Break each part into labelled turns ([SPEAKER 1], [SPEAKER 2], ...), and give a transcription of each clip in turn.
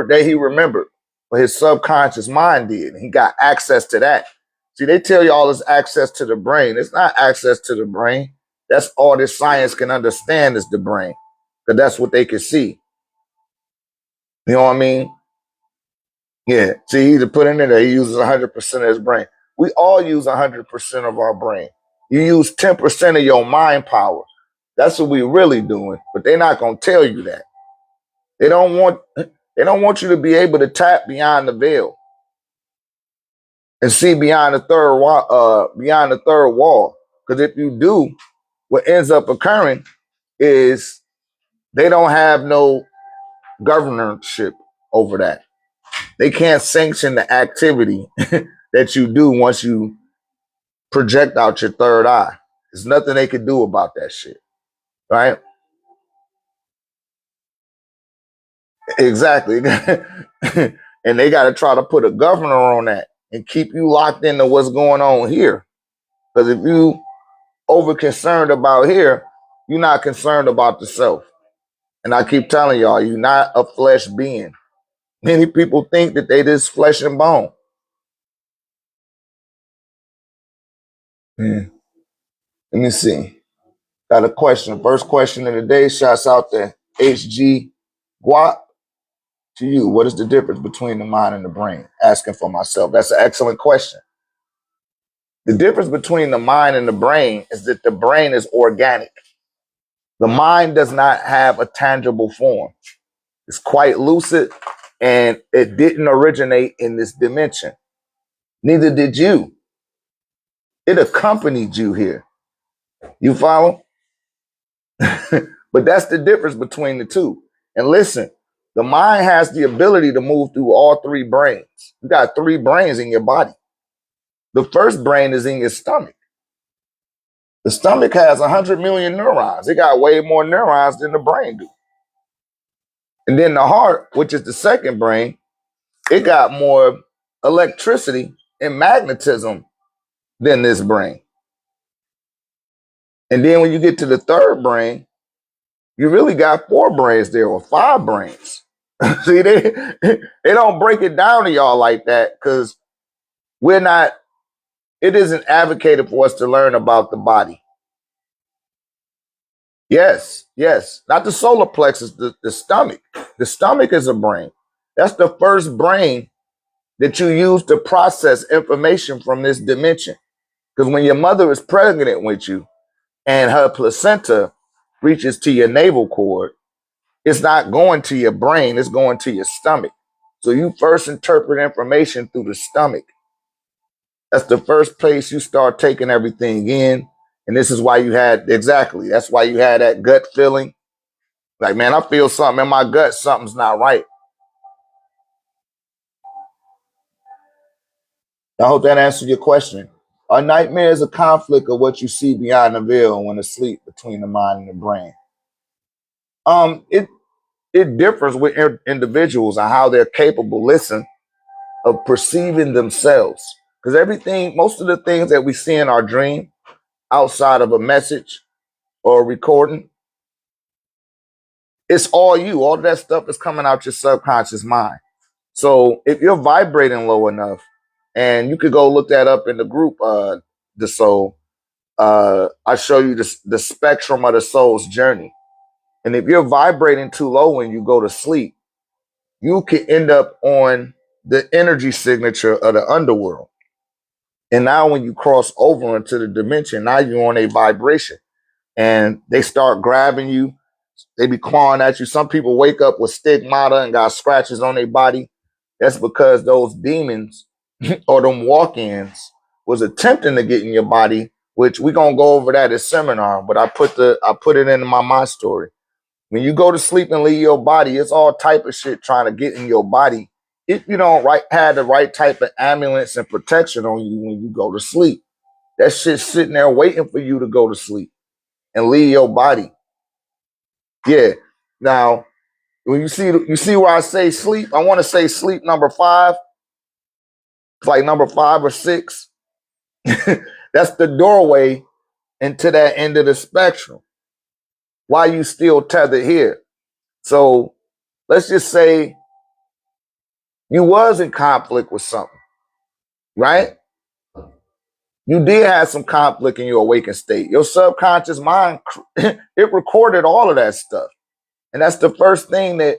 [SPEAKER 1] that he remembered, but his subconscious mind did. And he got access to that. See, they tell you all this access to the brain. It's not access to the brain. That's all this science can understand is the brain, because that's what they can see. You know what I mean? Yeah. See, he either put in there, he uses 100% of his brain. We all use 100% of our brain. You use 10% of your mind power. That's what we're really doing. But they're not gonna tell you that. They don't want you to be able to tap beyond the veil and see beyond the third wall. Because if you do, what ends up occurring is they don't have no governorship over that. They can't sanction the activity that you do once you project out your third eye. There's nothing they can do about that shit, right? Exactly. And they got to try to put a governor on that and keep you locked into what's going on here. Because if you over concerned about here, you're not concerned about the self. And I keep telling y'all, you're not a flesh being. Many people think that they just flesh and bone. Yeah. Let me see. Got a question. First question of the day. Shouts out to HG Guap. To you, what is the difference between the mind and the brain? Asking for myself. That's an excellent question. The difference between the mind and the brain is that the brain is organic. The mind does not have a tangible form. It's quite lucid, and it didn't originate in this dimension. Neither did you. It accompanied you here. You follow? But that's the difference between the two. And listen, the mind has the ability to move through all three brains. You got three brains in your body. The first brain is in your stomach. The stomach has 100 million neurons. It got way more neurons than the brain do. And then the heart, which is the second brain, it got more electricity and magnetism than this brain. And then when you get to the third brain, you really got 4 brains there, or 5 brains. See, they don't break it down to y'all like that because it isn't advocated for us to learn about the body. Yes. Not the solar plexus, the stomach. The stomach is a brain. That's the first brain that you use to process information from this dimension. Because when your mother is pregnant with you and her placenta reaches to your navel cord, it's not going to your brain, it's going to your stomach. So you first interpret information through the stomach. That's the first place you start taking everything in. And this is why that's why you had that gut feeling. Like, man, I feel something in my gut, something's not right. I hope that answered your question. A nightmare is a conflict of what you see beyond the veil when asleep between the mind and the brain. It differs with individuals on how they're capable, listen, of perceiving themselves. Because most of the things that we see in our dream, outside of a message or a recording, it's all you. All of that stuff is coming out your subconscious mind. So if you're vibrating low enough, and you could go look that up in the group, The Soul, I show you the spectrum of the soul's journey. And if you're vibrating too low when you go to sleep, you can end up on the energy signature of the underworld. And now when you cross over into the dimension, now you're on a vibration. And they start grabbing you. They be clawing at you. Some people wake up with stigmata and got scratches on their body. That's because those demons or them walk-ins was attempting to get in your body, which we're going to go over that at seminar, but I put it into my story. When you go to sleep and leave your body, it's all type of shit trying to get in your body if you don't have the right type of ambulance and protection on you when you go to sleep. That shit's sitting there waiting for you to go to sleep and leave your body. Yeah. Now, when you see where I say sleep, I want to say sleep number 5. It's like number 5 or 6. That's the doorway into that end of the spectrum. Why you still tethered here? So let's just say You was in conflict with something, right? You did have some conflict in your awakened state. Your subconscious mind, it recorded all of that stuff. And that's the first thing that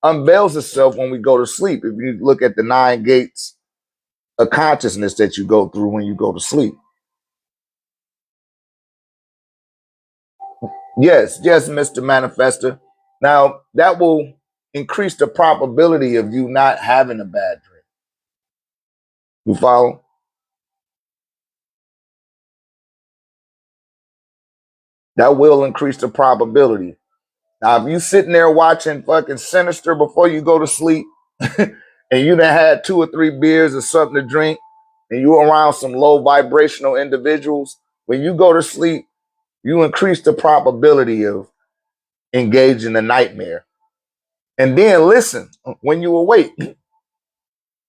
[SPEAKER 1] unveils itself when we go to sleep. If you look at the 9 gates of consciousness that you go through when you go to sleep. Yes, yes, Mr. Manifester. Now, that will increase the probability of you not having a bad dream. You follow? That will increase the probability. Now, if you sitting there watching fucking Sinister before you go to sleep, and you done had 2 or 3 beers or something to drink, and you around some low vibrational individuals, when you go to sleep, you increase the probability of engaging a nightmare. And then listen, when you awake,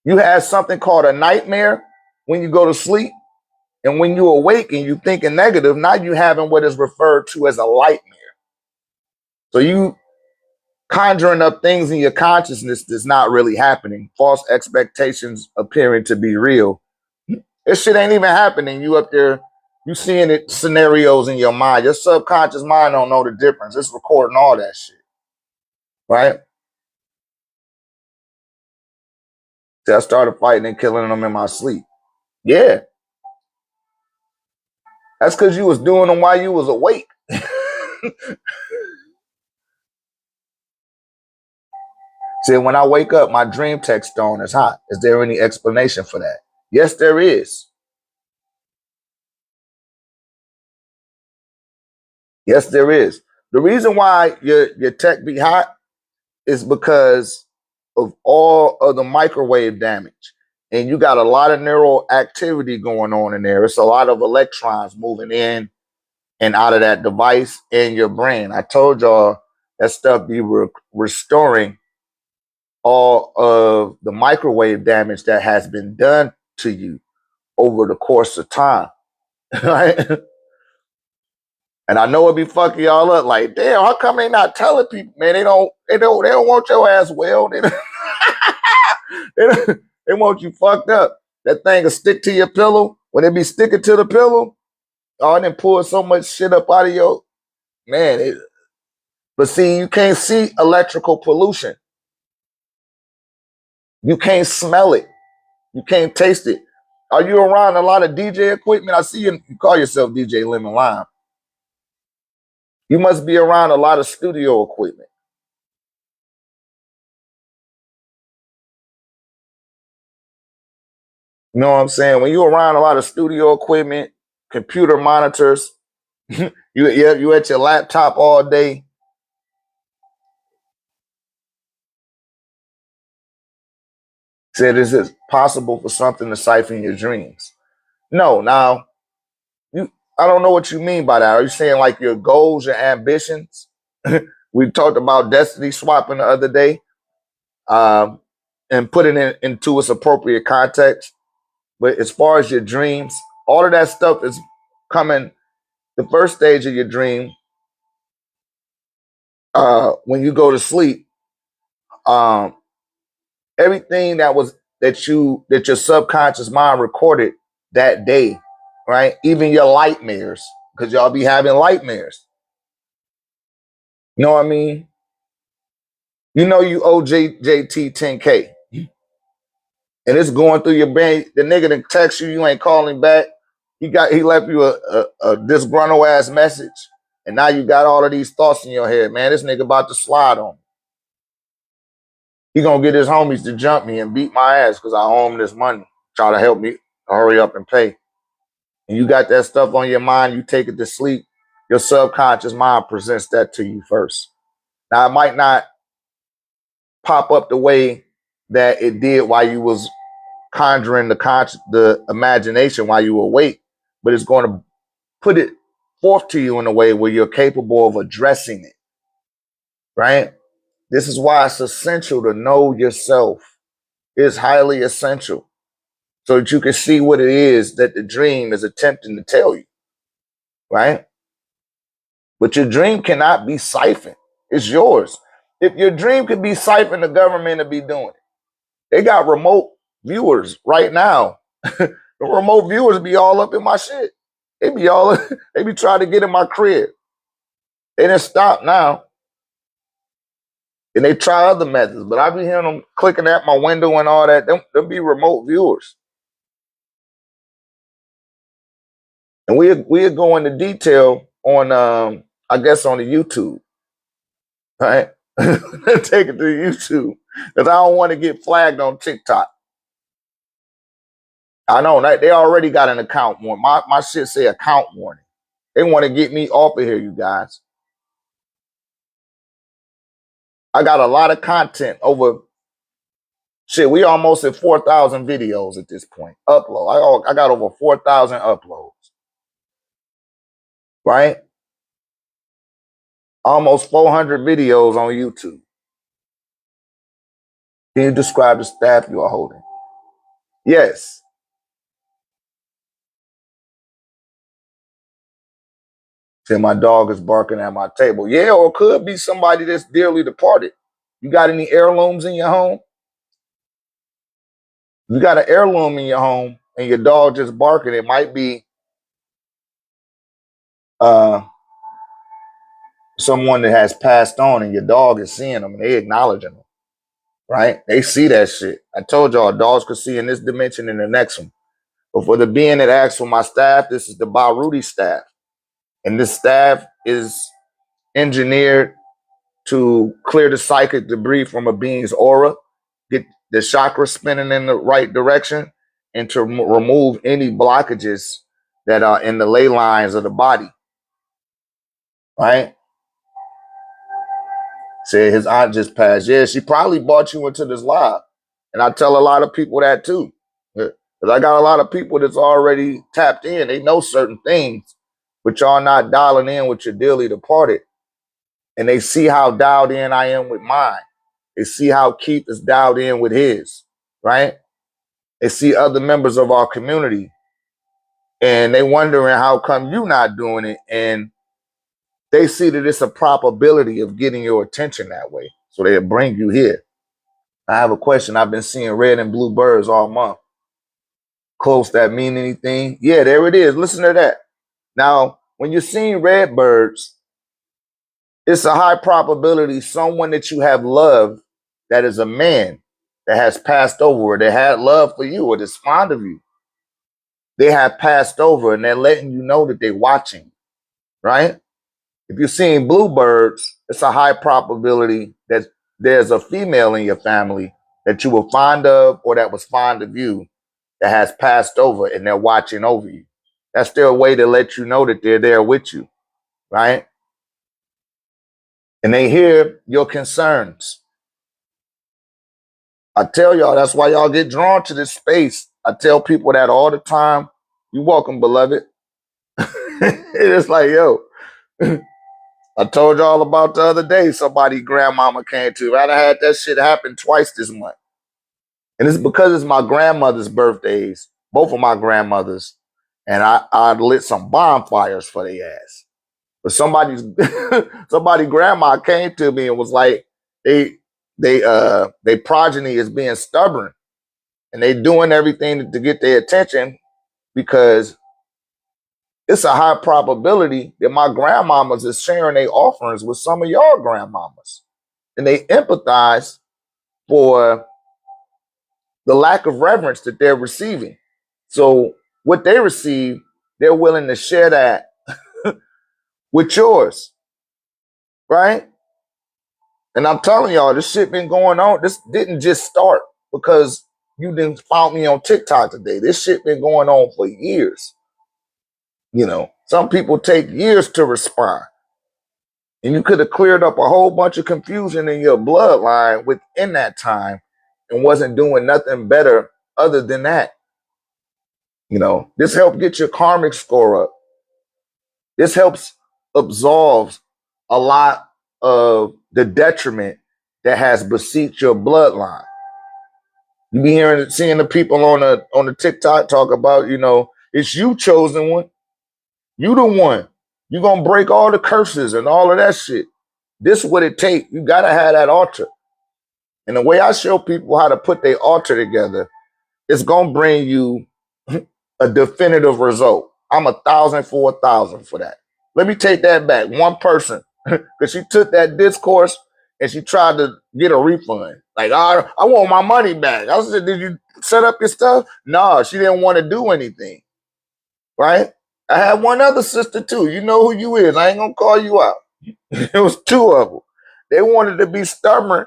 [SPEAKER 1] you have something called a nightmare when you go to sleep. And when you awake and you thinking negative, now you having what is referred to as a lightmare. So you conjuring up things in your consciousness that's not really happening, false expectations appearing to be real. This shit ain't even happening. You up there, you seeing it scenarios in your mind. Your subconscious mind don't know the difference. It's recording all that shit, right? So I started fighting and killing them in my sleep. Yeah, that's because you was doing them while you was awake. See, when I wake up, my dream text stone is hot. Is there any explanation for that? Yes, there is. Yes, there is. The reason why your tech be hot is because of all of the microwave damage. And you got a lot of neural activity going on in there. It's a lot of electrons moving in and out of that device in your brain. I told y'all that stuff be restoring all of the microwave damage that has been done to you over the course of time. Right? And I know it be fucking y'all up like, damn, how come they not telling people, man? They don't want your ass well. They want you fucked up. That thing will stick to your pillow. When it be sticking to the pillow, oh, and then pull so much shit up out of your man. But see, you can't see electrical pollution. You can't smell it. You can't taste it. Are you around a lot of DJ equipment? I see you call yourself DJ Lemon Lime. You must be around a lot of studio equipment. You know what I'm saying? When you're around a lot of studio equipment, computer monitors, you at your laptop all day. Said, is it possible for something to siphon your dreams? No. Now, I don't know what you mean by that. Are you saying like your goals, your ambitions? We talked about destiny swapping the other day, and putting it into its appropriate context. But as far as your dreams, all of that stuff is coming. The first stage of your dream, when you go to sleep, um, everything that your subconscious mind recorded that day, right? Even your lightmares, because y'all be having lightmares. You know what I mean? You know you owe JT 10K. And it's going through your brain. The nigga that text you, you ain't calling back. He left you a disgruntled ass message. And now you got all of these thoughts in your head, man. This nigga about to slide on me. He gonna get his homies to jump me and beat my ass because I owe him this money. Try to help me hurry up and pay. And you got that stuff on your mind, you take it to sleep. Your subconscious mind presents that to you first. Now it might not pop up the way that it did while you was conjuring the imagination while you were awake, but it's going to put it forth to you in a way where you're capable of addressing it, right? This is why it's essential to know yourself. It's highly essential so that you can see what it is that the dream is attempting to tell you, right? But your dream cannot be siphoned. It's yours. If your dream could be siphoned, the government would be doing it. They got remote viewers right now. The remote viewers be all up in my shit. They be all they be trying to get in my crib. They didn't stop now. And they try other methods, but I be hearing them clicking at my window and all that. Them be remote viewers. And we'll go into detail on I guess on the YouTube. Right? Take it to YouTube. Because I don't want to get flagged on TikTok. I know they already got an account warning. My shit say account warning. They want to get me off of here, you guys. I got a lot of content over. Shit, we almost at 4,000 videos at this point. Upload. I got over 4,000 uploads. Right? Almost 400 videos on YouTube. Can you describe the staff you are holding? Yes. Say my dog is barking at my table. Yeah, or it could be somebody that's dearly departed. You got any heirlooms in your home? You got an heirloom in your home and your dog just barking, it might be someone that has passed on and your dog is seeing them and they acknowledging them, right? They see that shit. I told y'all dogs could see in this dimension and the next one. But for the being that asked for my staff, this is the Baruti staff. And this staff is engineered to clear the psychic debris from a being's aura, get the chakra spinning in the right direction, and to remove any blockages that are in the ley lines of the body, right? Said his aunt just passed. Yeah, she probably brought you into this live. And I tell a lot of people that too. Because I got a lot of people that's already tapped in. They know certain things, but y'all not dialing in with your dearly departed. And they see how dialed in I am with mine. They see how Keith is dialed in with his, right? They see other members of our community. And they wondering how come you not doing it. And they see that it's a probability of getting your attention that way. So they'll bring you here. I have a question. I've been seeing red and blue birds all month. Close, that mean anything? Yeah, there it is. Listen to that. Now, when you're seeing red birds, it's a high probability someone that you have loved that is a man that has passed over or that had love for you or that's fond of you. They have passed over and they're letting you know that they're watching, right? If you're seeing bluebirds, it's a high probability that there's a female in your family that you were fond of or that was fond of you that has passed over and they're watching over you. That's their way to let you know that they're there with you, right? And they hear your concerns. I tell y'all, that's why y'all get drawn to this space. I tell people that all the time. You're welcome, beloved. It's like, yo, I told y'all about the other day, somebody grandmama came to. I had that shit happen twice this month. And it's because it's my grandmother's birthdays, both of my grandmothers. And I lit some bonfires for their ass. But somebody grandma came to me and was like, they progeny is being stubborn. And they doing everything to get their attention because it's a high probability that my grandmamas is sharing their offerings with some of y'all grandmamas. And they empathize for the lack of reverence that they're receiving. So what they receive, they're willing to share that with yours, right? And I'm telling y'all, this shit been going on. This didn't just start because you didn't found me on TikTok today. This shit been going on for years. You know, some people take years to respond. And you could have cleared up a whole bunch of confusion in your bloodline within that time and wasn't doing nothing better other than that. You know, this helped get your karmic score up. This helps absolve a lot of the detriment that has beseeched your bloodline. You be seeing the people on the TikTok talk about, you know, it's you chosen one. You the one. You're going to break all the curses and all of that shit. This is what it takes. You got to have that altar. And the way I show people how to put their altar together, it's going to bring you a definitive result. I'm 1,000 for 1,000 for that. Let me take that back. One person, because she took that discourse and she tried to get a refund. Like, I want my money back. I said, did you set up your stuff? No, she didn't want to do anything. Right? I had one other sister too. You know who you is. I ain't gonna call you out. It was two of them. They wanted to be stubborn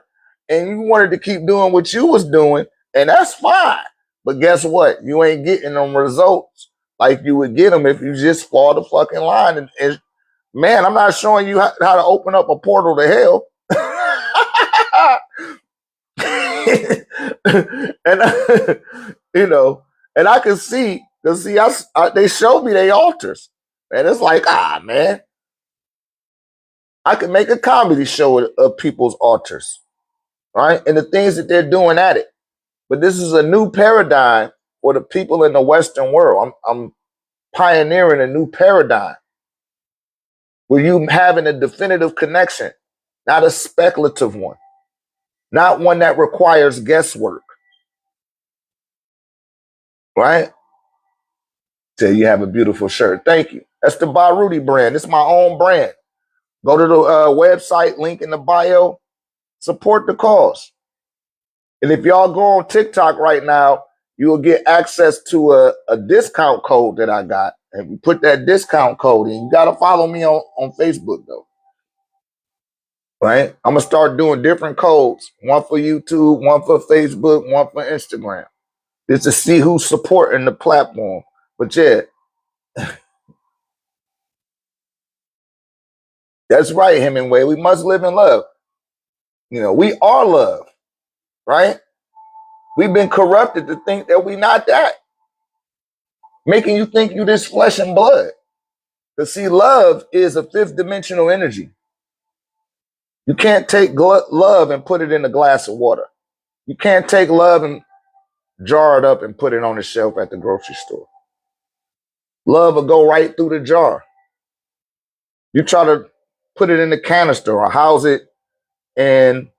[SPEAKER 1] and you wanted to keep doing what you was doing, and that's fine. But guess what? You ain't getting them results like you would get them if you just fall the fucking line. And man, I'm not showing you how to open up a portal to hell. And you know, and I can see, because see, they showed me their altars, and it's like, man, I could make a comedy show of people's altars, right, and the things that they're doing at it. But this is a new paradigm for the people in the Western world. I'm pioneering a new paradigm where you having a definitive connection, not a speculative one, not one that requires guesswork, right? Say you have a beautiful shirt. Thank you. That's the Baruti brand. It's my own brand. Go to the website, link in the bio. Support the cause. And if y'all go on TikTok right now, you will get access to a discount code that I got. And you put that discount code in. You got to follow me on Facebook, though. Right? I'm going to start doing different codes. One for YouTube, one for Facebook, one for Instagram. Just to see who's supporting the platform. But yeah, that's right, Hemingway. We must live in love. You know, we are love, right? We've been corrupted to think that we not that. Making you think you this flesh and blood. Because see, love is a fifth dimensional energy. You can't take love and put it in a glass of water. You can't take love and jar it up and put it on the shelf at the grocery store. Love will go right through the jar. You try to put it in the canister or house it in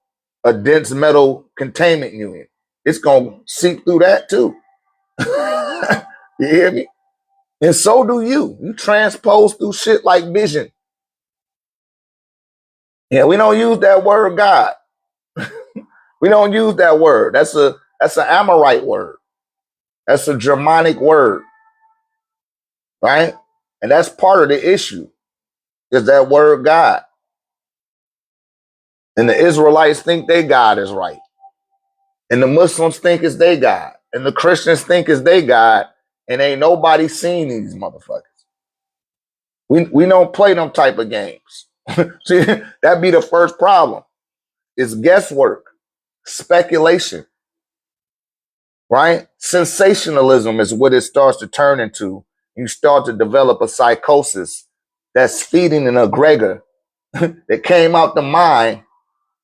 [SPEAKER 1] a dense metal containment unit. It's going to seep through that too. You hear me? And so do you. You transpose through shit like vision. Yeah, we don't use that word God. We don't use that word. That's an Amorite word. That's a Germanic word. Right? And that's part of the issue, is that word God. And the Israelites think their God is right. And the Muslims think it's their God. And the Christians think it's their God. And ain't nobody seen these motherfuckers. We don't play them type of games. See, that'd be the first problem. It's guesswork, speculation, right? Sensationalism is what it starts to turn into. You start to develop a psychosis that's feeding an egregor that came out the mind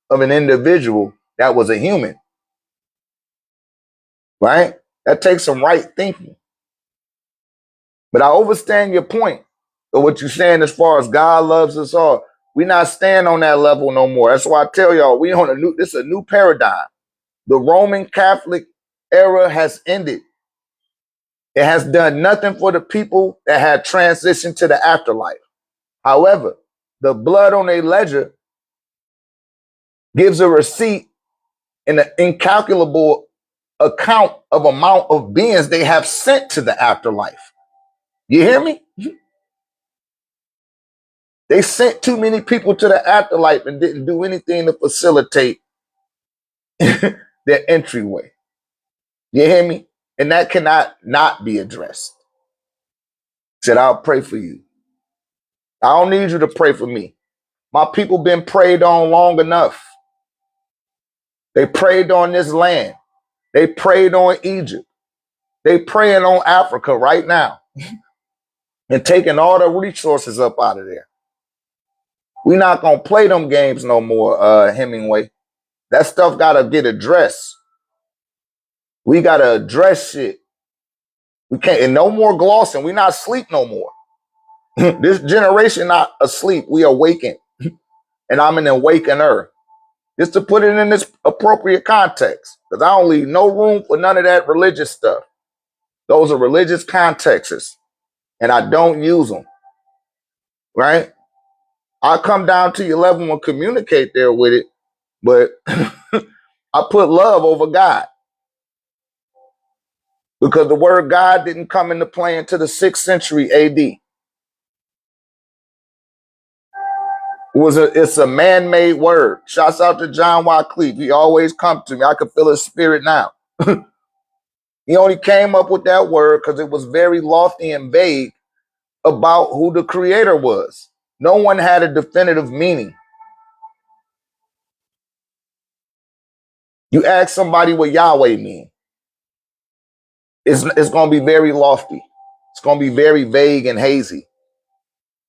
[SPEAKER 1] of an individual that was a human, right? That takes some right thinking. But I understand your point of what you're saying as far as God loves us all. We not staying on that level no more. That's why I tell y'all, this is a new paradigm. The Roman Catholic era has ended. It has done nothing for the people that had transitioned to the afterlife. However, the blood on a ledger gives a receipt and an incalculable account of amount of beings they have sent to the afterlife. You hear me? They sent too many people to the afterlife and didn't do anything to facilitate their entryway. You hear me? And that cannot not be addressed. Said, I'll pray for you. I don't need you to pray for me. My people been prayed on long enough. They prayed on this land. They prayed on Egypt. They praying on Africa right now and taking all the resources up out of there. We're not going to play them games no more, Hemingway. That stuff got to get addressed. We got to address shit. We can't, and no more glossing. We not asleep no more. This generation not asleep. We awaken. And I'm an awakener. Just to put it in this appropriate context. Because I don't leave no room for none of that religious stuff. Those are religious contexts. And I don't use them. Right? I come down to your level and communicate there with it. But I put love over God. Because the word God didn't come into play until the 6th century AD. It's a man-made word. Shouts out to John Wycliffe. He always come to me. I can feel his spirit now. He only came up with that word because it was very lofty and vague about who the creator was. No one had a definitive meaning. You ask somebody what Yahweh means. It's going to be very lofty. It's going to be very vague and hazy.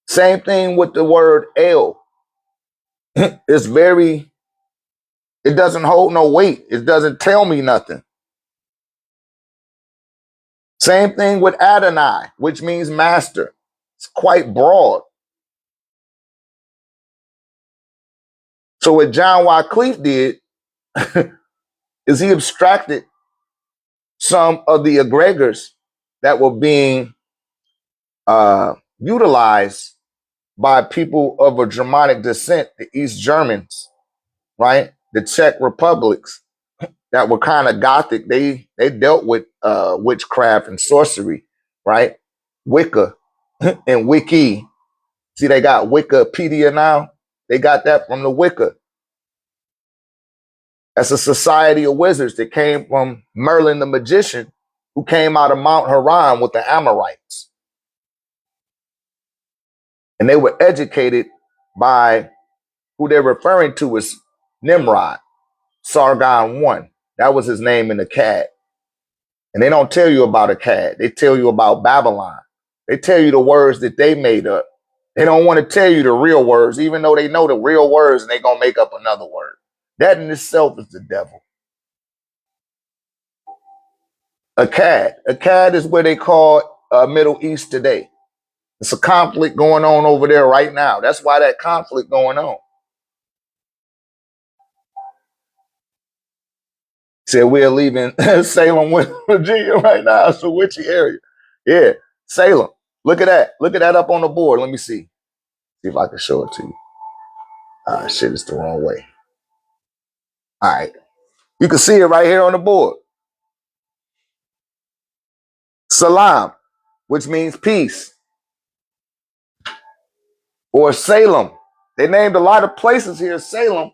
[SPEAKER 1] Same thing with the word El. It's very, it doesn't hold no weight. It doesn't tell me nothing. Same thing with Adonai, which means master. It's quite broad. So what John Wycliffe did is he abstracted some of the egregors that were being utilized by people of a Germanic descent, the East Germans, right? The Czech republics that were kind of Gothic. They dealt with witchcraft and sorcery, right? Wicca and Wiki. See, they got Wikipedia now. They got that from the Wicca. That's a society of wizards that came from Merlin the magician, who came out of Mount Haran with the Amorites. And they were educated by who they're referring to as Nimrod, Sargon I. That was his name in the CAD. And they don't tell you about a CAD. They tell you about Babylon. They tell you the words that they made up. They don't want to tell you the real words, even though they know the real words and they're going to make up another word. That in itself is the devil. A CAD. A CAD is where they call Middle East today. It's a conflict going on over there right now. That's why that conflict going on. Said we're leaving Salem, Virginia right now. It's a witchy area. Yeah, Salem. Look at that. Look at that up on the board. Let me see. See if I can show it to you. Shit, it's the wrong way. All right. You can see it right here on the board. Salam, which means peace. Or Salem. They named a lot of places here Salem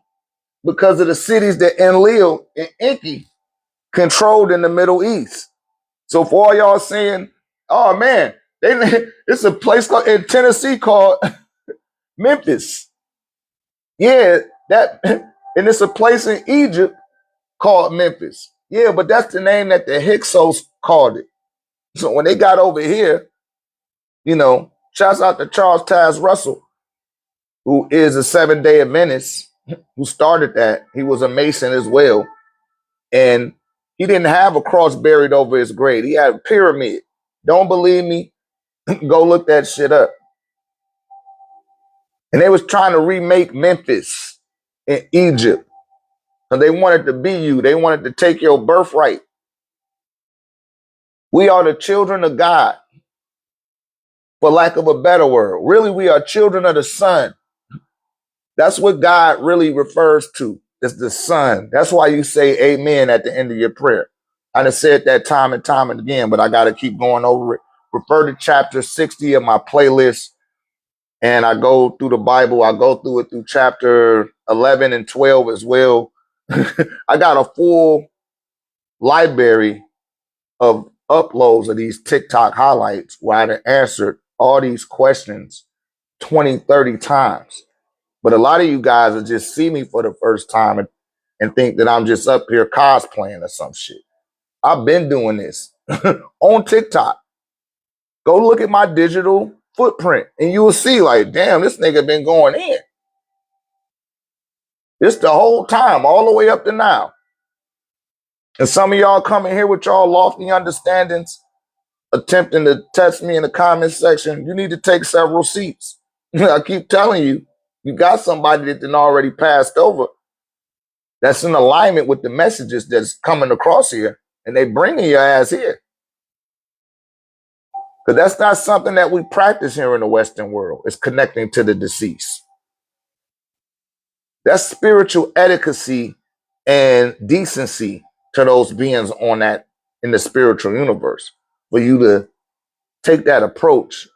[SPEAKER 1] because of the cities that Enlil and Enki controlled in the Middle East. So for all y'all saying, oh man, it's a place in Tennessee called Memphis. Yeah, and it's a place in Egypt called Memphis. Yeah, but that's the name that the Hyksos called it. So when they got over here, you know, shouts out to Charles Taz Russell, who is a Seventh-day Adventist, who started that. He was a Mason as well. And he didn't have a cross buried over his grave. He had a pyramid. Don't believe me? Go look that shit up. And they was trying to remake Memphis in Egypt. And they wanted to be you. They wanted to take your birthright. We are the children of God, for lack of a better word. Really, we are children of the Son. That's what God really refers to, is the Son. That's why you say amen at the end of your prayer. I done said that time and time and again, but I got to keep going over it. Refer to chapter 60 of my playlist. And I go through the Bible. I go through it through chapter 11 and 12 as well. I got a full library of uploads of these TikTok highlights where I done answered all these questions 20, 30 times. But a lot of you guys will just see me for the first time and think that I'm just up here cosplaying or some shit. I've been doing this on TikTok. Go look at my digital footprint and you will see like, damn, this nigga been going in. It's the whole time, all the way up to now. And some of y'all coming here with y'all lofty understandings, attempting to test me in the comment section. You need to take several seats. I keep telling you, you got somebody that done already passed over. that's in alignment with the messages that's coming across here, and they bringing your ass here. Because that's not something that we practice here in the Western world. It's connecting to the deceased. That's spiritual etiquette and decency to those beings on that in the spiritual universe. For you to take that approach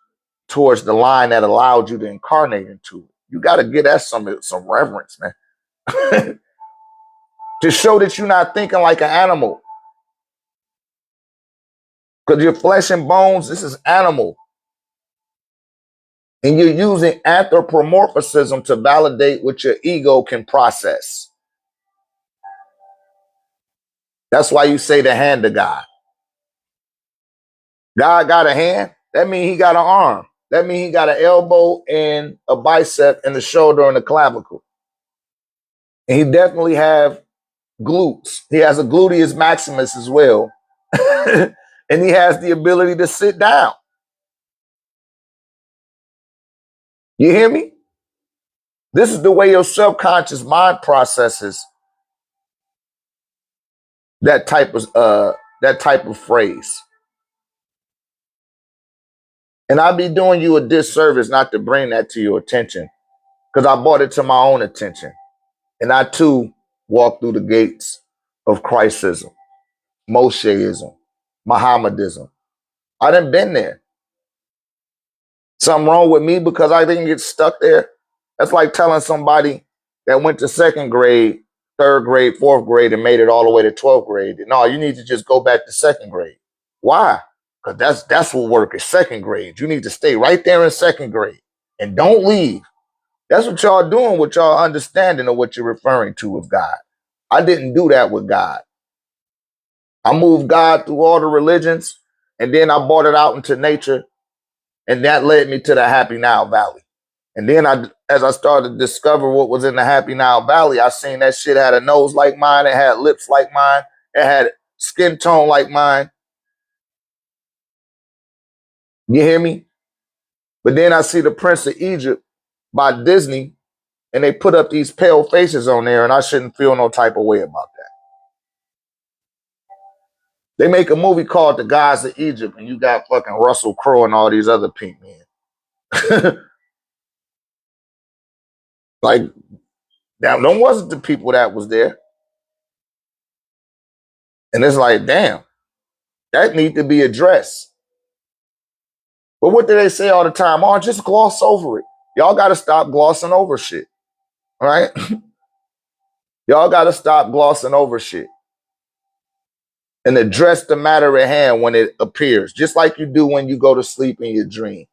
[SPEAKER 1] towards the line that allowed you to incarnate into it. You got to give that some reverence, man. To show that you're not thinking like an animal. Because your flesh and bones, this is animal. And you're using anthropomorphism to validate what your ego can process. That's why you say the hand of God. God got a hand. That means he got an arm. That means he got an elbow and a bicep and a shoulder and a clavicle. And he definitely have glutes. He has a gluteus maximus as well. And he has the ability to sit down. You hear me? This is the way your subconscious mind processes that type of phrase. And I'd be doing you a disservice not to bring that to your attention, because I brought it to my own attention. And I too walked through the gates of Christism, Mosheism, Mohammedism. I done been there. Something wrong with me because I didn't get stuck there? That's like telling somebody that went to second grade, third grade, fourth grade, and made it all the way to 12th grade. No, you need to just go back to second grade. Why? Because that's what work is, second grade. You need to stay right there in second grade and don't leave. That's what y'all doing with y'all understanding of what you're referring to with God. I didn't do that with God. I moved God through all the religions, and then I brought it out into nature, and that led me to the Happy Now Valley. And then as I started to discover what was in the Happy Now Valley, I seen that shit had a nose like mine, it had lips like mine, it had skin tone like mine. You hear me? But then I see The Prince of Egypt by Disney, and they put up these pale faces on there, and I shouldn't feel no type of way about that. They make a movie called The Gods of Egypt, and you got fucking Russell Crowe and all these other pink men. Like, now, them wasn't the people that was there. And it's like, damn, that need to be addressed. But what do they say all the time? Oh, just gloss over it. Y'all got to stop glossing over shit. All right? Y'all got to stop glossing over shit and address the matter at hand when it appears, just like you do when you go to sleep in your dream.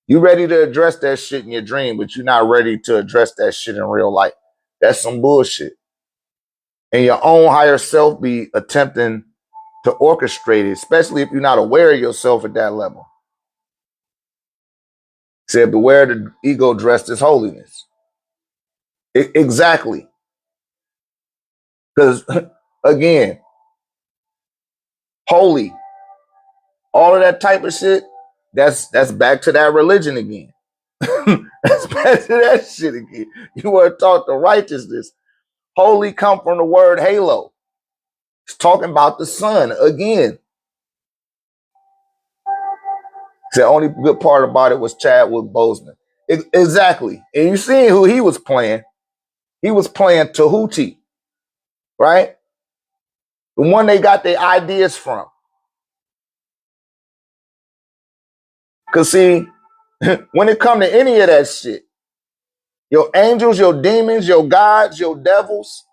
[SPEAKER 1] You ready to address that shit in your dream, but you're not ready to address that shit in real life. That's some bullshit. And your own higher self be attempting to orchestrate it, especially if you're not aware of yourself at that level. Said, beware the ego dressed as holiness. Exactly. Because, again, holy, all of that type of shit, that's back to that religion again. That's back to that shit again. You want to talk to righteousness. Holy come from the word halo. It's talking about the sun again. The only good part about it was Chadwick Boseman. Exactly. And you seen who he was playing. He was playing Tahuti, right? The one they got their ideas from. Because see, when it come to any of that shit, your angels, your demons, your gods, your devils,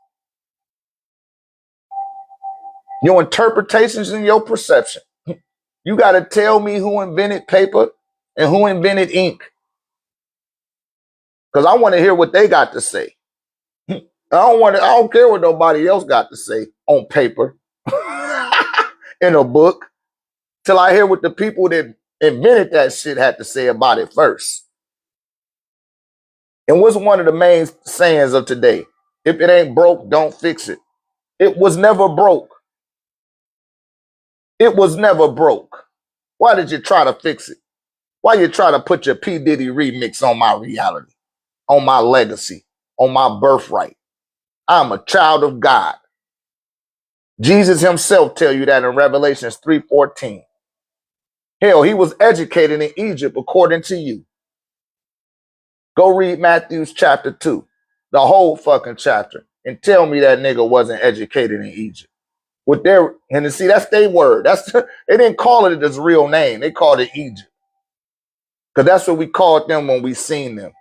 [SPEAKER 1] your interpretations and your perception, you got to tell me who invented paper and who invented ink. Because I want to hear what they got to say. I don't care what nobody else got to say on paper, in a book, till I hear what the people that invented that shit had to say about it first. And what's one of the main sayings of today? If it ain't broke, don't fix it. It was never broke. It was never broke. Why did you try to fix it? Why you try to put your P. Diddy remix on my reality, on my legacy, on my birthright? I'm a child of God. Jesus himself tell you that in Revelations 3:14. Hell, he was educated in Egypt according to you. Go read Matthew's chapter 2, the whole fucking chapter, and tell me that nigga wasn't educated in Egypt. With their, and see, that's their word. That's they didn't call it its real name. They called it Egypt. Because that's what we called them when we seen them.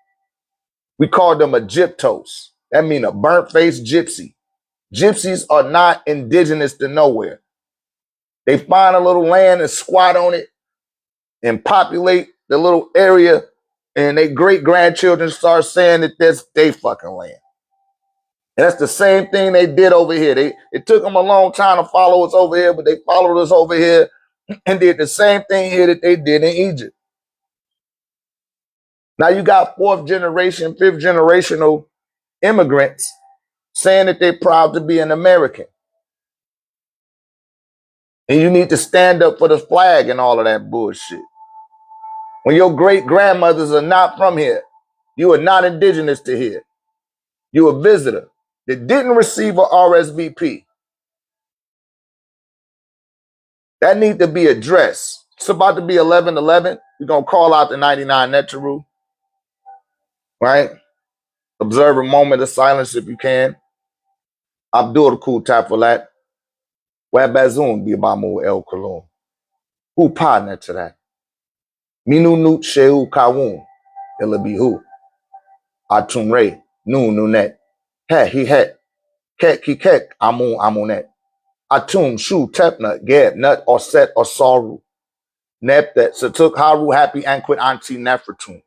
[SPEAKER 1] We called them Egyptos. That means a burnt-faced gypsy. Gypsies are not indigenous to nowhere. They find a little land and squat on it and populate the little area, and their great-grandchildren start saying that that's their fucking land. And that's the same thing they did over here. It took them a long time to follow us over here, but they followed us over here and did the same thing here that they did in Egypt. Now you got fourth generation, fifth generational immigrants saying that they're proud to be an American. And you need to stand up for the flag and all of that bullshit. When your great grandmothers are not from here, you are not indigenous to here. You're a visitor that didn't receive a RSVP. That need to be addressed. It's about to be 11/11. We're going to call out the 99 Neteru, right? Observe a moment of silence if you can. Abdul Kul Tafalat. Wabazun Bibamu El Kulun. Who partner to that? Minu Nut Sheu Kawun. Ilabihu. Atumre. Nu Nunet. He het. Kek he kek. Amun amunet. Atum Shu Tepnut. Geb Nut or Set or Saru. Neptet. Satuk Haru Happy Anquit Anti Nefertun.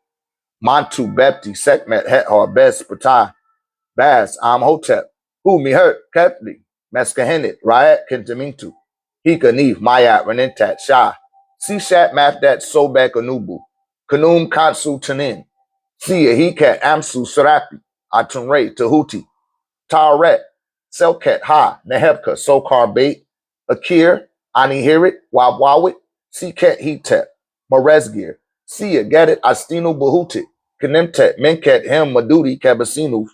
[SPEAKER 1] Mantu Bepti Sekmet Het or Bes Patah. Bas Amhotep. Who me hurt. Kepli. Meskahenit. Riot Kentamintu. Hika Neve Mayat Renintat Shah. Sishat Mafdat Sobek Anubu. Kanum Katsu Tanin. Sia Hikat Amsu Sarapi. Atunre Tahuti. Taret. Selket Ha. Nehebka Sokar Bait. Akir. Anihirit. Wabwawit. Siket Hetep. Morezgir. Sia Gadet Astinu Bahutit. Kanemtet Menket Hem Madudi Kabasinu.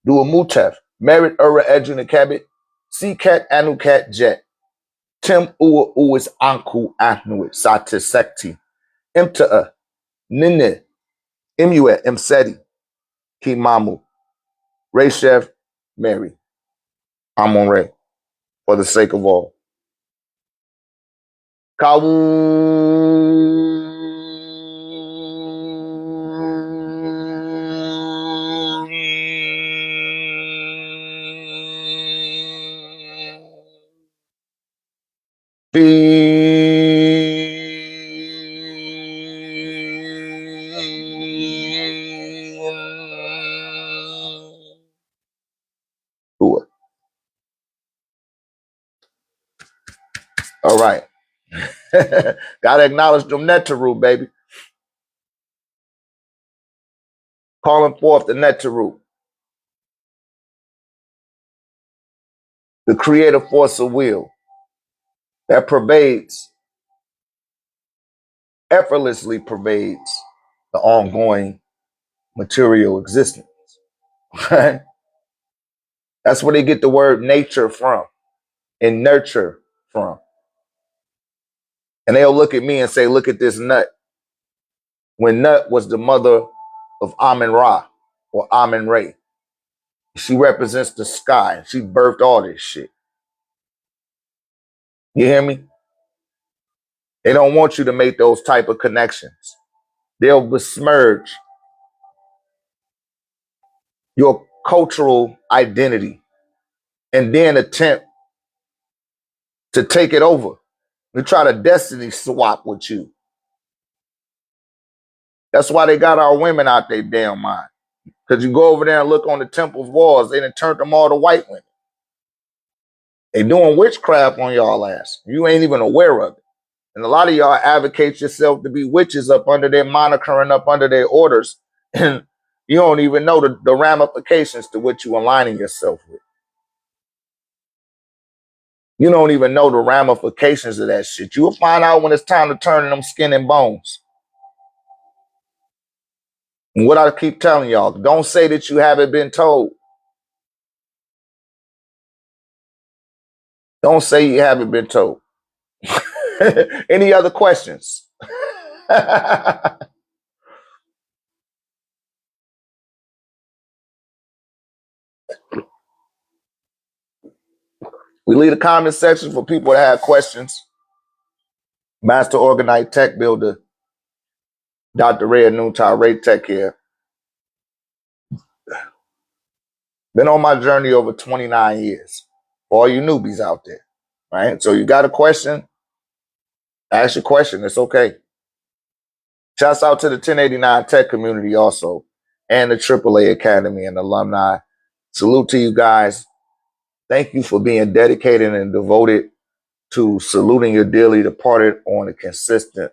[SPEAKER 1] Duamutef. Merit Ura Edunakabit. Siket Anukat Jet. Tim Ua Uis Anku Ahnuit Satisecti. Imta'a. Nine. Imuet Imseti. Kimamu. Reshev Mary. Amon Ray. For the sake of all. Kawu. All right. Gotta acknowledge them Neteru, baby. Calling forth the Neteru. The creative force of will that pervades, effortlessly pervades the ongoing material existence. Right? That's where they get the word nature from and nurture from. And they'll look at me and say, look at this nut. When Nut was the mother of Amun Ra or Amun Ray. She represents the sky. She birthed all this shit. You hear me? They don't want you to make those type of connections. They'll besmirch your cultural identity and then attempt to take it over. They try to destiny swap with you. That's why they got our women out their damn mind. Because you go over there and look on the temple's walls, they done turned them all to white women. They doing witchcraft on y'all ass. You ain't even aware of it. And a lot of y'all advocate yourself to be witches up under their moniker and up under their orders. And you don't even know the ramifications to what you aligning yourself with. You don't even know the ramifications of that shit. You'll find out when it's time to turn in them skin and bones. And what I keep telling y'all, don't say that you haven't been told. Don't say you haven't been told. Any other questions? We leave a comment section for people that have questions. Master Organite Tech Builder, Dr.RÉ and OrgoniteTEK Tech here. Been on my journey over 29 years. For all you newbies out there, right? So you got a question, ask your question. It's okay. Shouts out to the 1089 Tech community also, and the AAA Academy and alumni. Salute to you guys. Thank you for being dedicated and devoted to saluting your dearly departed on a consistent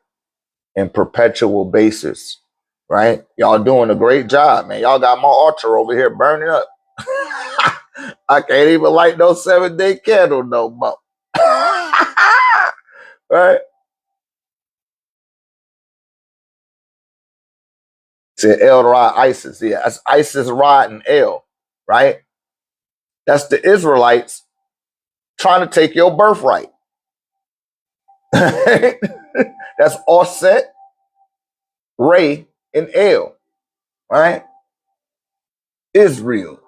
[SPEAKER 1] and perpetual basis, right? Y'all doing a great job, man. Y'all got my altar over here burning up. I can't even light no 7-day candle no more. Right? Said El Ra Isis. Yeah, that's Isis, Ra, and El, right? That's the Israelites trying to take your birthright. That's Offset, Ray, and El, right? Israel.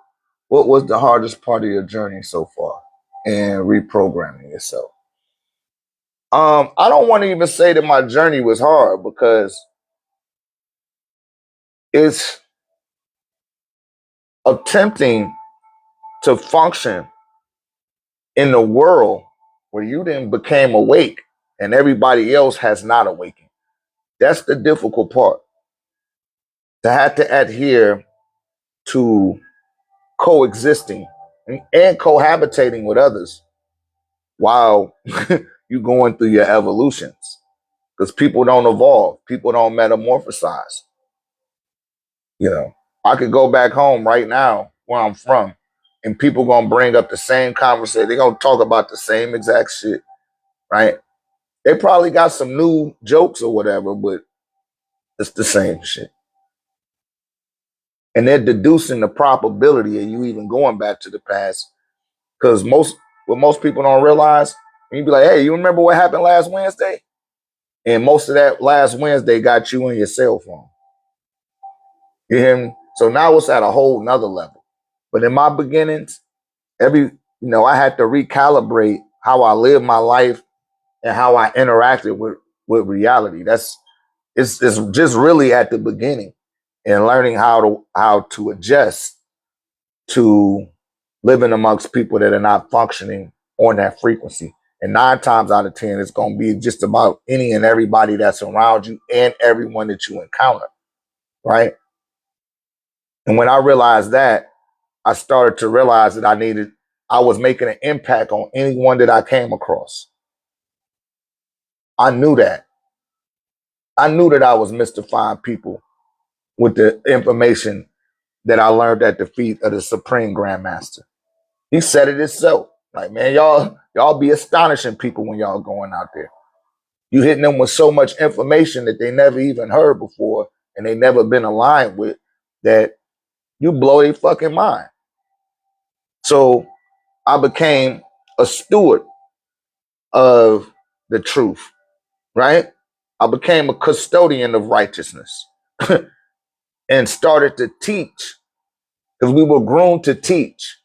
[SPEAKER 1] What was the hardest part of your journey so far in reprogramming yourself? I don't want to even say that my journey was hard, because it's attempting to function in the world where you then became awake and everybody else has not awakened. That's the difficult part. To have to adhere to coexisting and cohabitating with others while you going through your evolutions. Because people don't evolve, people don't metamorphosize. You know, I could go back home right now where I'm from, and people gonna bring up the same conversation. They're gonna talk about the same exact shit, right? They probably got some new jokes or whatever, but it's the same shit. And they're deducing the probability of you even going back to the past. Because what most people don't realize, you be like, hey, you remember what happened last Wednesday? And most of that last Wednesday got you in your cell phone. You hear me? So now it's at a whole nother level. But in my beginnings, I had to recalibrate how I lived my life and how I interacted with reality. It's just really at the beginning, and learning how to adjust to living amongst people that are not functioning on that frequency. And 9 times out of 10, it's going to be just about any and everybody that's around you and everyone that you encounter, right? And when I realized that, I started to realize that I was making an impact on anyone that I came across. I knew that. I knew that I was mystifying people with the information that I learned at the feet of the Supreme Grandmaster. He said it himself. Like, man, y'all be astonishing people when y'all going out there. You hitting them with so much information that they never even heard before and they never been aligned with, that you blow their fucking mind. So I became a steward of the truth, right? I became a custodian of righteousness and started to teach, because we were groomed to teach,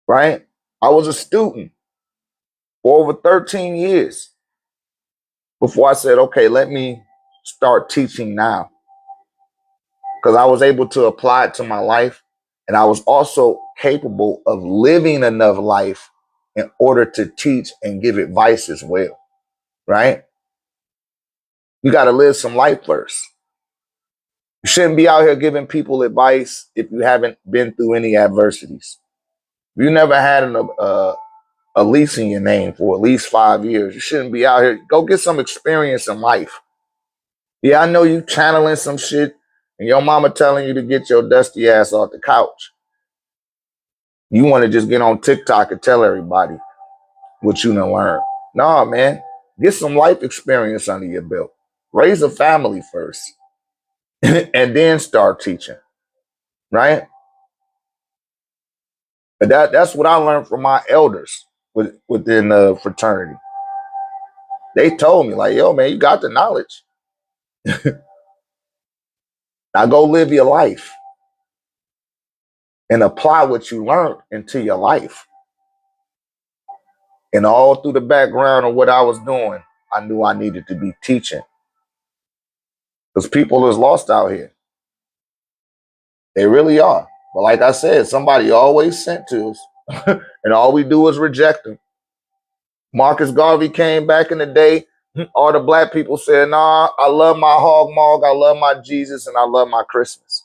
[SPEAKER 1] right? I was a student for over 13 years before I said, okay, let me start teaching now. Because I was able to apply it to my life, and I was also capable of living enough life in order to teach and give advice as well, right? You got to live some life first. You shouldn't be out here giving people advice if you haven't been through any adversities. If you never had a lease in your name for at least 5 years, you shouldn't be out here. Go get some experience in life. Yeah, I know you channeling some shit and your mama telling you to get your dusty ass off the couch. You want to just get on TikTok and tell everybody what you done learned. Nah, man, get some life experience under your belt. Raise a family first and then start teaching, right? But that's what I learned from my elders. within the fraternity. They told me, like, yo, man, you got the knowledge. Now go live your life and apply what you learned into your life. And all through the background of what I was doing, I knew I needed to be teaching. Because people is lost out here. They really are. But like I said, somebody always sent to us. And all we do is reject them. Marcus Garvey came back in the day. All the black people said, nah, I love my hog mog, I love my Jesus, and I love my Christmas.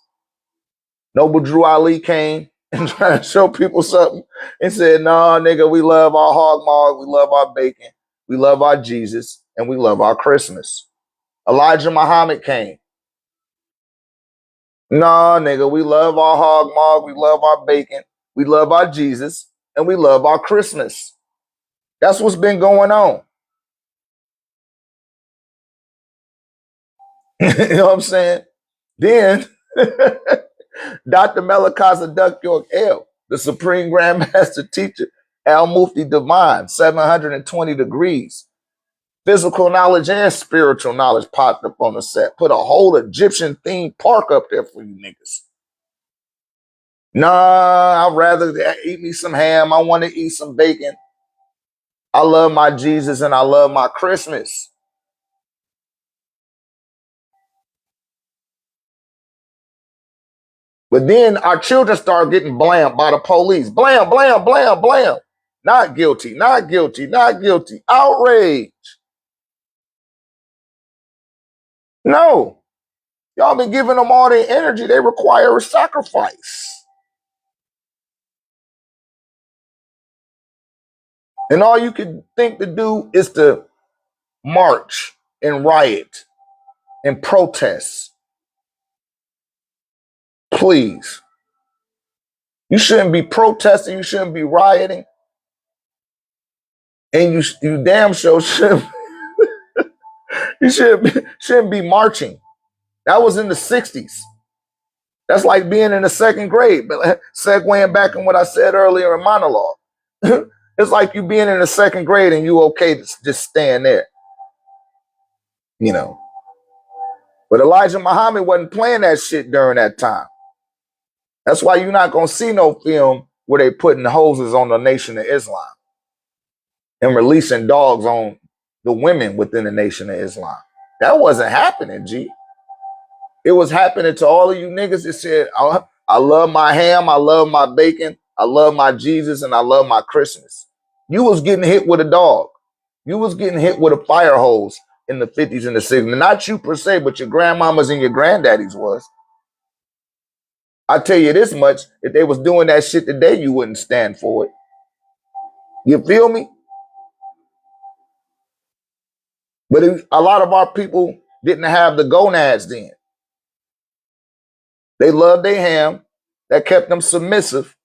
[SPEAKER 1] Noble Drew Ali came and tried to show people something and said, nah, nigga, we love our hog mog, we love our bacon, we love our Jesus, and we love our Christmas. Elijah Muhammad came. Nah, nigga, we love our hog mog, we love our bacon, we love our Jesus, and we love our Christmas. That's what's been going on. You know what I'm saying? Then Dr. Melchizedek Duck York L, the Supreme Grand Master Teacher, Al Mufti Divine, 720 degrees. Physical knowledge and spiritual knowledge popped up on the set. Put a whole Egyptian themed park up there for you niggas. Nah, I'd rather eat me some ham. I want to eat some bacon. I love my Jesus and I love my Christmas. But then our children start getting blamed by the police. Blam, blam, blam, blam. Not guilty, not guilty, not guilty. Outrage. No. Y'all been giving them all their energy. They require a sacrifice. And all you can think to do is to march and riot and protest. Please. You shouldn't be protesting. You shouldn't be rioting. And you damn sure shouldn't, you shouldn't be marching. That was in the 60s. That's like being in the second grade. But segueing back on what I said earlier in monologue. It's like you being in the second grade and you okay to just stand there. You know. But Elijah Muhammad wasn't playing that shit during that time. That's why you're not going to see no film where they putting hoses on the Nation of Islam and releasing dogs on the women within the Nation of Islam. That wasn't happening, G. It was happening to all of you niggas that said, I love my ham, I love my bacon, I love my Jesus, and I love my Christmas. You was getting hit with a dog. You was getting hit with a fire hose in the 50s and the 60s. Not you per se, but your grandmamas and your granddaddies was. I tell you this much, if they was doing that shit today, you wouldn't stand for it. You feel me? But a lot of our people didn't have the gonads then. They loved their ham. That kept them submissive.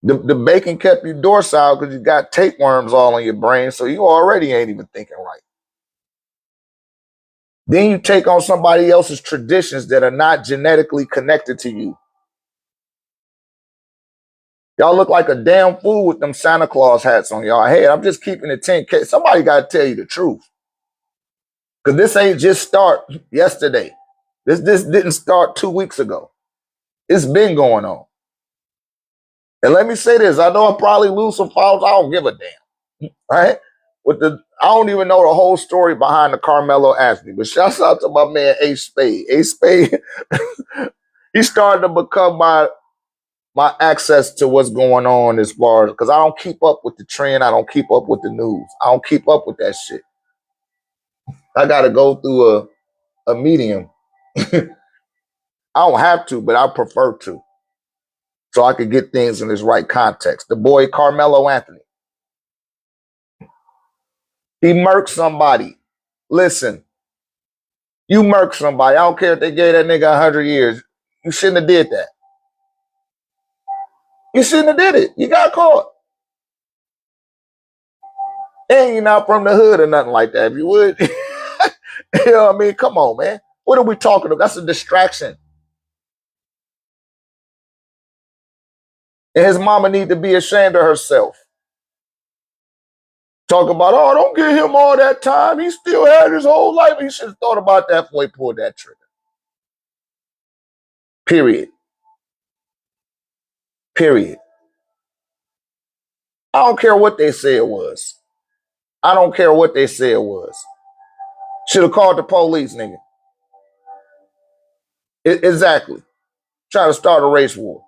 [SPEAKER 1] The bacon kept you docile because you got tapeworms all in your brain, so you already ain't even thinking right. Then you take on somebody else's traditions that are not genetically connected to you. Y'all look like a damn fool with them Santa Claus hats on y'all head. I'm just keeping it 10K. Somebody got to tell you the truth. Because this ain't just start yesterday. This didn't start 2 weeks ago. It's been going on. And let me say this. I know I'll probably lose some followers. I don't give a damn. Right? I don't even know the whole story behind the Carmelo Anthony. But shouts out to my man Ace Spade. Ace Spade, he started to become my access to what's going on as far as, because I don't keep up with the trend. I don't keep up with the news. I don't keep up with that shit. I got to go through a medium. I don't have to, but I prefer to. So I could get things in its right context. The boy Carmelo Anthony. He murked somebody. Listen, you murked somebody. I don't care if they gave that nigga 100 years. You shouldn't have did that. You shouldn't have did it. You got caught. And you're not from the hood or nothing like that. If you would, you know what I mean? Come on, man. What are we talking about? That's a distraction. And his mama need to be ashamed of herself. Talk about, oh, don't give him all that time. He still had his whole life. He should have thought about that before he pulled that trigger. Period. Period. I don't care what they say it was. I don't care what they say it was. Should have called the police, nigga. Exactly. Try to start a race war.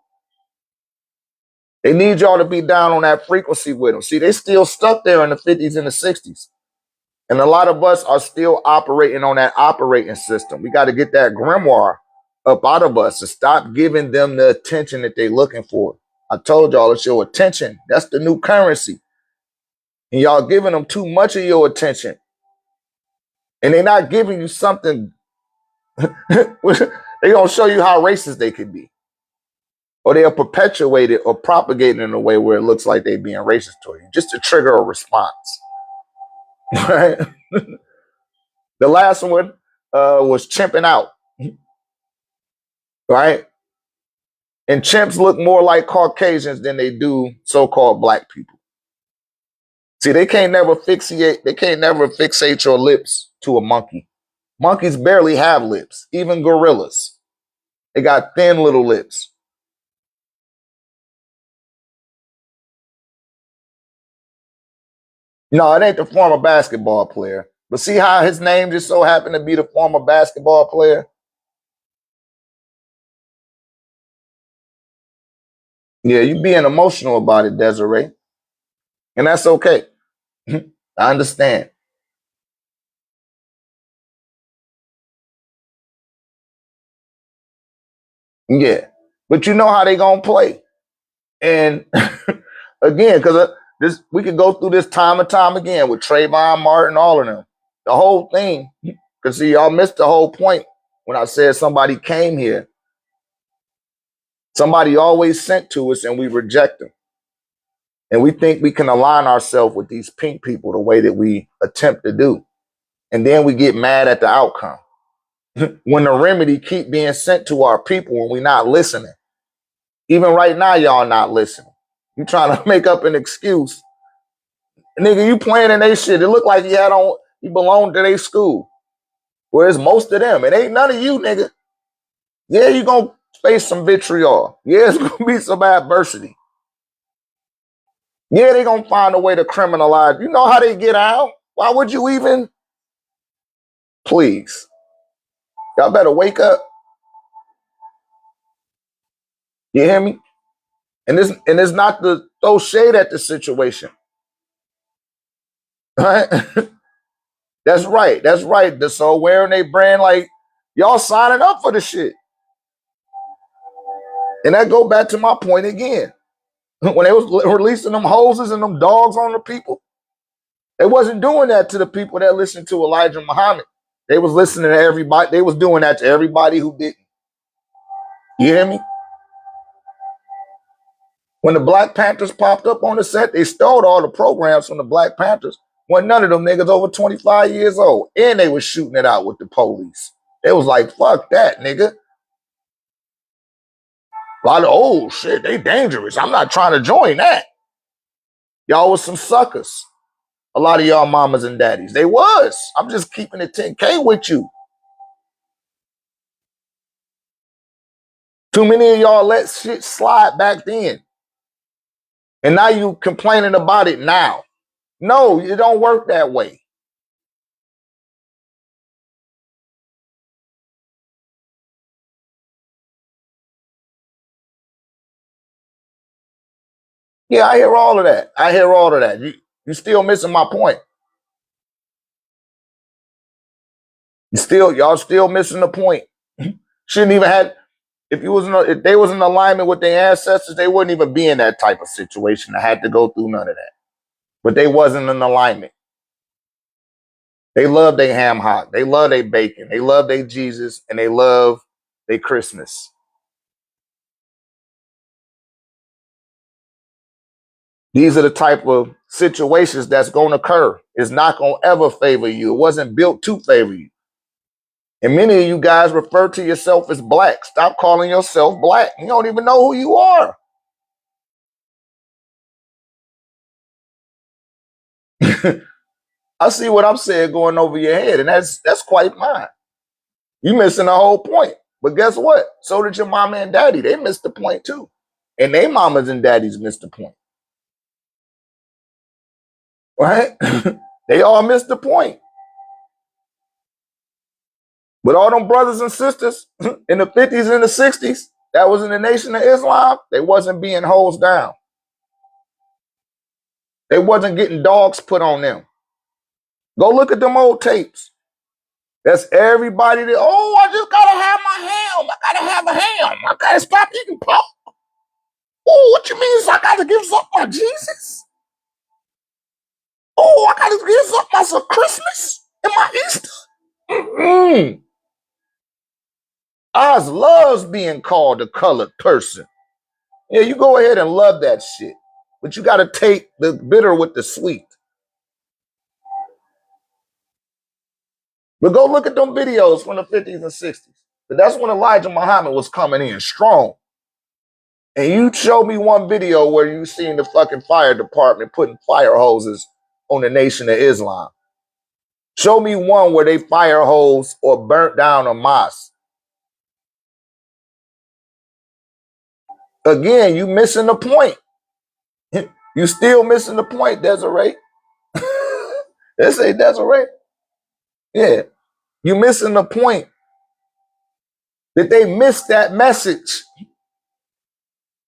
[SPEAKER 1] They need y'all to be down on that frequency with them. See, they still stuck there in the 50s and the 60s. And a lot of us are still operating on that operating system. We got to get that grimoire up out of us and stop giving them the attention that they're looking for. I told y'all it's your attention. That's the new currency. And y'all giving them too much of your attention. And they're not giving you something. They're going to show you how racist they can be. Or they'll perpetuate it or propagate it in a way where it looks like they're being racist toward you, just to trigger a response. Right? The last one was chimping out. Right? And chimps look more like Caucasians than they do so-called black people. See, they can't never fixate your lips to a monkey. Monkeys barely have lips, even gorillas. They got thin little lips. No, it ain't the former basketball player. But see how his name just so happened to be the former basketball player? Yeah, you being emotional about it, Desiree. And that's okay. I understand. Yeah. But you know how they gonna play. And again, because this we could go through this time and time again with Trayvon Martin, all of them. The whole thing. Because see, y'all missed the whole point when I said somebody came here. Somebody always sent to us and we reject them. And we think we can align ourselves with these pink people the way that we attempt to do. And then we get mad at the outcome. When the remedy keep being sent to our people and we're not listening. Even right now, y'all not listening. You trying to make up an excuse. Nigga, you playing in they shit. It looked like you belonged to their school. Whereas most of them, it ain't none of you, nigga. Yeah, you gonna face some vitriol. Yeah, it's gonna be some adversity. Yeah, they gonna find a way to criminalize. You know how they get out? Why would you even? Please. Y'all better wake up. You hear me? And it's not to throw shade at the situation. Right? That's right. That's right. So wearing their brand like y'all signing up for the shit. And that go back to my point again. When they was releasing them hoses and them dogs on the people, they wasn't doing that to the people that listened to Elijah Muhammad. They was listening to everybody. They was doing that to everybody who didn't. You hear me? When the Black Panthers popped up on the set, they stole all the programs from the Black Panthers. When none of them niggas over 25 years old. And they was shooting it out with the police. They was like, fuck that, nigga. A lot of, oh shit, they dangerous. I'm not trying to join that. Y'all was some suckers. A lot of y'all mamas and daddies. They was. I'm just keeping it 10K with you. Too many of y'all let shit slide back then. And now you complaining about it now. No, it don't work that way. Yeah, I hear all of that. I hear all of that. You still missing my point. Y'all still missing the point. Shouldn't even have. If they was in alignment with their ancestors, they wouldn't even be in that type of situation. I had to go through none of that. But they wasn't in alignment. They love their ham hock. They love their bacon. They love their Jesus, and they love their Christmas. These are the type of situations that's going to occur. It's not going to ever favor you. It wasn't built to favor you. And many of you guys refer to yourself as black. Stop calling yourself black. You don't even know who you are. I see what I'm saying going over your head, and that's quite fine. You missing the whole point. But guess what? So did your mama and daddy. They missed the point too. And they mamas and daddies missed the point. Right? They all missed the point. But all them brothers and sisters in the 50s and the 60s that was in the Nation of Islam, they wasn't being hosed down. They wasn't getting dogs put on them. Go look at them old tapes. That's everybody that, oh, I just gotta have my ham. I gotta have a ham. I gotta stop eating pork. Oh, what you mean is I gotta give something my Jesus? Oh, I gotta give something my Christmas and my Easter. Mm-mm. Oz loves being called a colored person. Yeah, you go ahead and love that shit. But you gotta take the bitter with the sweet. But go look at them videos from the 50s and 60s. But that's when Elijah Muhammad was coming in strong. And you show me one video where you seen the fucking fire department putting fire hoses on the Nation of Islam. Show me one where they fire hose or burnt down a mosque. Again, you missing the point. You still missing the point, Desiree. They say Desiree. Yeah. You missing the point that they missed that message.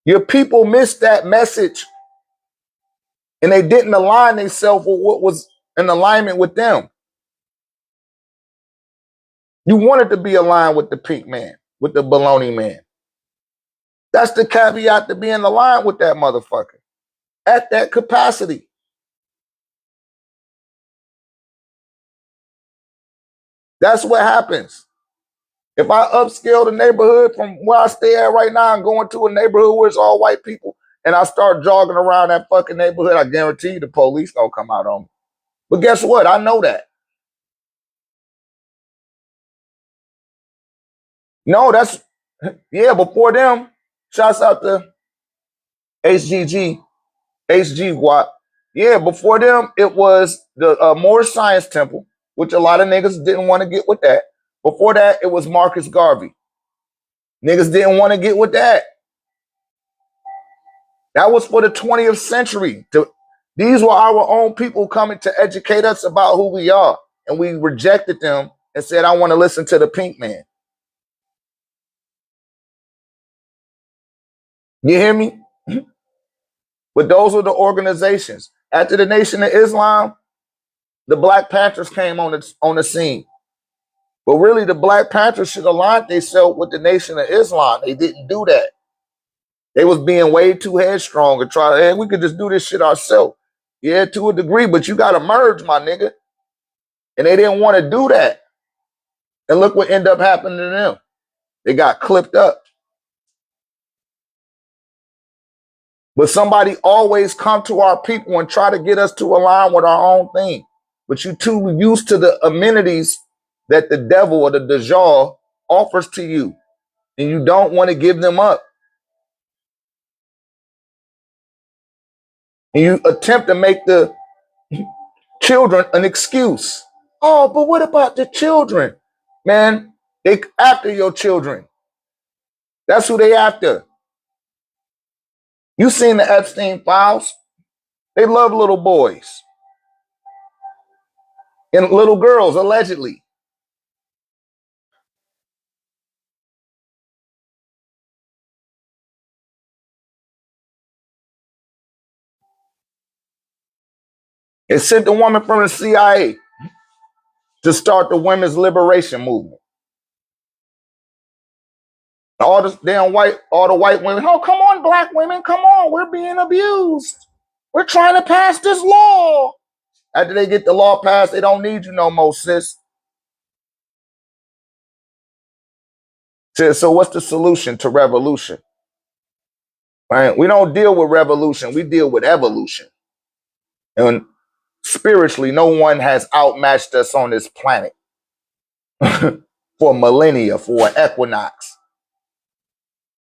[SPEAKER 1] Your people missed that message. And they didn't align themselves with what was in alignment with them. You wanted to be aligned with the pink man, with the baloney man. That's the caveat to being aligned with that motherfucker at that capacity. That's what happens. If I upscale the neighborhood from where I stay at right now and go into a neighborhood where it's all white people and I start jogging around that fucking neighborhood, I guarantee you the police don't come out on me. But guess what? I know that. No, that's, yeah, before them, shouts out to HGG, HG Guap. Yeah, before them, it was the Moore Science Temple, which a lot of niggas didn't want to get with that. Before that, it was Marcus Garvey. Niggas didn't want to get with that. That was for the 20th century. These were our own people coming to educate us about who we are. And we rejected them and said, I want to listen to the pink man. You hear me? But those were the organizations. After the Nation of Islam, the Black Panthers came on the scene. But really, the Black Panthers should align themselves with the Nation of Islam. They didn't do that. They was being way too headstrong and try, hey, we could just do this shit ourselves. Yeah, to a degree, but you got to merge, my nigga. And they didn't want to do that. And look what ended up happening to them. They got clipped up. But somebody always come to our people and try to get us to align with our own thing. But you too used to the amenities that the devil or the Dajjal offers to you. And you don't want to give them up. And you attempt to make the children an excuse. Oh, but what about the children? Man, they after your children. That's who they after. You seen the Epstein files? They love little boys. And little girls, allegedly. It sent a woman from the CIA to start the women's liberation movement. All the damn all the white women, oh, come on, black women, come on, we're being abused. We're trying to pass this law. After they get the law passed, they don't need you no more, sis. So what's the solution to revolution? Right? We don't deal with revolution, we deal with evolution. And spiritually, no one has outmatched us on this planet for millennia, for an equinox.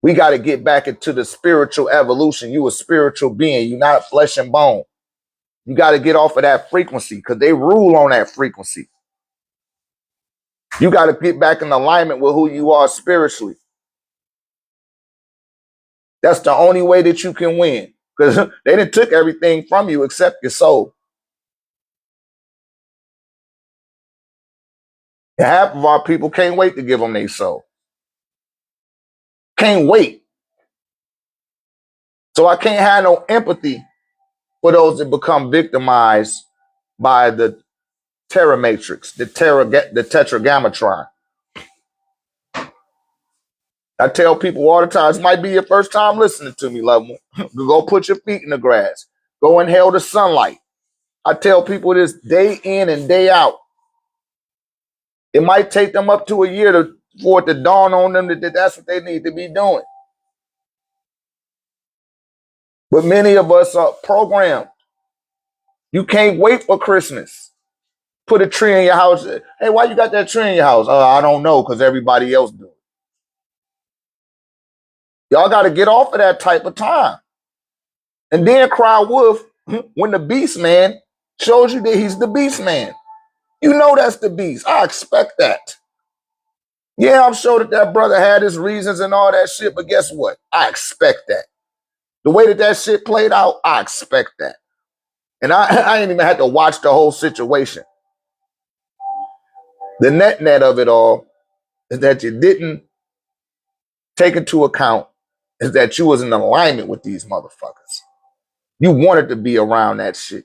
[SPEAKER 1] We got to get back into the spiritual evolution. You a spiritual being. You're not flesh and bone. You got to get off of that frequency because they rule on that frequency. You got to get back in alignment with who you are spiritually. That's the only way that you can win, because they done took everything from you except your soul. And half of our people can't wait to give them their soul. Can't wait. So I can't have no empathy for those that become victimized by the terror matrix, the tetragrammaton. I tell people all the time, this might be your first time listening to me, love one. Go put your feet in the grass. Go inhale the sunlight. I tell people this day in and day out. It might take them up to a year for it to dawn on them that that's what they need to be doing. But many of us are programmed. You can't wait for Christmas. Put a tree in your house. Hey, why you got that tree in your house? I don't know, because everybody else do it. Y'all got to get off of that type of time. And then cry wolf when the beast man shows you that he's the beast man. You know that's the beast. I expect that. Yeah, I'm sure that that brother had his reasons and all that shit, but guess what? I expect that. The way that that shit played out, I expect that. And I ain't even had to watch the whole situation. The net of it all is that you didn't take into account is that you was in alignment with these motherfuckers. You wanted to be around that shit.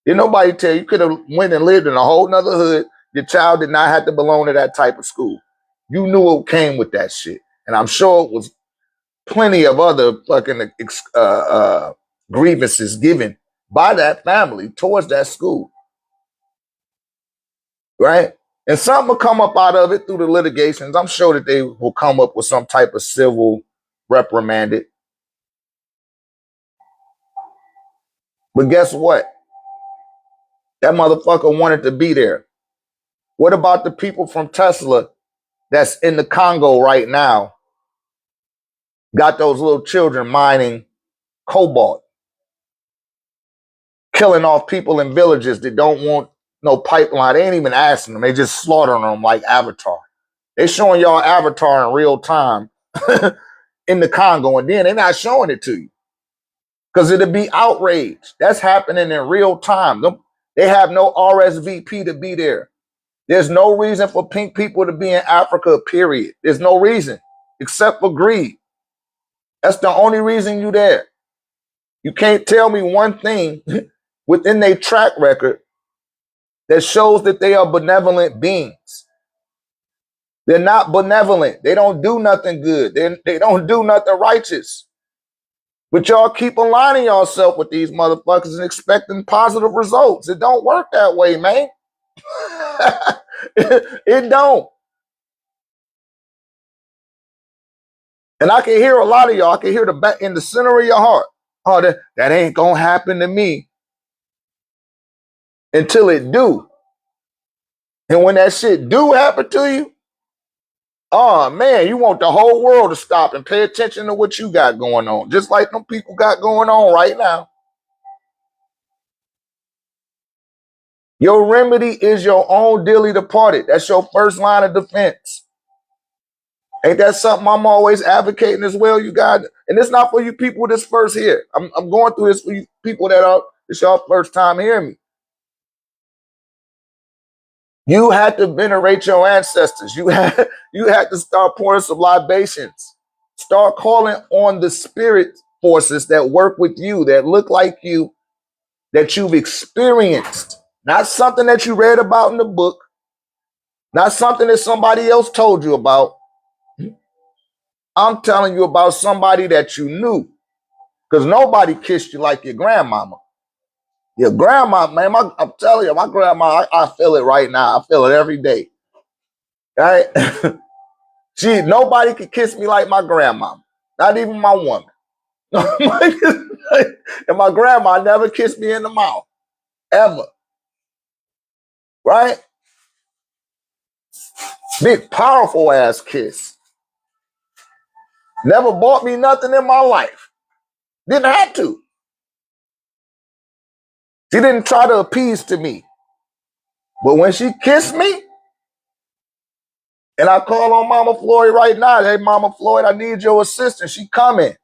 [SPEAKER 1] Did nobody tell you? You could have went and lived in a whole nother hood. Your child did not have to belong to that type of school. You knew what came with that shit. And I'm sure it was plenty of other fucking grievances given by that family towards that school. Right? And something will come up out of it through the litigations. I'm sure that they will come up with some type of civil reprimanded. But guess what? That motherfucker wanted to be there. What about the people from Tesla that's in the Congo right now? Got those little children mining cobalt, killing off people in villages that don't want no pipeline. They ain't even asking them. They just slaughtering them like Avatar. They showing y'all Avatar in real time in the Congo, and then they're not showing it to you because it'll be outrage. That's happening in real time. They have no RSVP to be there. There's no reason for pink people to be in Africa, period. There's no reason except for greed. That's the only reason you there. You can't tell me one thing within their track record that shows that they are benevolent beings. They're not benevolent. They don't do nothing good. They don't do nothing righteous. But y'all keep aligning yourself with these motherfuckers and expecting positive results. It don't work that way, man. It don't. And I can hear a lot of y'all. I can hear the back in the center of your heart. Oh, that ain't gonna happen to me until it do. And when that shit do happen to you, oh man, you want the whole world to stop and pay attention to what you got going on, just like them people got going on right now. Your remedy is your own dearly departed. That's your first line of defense. Ain't that something I'm always advocating as well, you guys? And it's not for you people this first here. I'm going through this for you people that are, it's your first time hearing me. You had to venerate your ancestors. You had to start pouring some libations. Start calling on the spirit forces that work with you, that look like you, that you've experienced. Not something that you read about in the book. Not something that somebody else told you about. I'm telling you about somebody that you knew. Because nobody kissed you like your grandmama. Your grandma, man, I'm telling you, my grandma, I feel it right now. I feel it every day. All right? Nobody could kiss me like my grandma. Not even my woman. And my grandma never kissed me in the mouth. Ever. Right? Big, powerful ass kiss. Never bought me nothing in my life. Didn't have to. She didn't try to appease to me. But when she kissed me, and I call on Mama Floyd right now, hey, Mama Floyd, I need your assistance. She coming.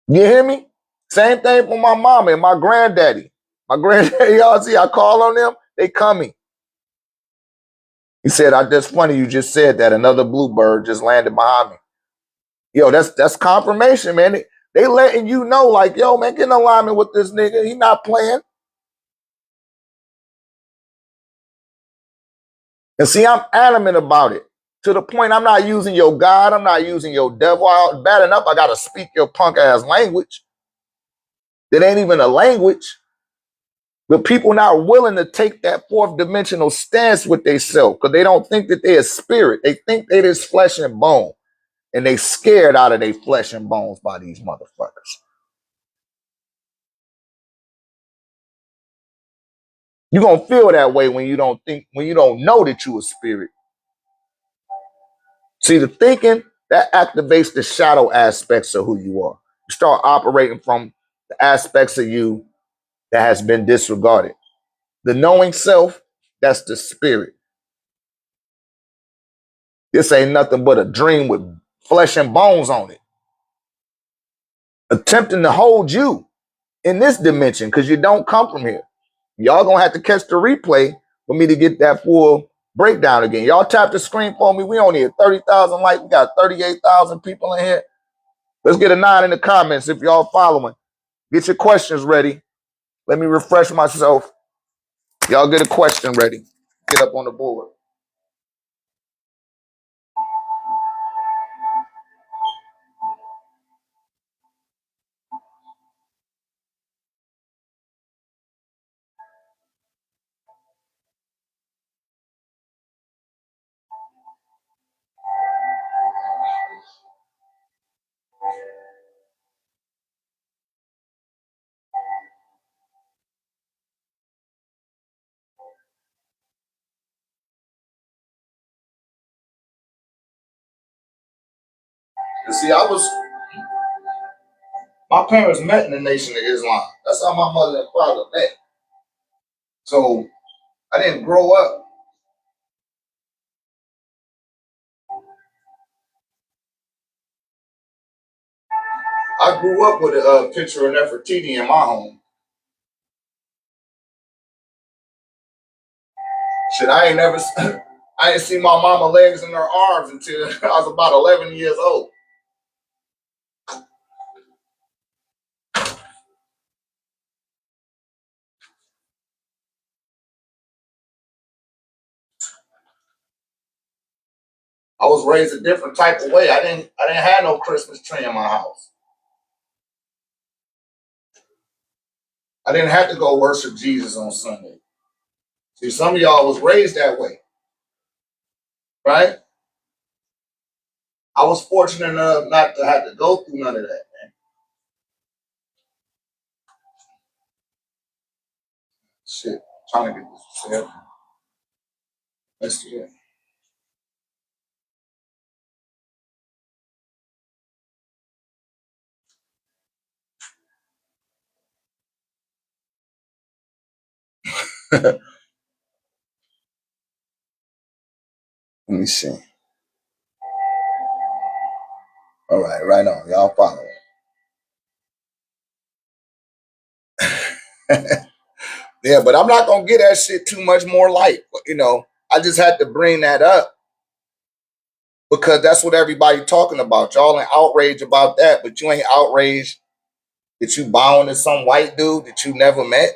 [SPEAKER 1] You hear me? Same thing for my mama and my granddaddy. My granddaddy, y'all see, I call on them, they coming. He said, that's funny you just said that. Another bluebird just landed behind me. Yo, that's confirmation, man. They letting you know, like, yo, man, get in alignment with this nigga. He not playing. And see, I'm adamant about it. To the point I'm not using your God. I'm not using your devil. Bad enough, I got to speak your punk ass language. That ain't even a language. But people not willing to take that fourth dimensional stance with themselves because they don't think that they're a spirit. They think they is flesh and bone. And they scared out of their flesh and bones by these motherfuckers. You're going to feel that way when you don't know that you a spirit. See, the thinking, that activates the shadow aspects of who you are. You start operating from the aspects of you that has been disregarded. The knowing self, that's the spirit. This ain't nothing but a dream with flesh and bones on it. Attempting to hold you in this dimension because you don't come from here. Y'all gonna have to catch the replay for me to get that full breakdown again. Y'all tap the screen for me. We only at 30,000 likes. We got 38,000 people in here. Let's get a 9 in the comments if y'all following. Get your questions ready. Let me refresh myself. Y'all get a question ready. Get up on the board. You see, my parents met in the Nation of Islam. That's how my mother and father met. So I didn't grow up. I grew up with a picture of Nefertiti in my home. Shit, I ain't seen my mama legs and her arms until I was about 11 years old. I was raised a different type of way. I didn't have no Christmas tree in my house. I didn't have to go worship Jesus on Sunday. See, some of y'all was raised that way, right? I was fortunate enough not to have to go through none of that, man. Shit, trying to get this set. Let's do it. Let me see. All right, right on. Y'all follow it. Yeah, but I'm not gonna get that shit too much more light. You know, I just had to bring that up because that's what everybody talking about. Y'all in outrage about that, but you ain't outraged that you bowing to some white dude that you never met.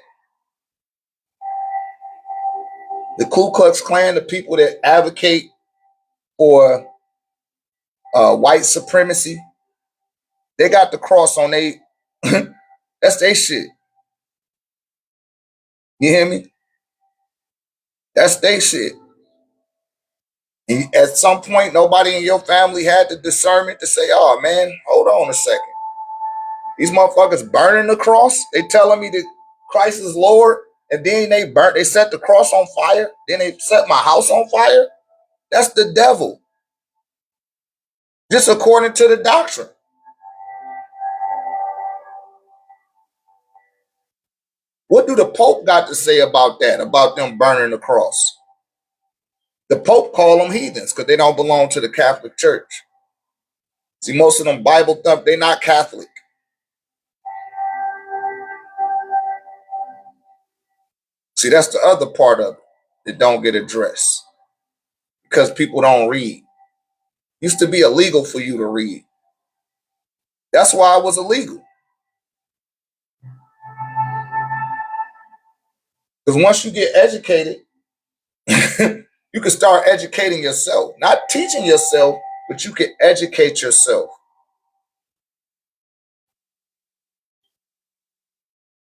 [SPEAKER 1] The Ku Klux Klan, the people that advocate for white supremacy, they got the cross on they. That's their shit. You hear me? That's their shit. And at some point, nobody in your family had the discernment to say, "Oh man, hold on a second. These motherfuckers burning the cross. They telling me that Christ is Lord, and then they set the cross on fire. Then they set my house on fire. That's the devil, just according to the doctrine." What do the Pope got to say about that, about them burning the cross? The Pope call them heathens because they don't belong to the Catholic Church. See, most of them Bible thump, they're not Catholic. See, that's the other part of it that don't get addressed because people don't read. Used to be illegal for you to read. That's why it was illegal. Because once you get educated, you can start educating yourself. Not teaching yourself, but you can educate yourself.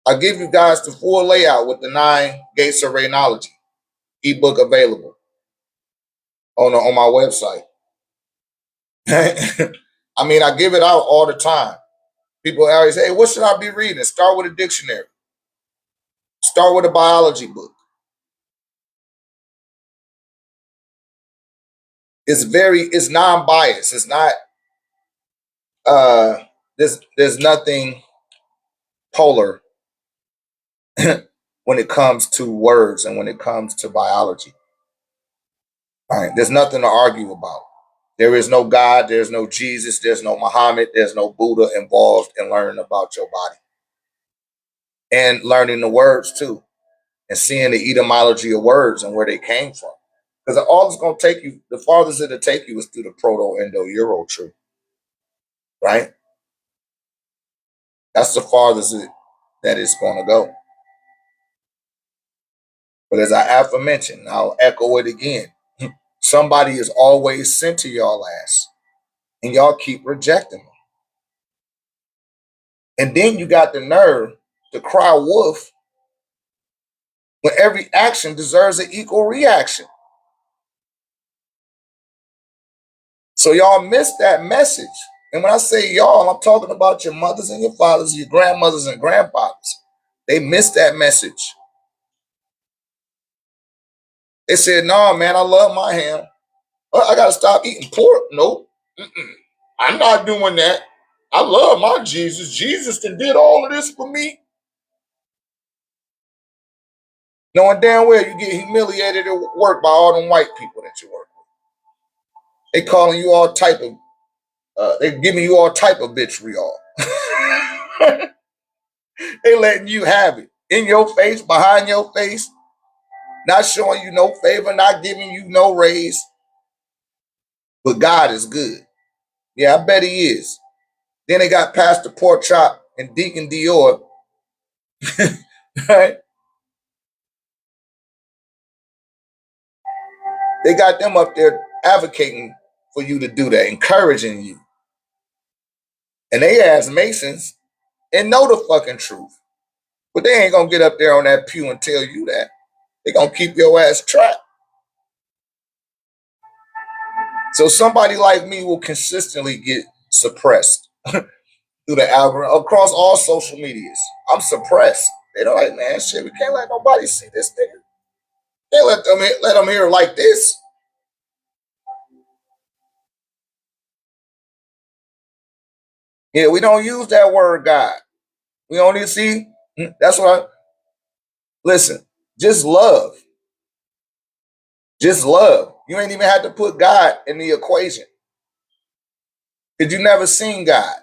[SPEAKER 1] I'll give you guys the full layout with the 9 gates of Raynology ebook available on my website. I mean, I give it out all the time. People always say, hey, what should I be reading? Start with a dictionary. Start with a biology book. It's non-biased. It's not there's nothing polar when it comes to words and when it comes to biology. All right, there's nothing to argue about. There is no God, there's no Jesus, there's no Muhammad, there's no Buddha involved in learning about your body. And learning the words too, and seeing the etymology of words and where they came from. Because all it's going to take you, the farthest it'll take you is through the Proto-Indo-Euro tree, right? That's the farthest that it's going to go. But as I aforementioned, I'll echo it again. Somebody is always sent to y'all ass, and y'all keep rejecting them. And then you got the nerve to cry wolf when every action deserves an equal reaction. So y'all missed that message. And when I say y'all, I'm talking about your mothers and your fathers, your grandmothers and grandfathers. They missed that message. They said, no, man, I love my ham. I got to stop eating pork. Nope. I'm not doing that. I love my Jesus. Jesus did all of this for me. Knowing damn well you get humiliated at work by all them white people that you work with. They calling you all type of, they giving you all type of vitriol. They letting you have it. In your face, behind your face. Not showing you no favor, not giving you no raise. But God is good. Yeah, I bet he is. Then they got Pastor Pork Chop and Deacon Dior. Right? They got them up there advocating for you to do that, encouraging you. And they as Masons and know the fucking truth. But they ain't gonna get up there on that pew and tell you that. They gonna keep your ass trapped. So somebody like me will consistently get suppressed through the algorithm across all social medias. I'm suppressed. They don't like, man, shit, we can't let nobody see this nigga. Can't let them hear like this. Yeah, we don't use that word God. We only see, that's what I, listen, just love. Just love. You ain't even had to put God in the equation. Because you never seen God.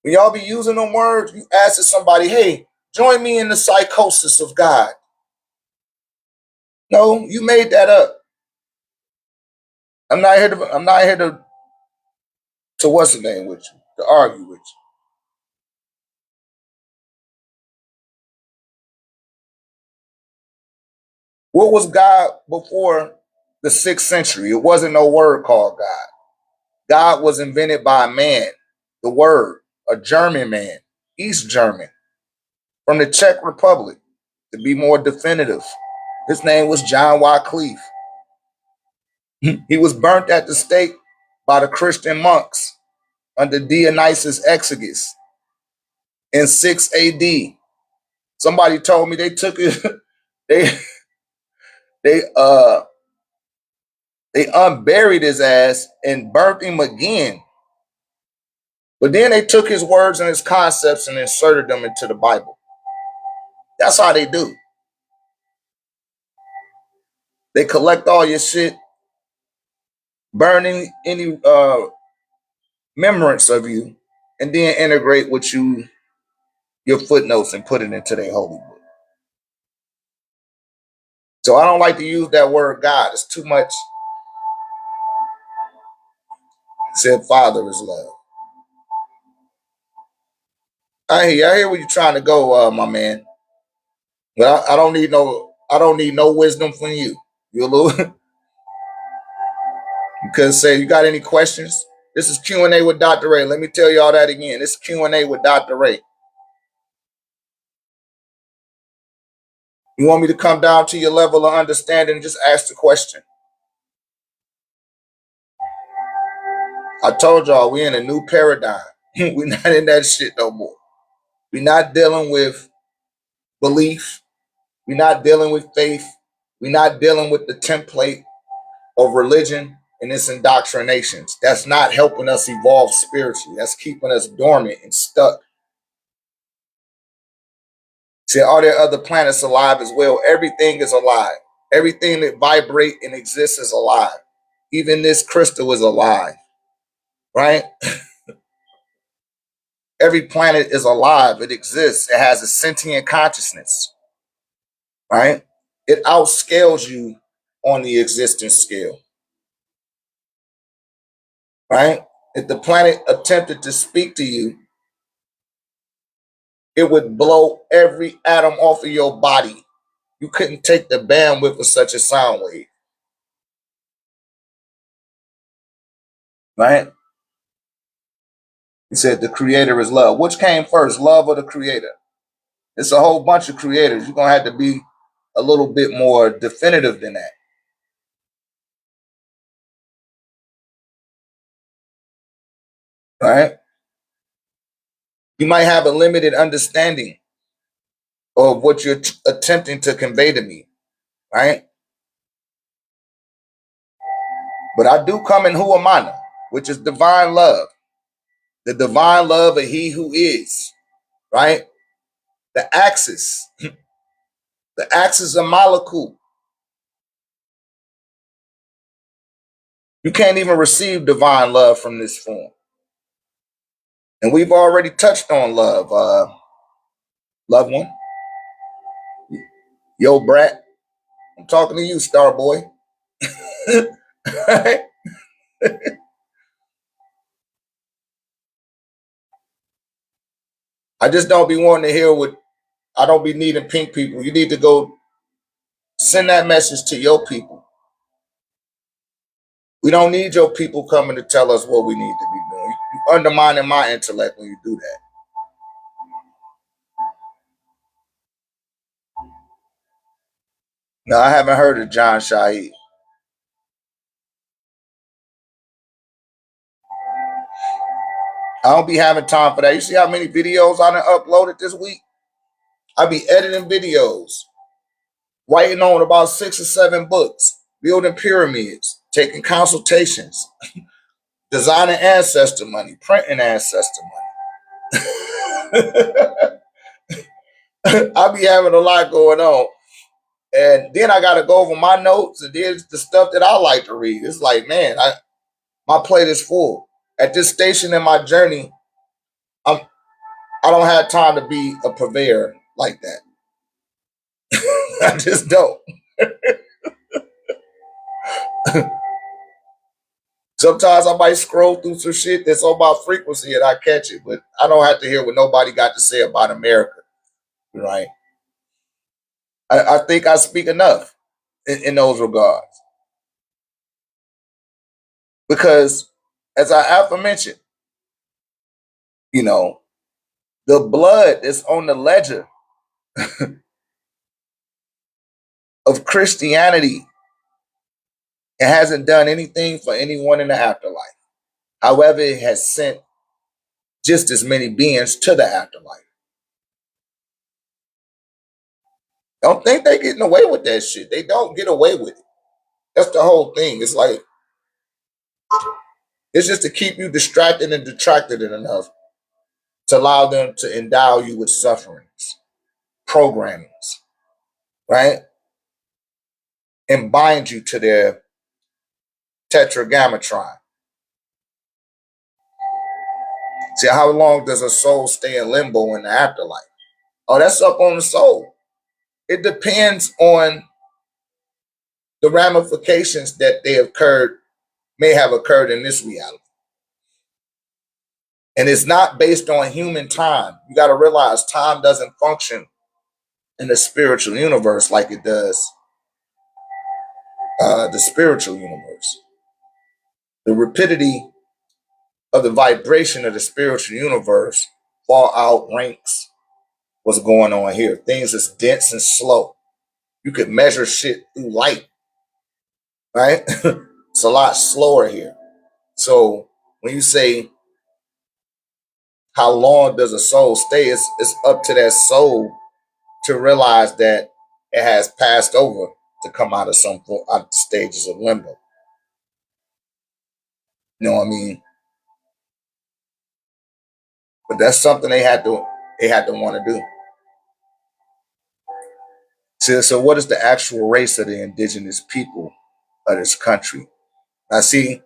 [SPEAKER 1] When y'all be using them words, you ask somebody, hey, join me in the psychosis of God. No, you made that up. I'm not here to what's the name with you, to argue with you. What was God before the 6th century? It wasn't no word called God. God was invented by a man, the word, a German man, East German, from the Czech Republic, to be more definitive. His name was John Wycliffe. He was burnt at the stake by the Christian monks under Dionysius Exiguus in 6 AD. Somebody told me they took it, they they uh they unburied his ass and burnt him again. But then they took his words and his concepts and inserted them into the Bible. That's how they do. They collect all your shit, burning any remembrance of you, and then integrate with you your footnotes and put it into their holy book. So I don't like to use that word God. It's too much. It said Father is love. I hear where you're trying to go, my man. But I don't need no wisdom from you. You a little you could say you got any questions? This is Q&A with Dr.RÉ. Let me tell you all that again. This is Q&A with Dr.RÉ. You want me to come down to your level of understanding and just ask the question? I told y'all we're in a new paradigm. We're not in that shit no more. We're not dealing with belief. We're not dealing with faith. We're not dealing with the template of religion and its indoctrinations. That's not helping us evolve spiritually. That's keeping us dormant and stuck. See, are there other planets alive as well? Everything is alive. Everything that vibrates and exists is alive. Even this crystal is alive, right? Every planet is alive. It exists. It has a sentient consciousness, right? It outscales you on the existence scale, right? If the planet attempted to speak to you, it would blow every atom off of your body. You couldn't take the bandwidth of such a sound wave, right? He said the creator is love. Which came first, love or the creator? It's a whole bunch of creators. You're going to have to be a little bit more definitive than that, right? You might have a limited understanding of what you're attempting to convey to me, right? But I do come in Huamana, which is divine love, the divine love of he who is, right? The axis, the axis of Malakut. You can't even receive divine love from this form. And we've already touched on love, loved one. Yo, brat, I'm talking to you, star boy. Right? I just don't be wanting to hear what I don't be needing pink people. You need to go send that message to your people. We don't need your people coming to tell us what we need to be doing. You undermining my intellect when you do that. No, I haven't heard of John Shahid. I don't be having time for that. You see how many videos I done uploaded this week? I be editing videos, writing on about 6 or 7 books, building pyramids, taking consultations, designing ancestor money, printing ancestor money. I be having a lot going on. And then I got to go over my notes, and there's the stuff that I like to read. It's like, man, my plate is full. At this station in my journey, I don't have time to be a purveyor like that. I just don't. Sometimes I might scroll through some shit that's on my frequency and I catch it, but I don't have to hear what nobody got to say about America, right? I think I speak enough in those regards because, as I aforementioned, you know, the blood is on the ledger of Christianity. It hasn't done anything for anyone in the afterlife. However, it has sent just as many beings to the afterlife. Don't think they're getting away with that shit. They don't get away with it. That's the whole thing. It's like, it's just to keep you distracted and detracted enough to allow them to endow you with sufferings. programmings, right? And bind you to their tetragrammaton. See, how long does a soul stay in limbo in the afterlife? Oh, that's up on the soul. It depends on the ramifications that may have occurred in this reality. And it's not based on human time. You got to realize time doesn't function in the spiritual universe like it does the spiritual universe. The rapidity of the vibration of the spiritual universe far outranks what's going on here. Things is dense and slow. You could measure shit through light, right? It's a lot slower here. So when you say how long does a soul stay, it's up to that soul to realize that it has passed over to come out of out of the stages of limbo. You know what I mean? But that's something they had to want to do. So what is the actual race of the indigenous people of this country? Now, see,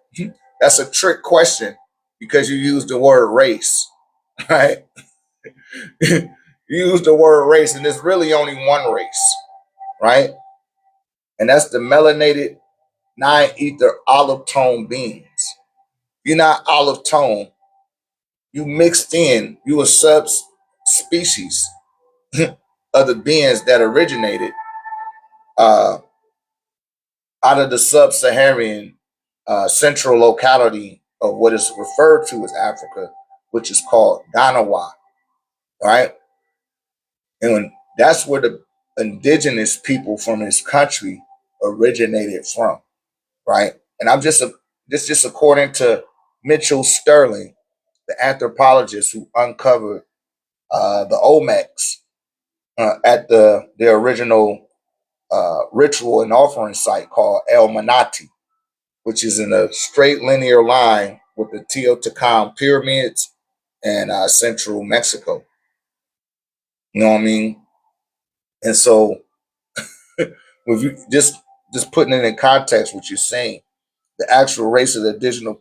[SPEAKER 1] that's a trick question because you use the word race, right? You use the word race, and there's really only one race, right? And that's the melanated nine-ether olive tone beings. You're not olive tone. You mixed in. You a subspecies of the beings that originated uh, out of the sub-Saharan central locality of what is referred to as Africa, which is called Ganawa, right? And that's where the indigenous people from this country originated from, right? And I'm just according to Mitchell Sterling, the anthropologist who uncovered the Olmecs at the original ritual and offering site called El Manati, which is in a straight linear line with the Teotihuacan pyramids and central Mexico. You know what I mean? And so, with you just putting it in context, what you're saying, the actual race of the indigenous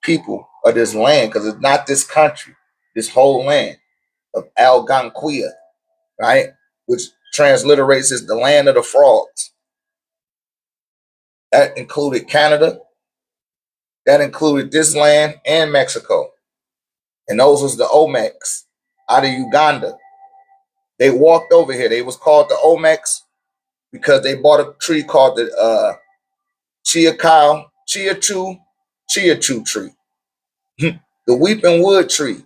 [SPEAKER 1] people of this land, because it's not this country, this whole land of Algonquia, right? Which transliterates as the land of the frogs. That included Canada, that included this land and Mexico. And those was the Olmecs out of Uganda. They walked over here. They was called the Olmecs because they bought a tree called the Chia-Chu tree, the weeping wood tree.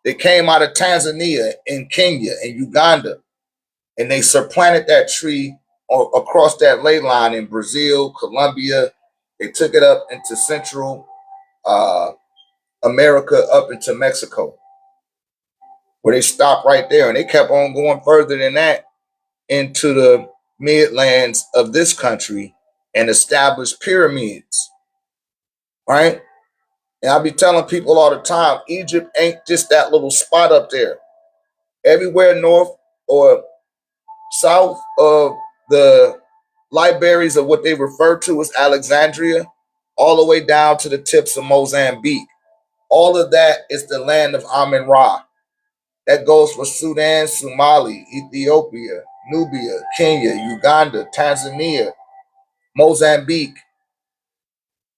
[SPEAKER 1] They came out of Tanzania and Kenya and Uganda, and they supplanted that tree across that ley line in Brazil, Colombia. They took it up into Central America, up into Mexico, where they stopped right there, and they kept on going further than that into the midlands of this country and established pyramids, right? And I be telling people all the time, Egypt ain't just that little spot up there. Everywhere north or south of the libraries of what they refer to as Alexandria, all the way down to the tips of Mozambique. All of that is the land of Amun-Ra. That goes for Sudan, Somali, Ethiopia, Nubia, Kenya, Uganda, Tanzania, Mozambique.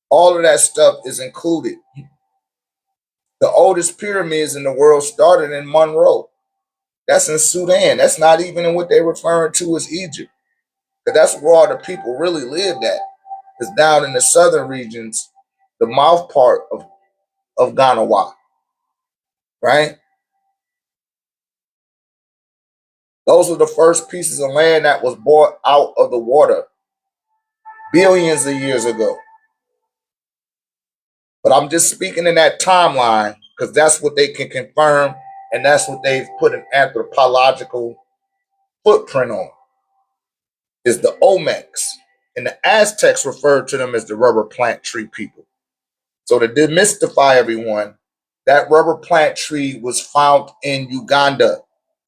[SPEAKER 1] All of that stuff is included. The oldest pyramids in the world started in Monroe. That's in Sudan. That's not even in what they're referring to as Egypt. Because that's where all the people really lived at. It's down in the southern regions, the mouth part of Ganawa, right? Those were the first pieces of land that was brought out of the water billions of years ago. But I'm just speaking in that timeline because that's what they can confirm, and that's what they've put an anthropological footprint on, is the Olmecs. And the Aztecs referred to them as the rubber plant tree people. So to demystify everyone, that rubber plant tree was found in Uganda.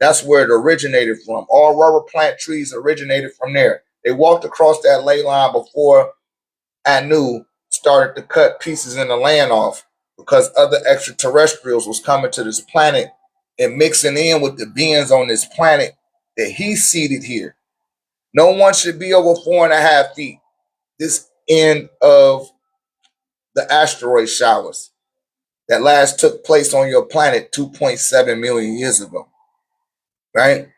[SPEAKER 1] That's where it originated from. All rubber plant trees originated from there. They walked across that ley line before Anu started to cut pieces in the land off, because other extraterrestrials was coming to this planet and mixing in with the beings on this planet that he seeded here. No one should be over 4.5 feet. This end of the asteroid showers that last took place on your planet 2.7 million years ago, right?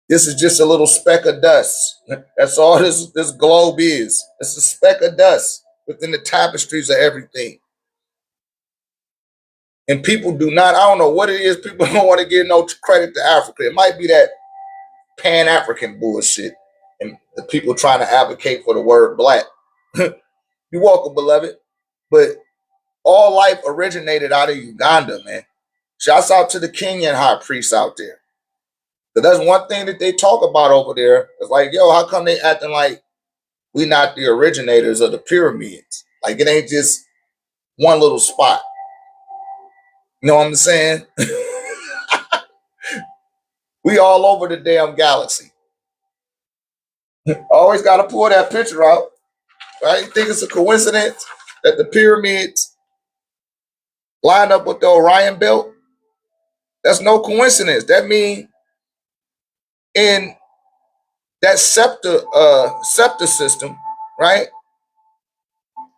[SPEAKER 1] This is just a little speck of dust. That's all this globe is. It's a speck of dust within the tapestries of everything. And people do not, I don't know what it is, people don't want to give no credit to Africa. It might be that Pan-African bullshit and the people trying to advocate for the word black. You're welcome, beloved. But all life originated out of Uganda, man. Shouts out to the Kenyan high priests out there. But that's one thing that they talk about over there. It's like, yo, how come they acting like we not the originators of the pyramids? Like it ain't just one little spot. You know what I'm saying? We all over the damn galaxy. Always got to pull that picture out, right? You think it's a coincidence that the pyramids line up with the Orion belt? That's no coincidence. That means in that scepter system, right?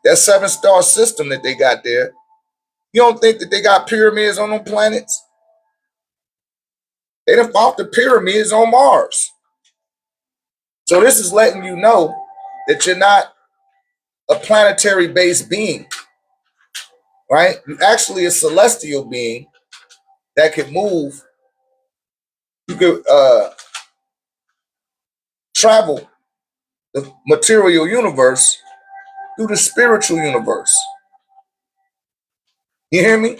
[SPEAKER 1] That 7-star system that they got there. You don't think that they got pyramids on them planets? They done found the pyramids on Mars. So this is letting you know that you're not a planetary-based being, right? You're actually a celestial being that can move. You could travel the material universe through the spiritual universe. You hear me?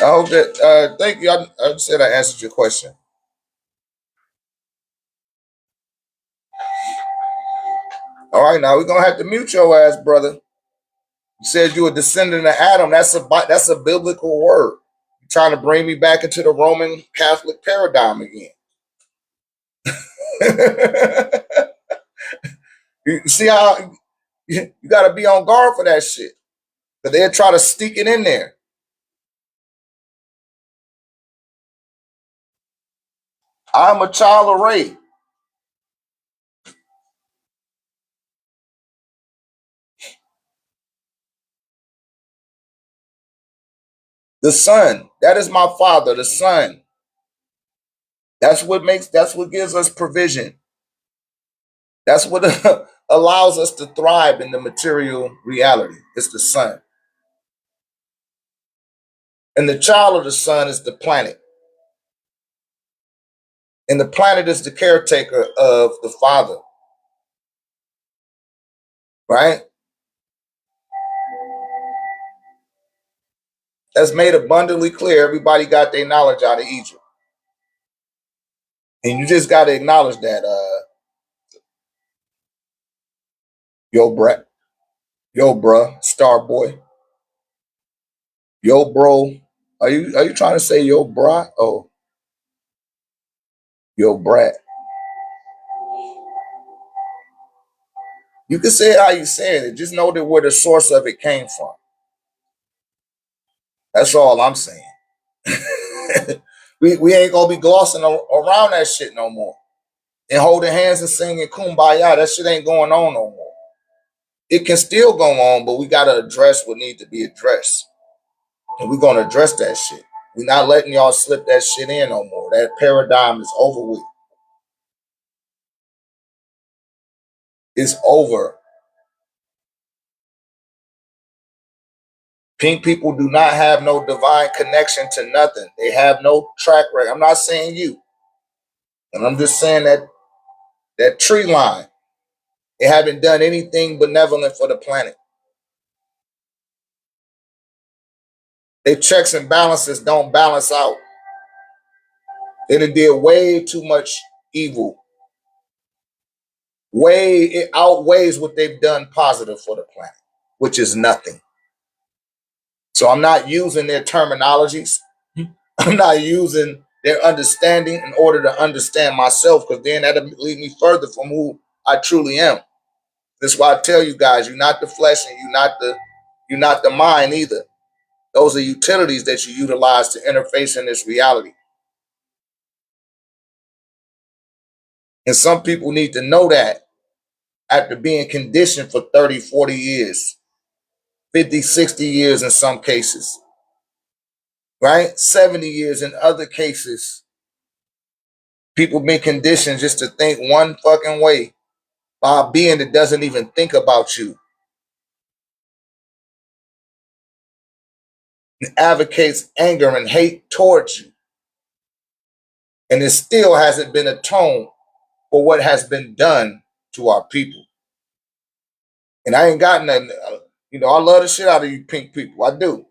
[SPEAKER 1] I hope that, thank you. I said I answered your question. All right, now we're going to have to mute your ass, brother. You said you were descendant of Adam. That's a biblical word. You're trying to bring me back into the Roman Catholic paradigm again. You see how you got to be on guard for that shit. Because they'll try to sneak it in there. I'm a child of Ray. The Son. That is my Father, the Son. That's what gives us provision. That's what allows us to thrive in the material reality. It's the Son. And the child of the Son is the planet. And the planet is the caretaker of the Father. Right? That's made abundantly clear. Everybody got their knowledge out of Egypt. And you just got to acknowledge that, yo, Brett, yo, bruh, Star Boy, yo, bro. Are you trying to say yo, bruh? Oh, yo, Brett. You can say it how you saying it. Just know that where the source of it came from. That's all I'm saying. we ain't gonna be glossing around that shit no more. And holding hands and singing kumbaya. That shit ain't going on no more. It can still go on, but we gotta address what needs to be addressed. And we're gonna address that shit. We're not letting y'all slip that shit in no more. That paradigm is over with. It's over. Pink people do not have no divine connection to nothing. They have no track record. I'm not saying you. And I'm just saying that tree line. They haven't done anything benevolent for the planet. Their checks and balances don't balance out. They done did way too much evil. It outweighs what they've done positive for the planet, which is nothing. So I'm not using their terminologies. I'm not using their understanding in order to understand myself, because then that'll lead me further from who I truly am. That's why I tell you guys, you're not the flesh and you're not the mind either. Those are utilities that you utilize to interface in this reality. And some people need to know that after being conditioned for 30, 40 years, 50, 60 years in some cases, right? 70 years in other cases. People been conditioned just to think one fucking way by a being that doesn't even think about you. It advocates anger and hate towards you. And it still hasn't been atoned for what has been done to our people. And I ain't got nothing. I love the shit out of you pink people. I do.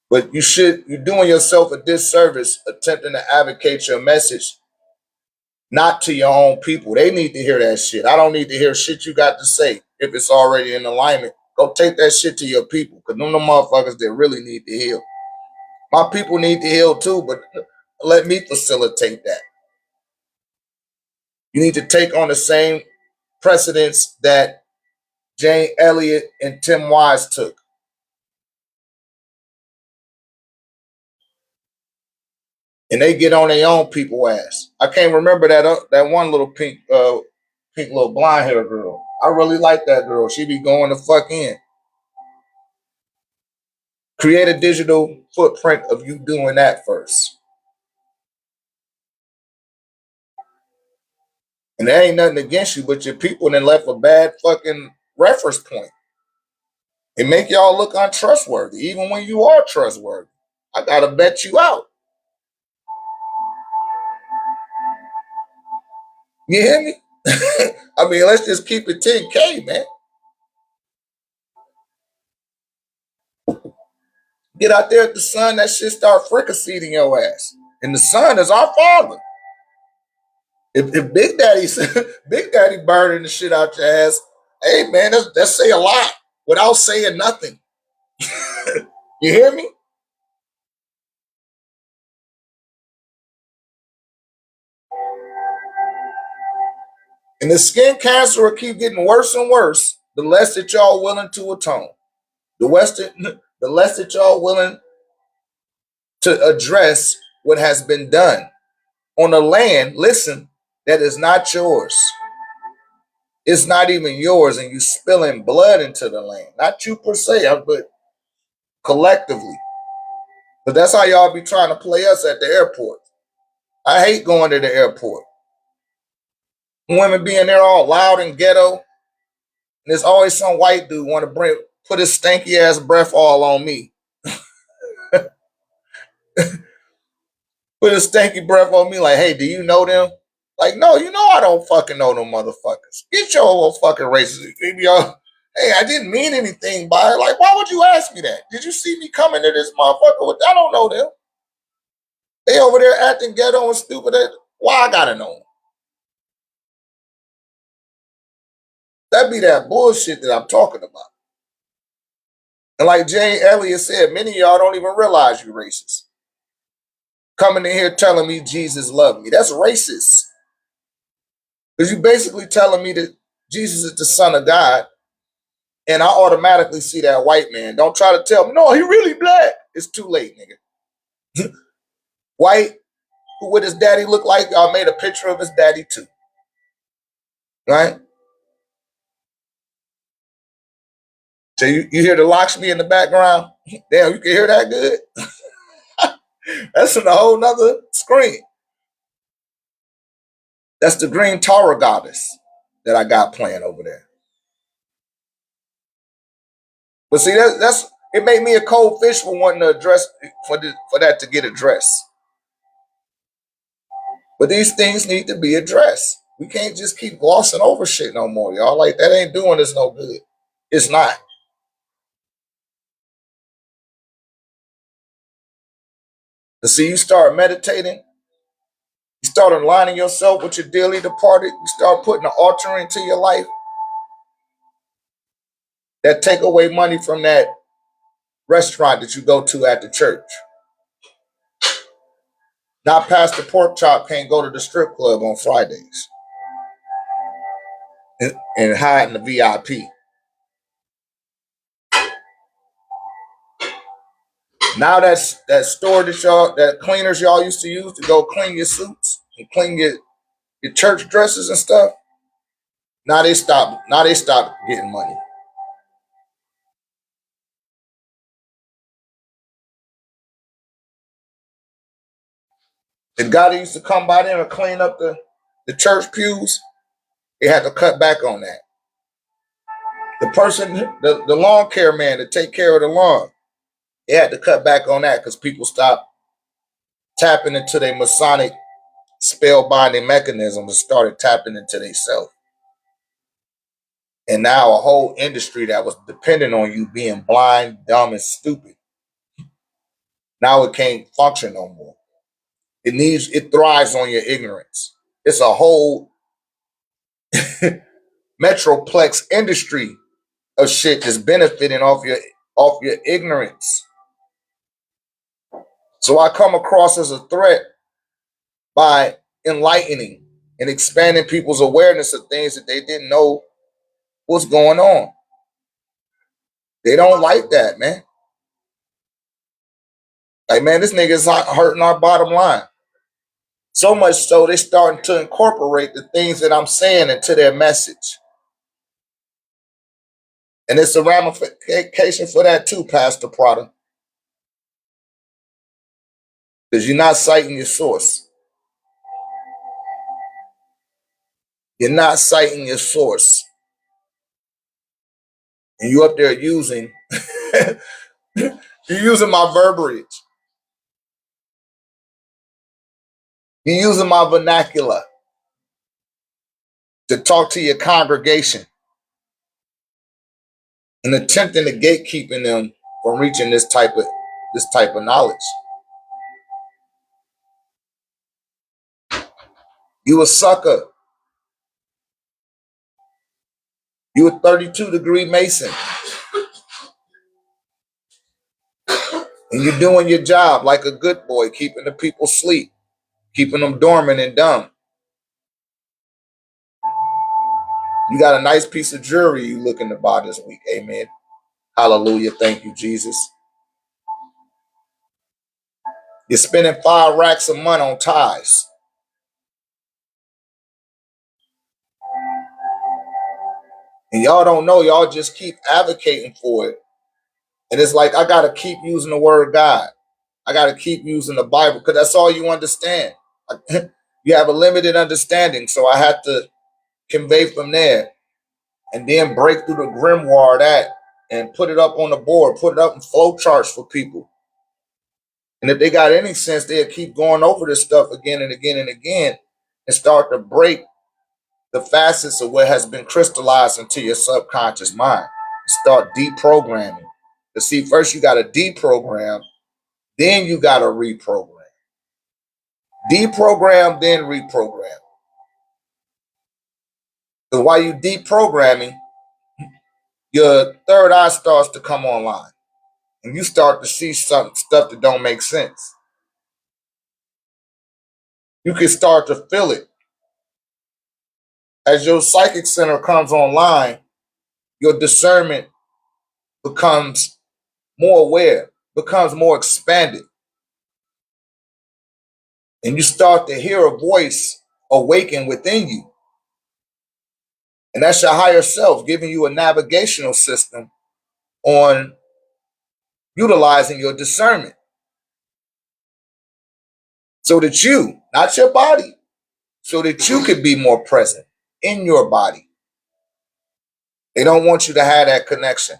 [SPEAKER 1] But you're doing yourself a disservice attempting to advocate your message not to your own people. They need to hear that shit. I don't need to hear shit you got to say if it's already in alignment. Go take that shit to your people, because them the motherfuckers that really need to heal. My people need to heal too, but let me facilitate that. You need to take on the same precedence that Jane Elliott and Tim Wise took. And they get on their own people ass. I can't remember that one little pink little blonde hair girl. I really like that girl. She be going the fuck in. Create a digital footprint of you doing that first. And there ain't nothing against you, but your people then left a bad fucking reference point. It make y'all look untrustworthy, even when you are trustworthy. I gotta bet you out. You hear me? I mean, let's just keep it 10K, man. Get out there at the sun, that shit start fricasseeding your ass. And the sun is our father. If Big Daddy's Big Daddy burning the shit out your ass, hey man, that's say a lot without saying nothing. You hear me? And the skin cancer will keep getting worse and worse the less that y'all willing to atone. The less that y'all willing to address what has been done on a land, listen, that is not yours. It's not even yours, and you spilling blood into the land. Not you per se, but collectively. But that's how y'all be trying to play us at the airport. I hate going to the airport. Women being there all loud and ghetto. And there's always some white dude want to put his stanky ass breath all on me. Put his stanky breath on me like, hey, do you know them? Like, no, you know I don't fucking know them motherfuckers. Get your old fucking racist. Hey, I didn't mean anything by it. Like, why would you ask me that? Did you see me coming to this motherfucker? I don't know them. They over there acting ghetto and stupid. Why I gotta know them? That be that bullshit that I'm talking about. And like Jane Elliott said, many of y'all don't even realize you're racist. Coming in here telling me Jesus loved me. That's racist. Because you basically telling me that Jesus is the son of God, and I automatically see that white man. Don't try to tell me, no, he really black. It's too late, nigga. White, who what his daddy look like, y'all made a picture of his daddy too. Right? So you hear the Lakshmi in the background? Damn, you can hear that good? That's in a whole nother screen. That's the green Tara goddess that I got playing over there. But see, that's it made me a cold fish for wanting to address for that to get addressed. But these things need to be addressed. We can't just keep glossing over shit no more, y'all. Like that ain't doing us no good. It's not. But see, you start meditating, you start aligning yourself with your dearly departed, you start putting an altar into your life that take away money from that restaurant that you go to at the church. Now Pastor Pork Chop can't go to the strip club on Fridays and hide in the VIP. Now that store that cleaners y'all used to use to go clean your suits and clean your church dresses and stuff, now they stop getting money. The guy that used to come by there and clean up the church pews, they had to cut back on that. The person, the lawn care man to take care of the lawn, they had to cut back on that because people stopped tapping into their Masonic spellbinding mechanism and started tapping into themselves. And now a whole industry that was dependent on you being blind, dumb, and stupid, now it can't function no more. It thrives on your ignorance. It's a whole metroplex industry of shit that's benefiting off your ignorance. So I come across as a threat by enlightening and expanding people's awareness of things that they didn't know what's going on. They don't like that, man. Like, man, this nigga is hurting our bottom line. So much so they're starting to incorporate the things that I'm saying into their message. And it's a ramification for that too, Pastor Prada. Because you're not citing your source. You're not citing your source. And you up there using, you're using my verbiage. You're using my vernacular to talk to your congregation and attempting to gatekeeping them from reaching this type of knowledge. You a sucker. You a 32-degree Mason. And you're doing your job like a good boy, keeping the people asleep, keeping them dormant and dumb. You got a nice piece of jewelry you looking to buy this week. Amen. Hallelujah. Thank you, Jesus. You're spending 5 racks a month on ties. And y'all don't know. Y'all just keep advocating for it. And it's like, I got to keep using the word God. I got to keep using the Bible because that's all you understand. You have a limited understanding. So I had to convey from there and then break through the grimoire of that and put it up on the board, put it up in flow charts for people. And if they got any sense, they'll keep going over this stuff again and again and again and start to break the facets of what has been crystallized into your subconscious mind. Start deprogramming. To see, first you got to deprogram, then you got to reprogram. Deprogram, then reprogram. Because while you deprogramming, your third eye starts to come online. And you start to see some stuff that don't make sense. You can start to feel it. As your psychic center comes online, your discernment becomes more aware, becomes more expanded. And you start to hear a voice awaken within you. And that's your higher self giving you a navigational system on utilizing your discernment. So that you, not your body, so that you could be more present in your body. They don't want you to have that connection.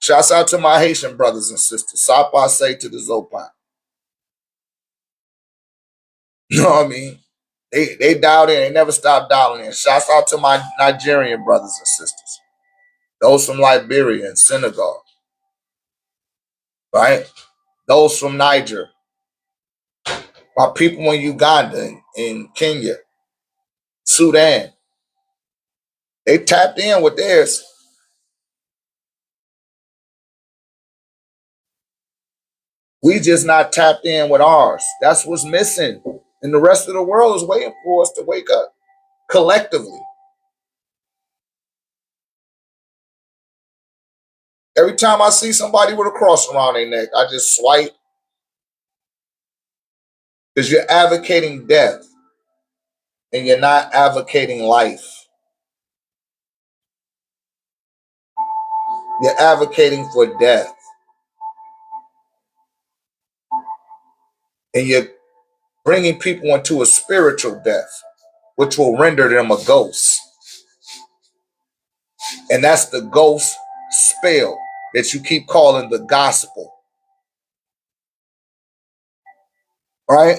[SPEAKER 1] Shouts out to my Haitian brothers and sisters. Sapa say to the Zopan. You know what I mean? They dialed in. They never stopped dialing in. Shouts out to my Nigerian brothers and sisters. Those from Liberia and Senegal. Right? Those from Niger. My people in Uganda, in Kenya, Sudan, they tapped in with theirs. We just not tapped in with ours. That's what's missing. And the rest of the world is waiting for us to wake up collectively. Every time I see somebody with a cross around their neck, I just swipe because you're advocating death and you're not advocating life. You're advocating for death and you're bringing people into a spiritual death, which will render them a ghost. And that's the ghost spell that you keep calling the gospel, right?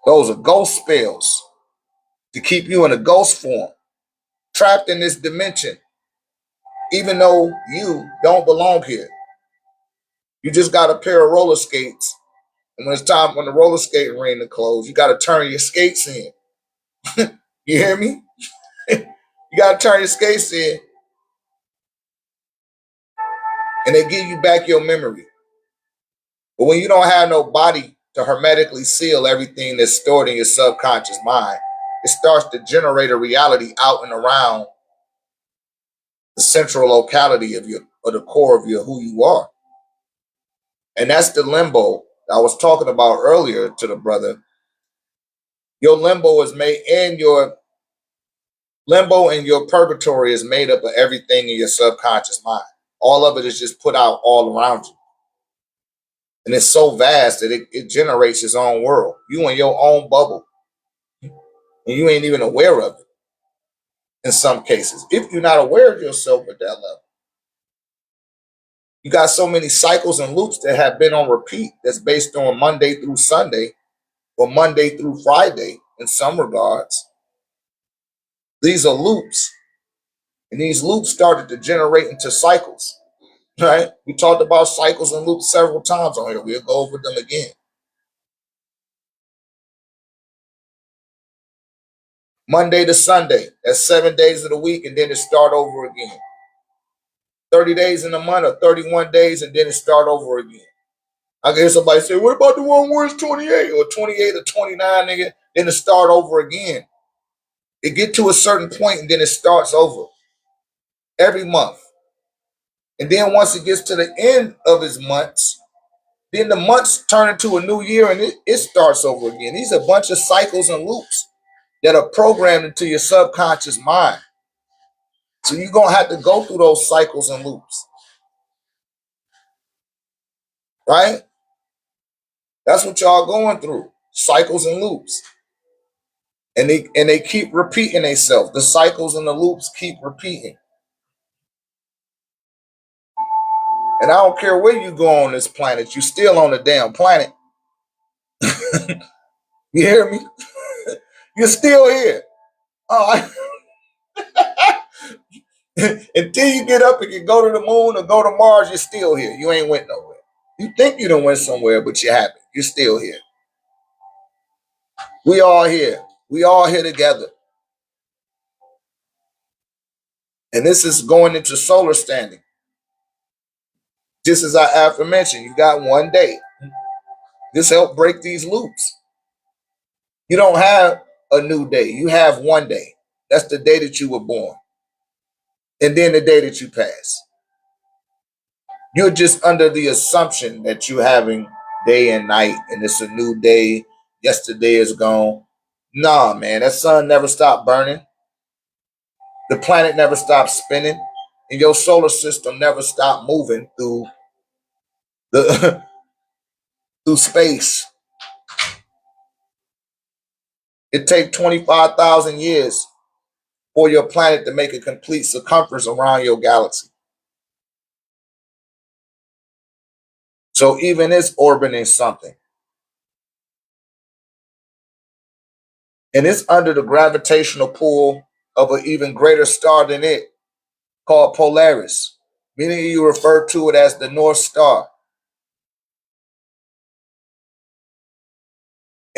[SPEAKER 1] Those are ghost spells to keep you in a ghost form, trapped in this dimension, even though you don't belong here. You just got a pair of roller skates. And when it's time, when the roller skating ring to close, you got to turn your skates in. You hear me? You got to turn your skates in and they give you back your memory. But when you don't have no body to hermetically seal everything that's stored in your subconscious mind, it starts to generate a reality out and around the central locality of your, or the core of your who you are. And that's the limbo I was talking about earlier to the brother. Your limbo is made, and your limbo and your purgatory is made up of everything in your subconscious mind. All of it is just put out all around you. And it's so vast that it generates its own world. You in your own bubble. And you ain't even aware of it in some cases. If you're not aware of yourself at that level. You got so many cycles and loops that have been on repeat that's based on Monday through Sunday or Monday through Friday in some regards. These are loops. And these loops started to generate into cycles. Right? We talked about cycles and loops several times on here. We'll go over them again. Monday to Sunday, that's 7 days of the week, and then it start over again. 30 days in a month or 31 days, and then it start over again. I can hear somebody say, what about the one where it's 28 or 28 or 29, nigga? Then it start over again. It get to a certain point, and then it starts over every month. And then once it gets to the end of its months, then the months turn into a new year, and it starts over again. These are a bunch of cycles and loops that are programmed into your subconscious mind. So you're going to have to go through those cycles and loops. Right? That's what y'all going through. Cycles and loops. And they keep repeating themselves. The cycles and the loops keep repeating. And I don't care where you go on this planet, you're still on the damn planet. You hear me? You're still here. Oh, until you get up and you go to the moon or go to Mars, you're still here. You ain't went nowhere. You think you done went somewhere, but you haven't. You're still here. We all here. We all here together. And this is going into solar standing. Just as I aforementioned, you got one day. This helped break these loops. You don't have a new day. You have one day. That's the day that you were born. And then the day that you pass. You're just under the assumption that you're having day and night and it's a new day. Yesterday is gone. Nah, man, that sun never stopped burning. The planet never stopped spinning. And your solar system never stopped moving through the through space. It takes 25,000 years for your planet to make a complete circumference around your galaxy. So even it's orbiting something. And it's under the gravitational pull of an even greater star than it, called Polaris. Many of you refer to it as the North Star.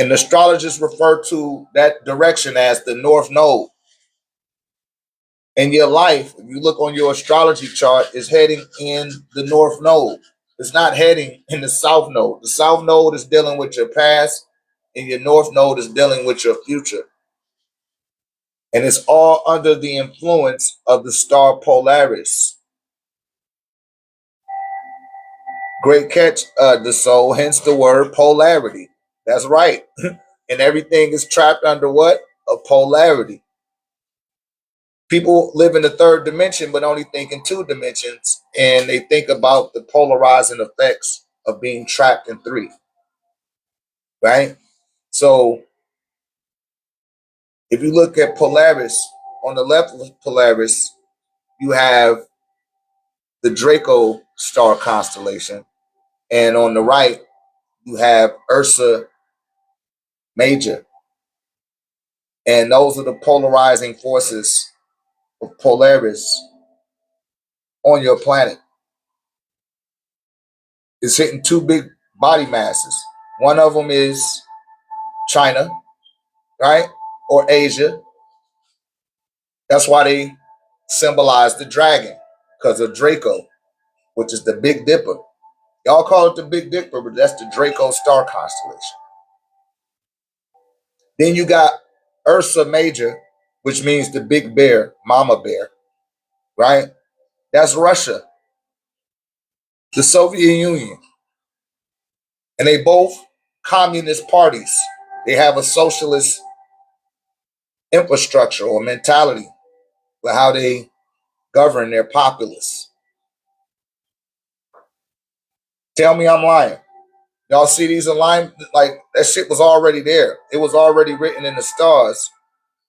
[SPEAKER 1] And astrologers refer to that direction as the North Node. And your life, if you look on your astrology chart, is heading in the North Node. It's not heading in the South Node. The South Node is dealing with your past, and your North Node is dealing with your future. And it's all under the influence of the star Polaris. Great catch, the soul, hence the word polarity. That's right. And everything is trapped under what? A polarity. People live in the third dimension, but only think in two dimensions. And they think about the polarizing effects of being trapped in three. Right? So if you look at Polaris, on the left of Polaris, you have the Draco star constellation. And on the right, you have Ursa Major. And those are the polarizing forces of Polaris on your planet. It's hitting two big body masses. One of them is China, right? Or Asia. That's why they symbolize the dragon, because of Draco, which is the Big Dipper. Y'all call it the Big Dipper, but that's the Draco star constellation. Then you got Ursa Major, which means the big bear, mama bear, right? That's Russia, the Soviet Union. And they both communist parties. They have a socialist infrastructure or mentality with how they govern their populace. Tell me I'm lying. Y'all see these aligned? Like, that shit was already there. It was already written in the stars.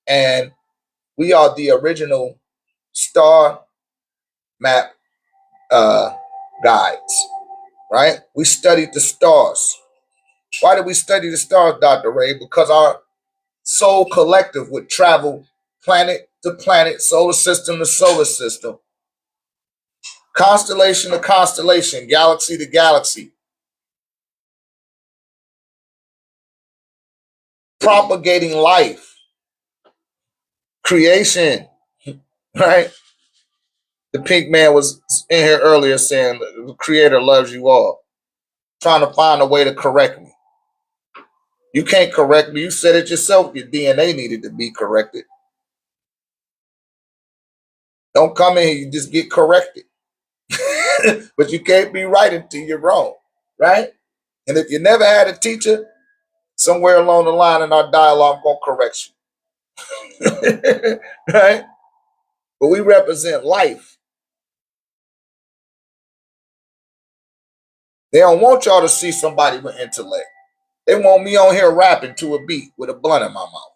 [SPEAKER 1] And we are the original star map guides, right? We studied the stars. Why did we study the stars, Dr.RÉ? Because our soul collective would travel planet to planet, solar system to solar system, constellation to constellation, galaxy to galaxy, propagating life, creation, right? The pink man was in here earlier saying the creator loves you all, trying to find a way to correct me. You can't correct me. You said it yourself. Your DNA needed to be corrected. Don't come in here, you just get corrected. But you can't be right until you're wrong, right? And if you never had a teacher, somewhere along the line in our dialogue, I'm going to correct you. Right? But we represent life. They don't want y'all to see somebody with intellect. They want me on here rapping to a beat with a blunt in my mouth.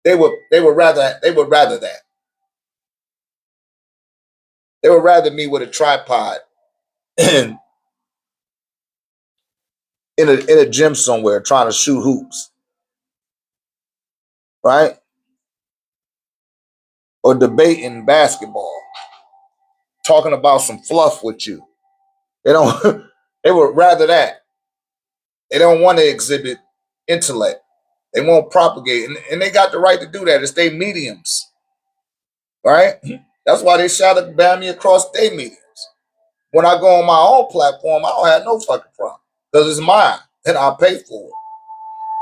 [SPEAKER 1] They would rather that. They would rather me with a tripod in a gym somewhere trying to shoot hoops, right? Or debating basketball, talking about some fluff with you. They don't. They would rather that. They don't want to exhibit intellect. They won't propagate, and they got the right to do that. It's their mediums, right? That's why they shot to ban me across their mediums. When I go on my own platform, I don't have no fucking problem because it's mine and I pay for it.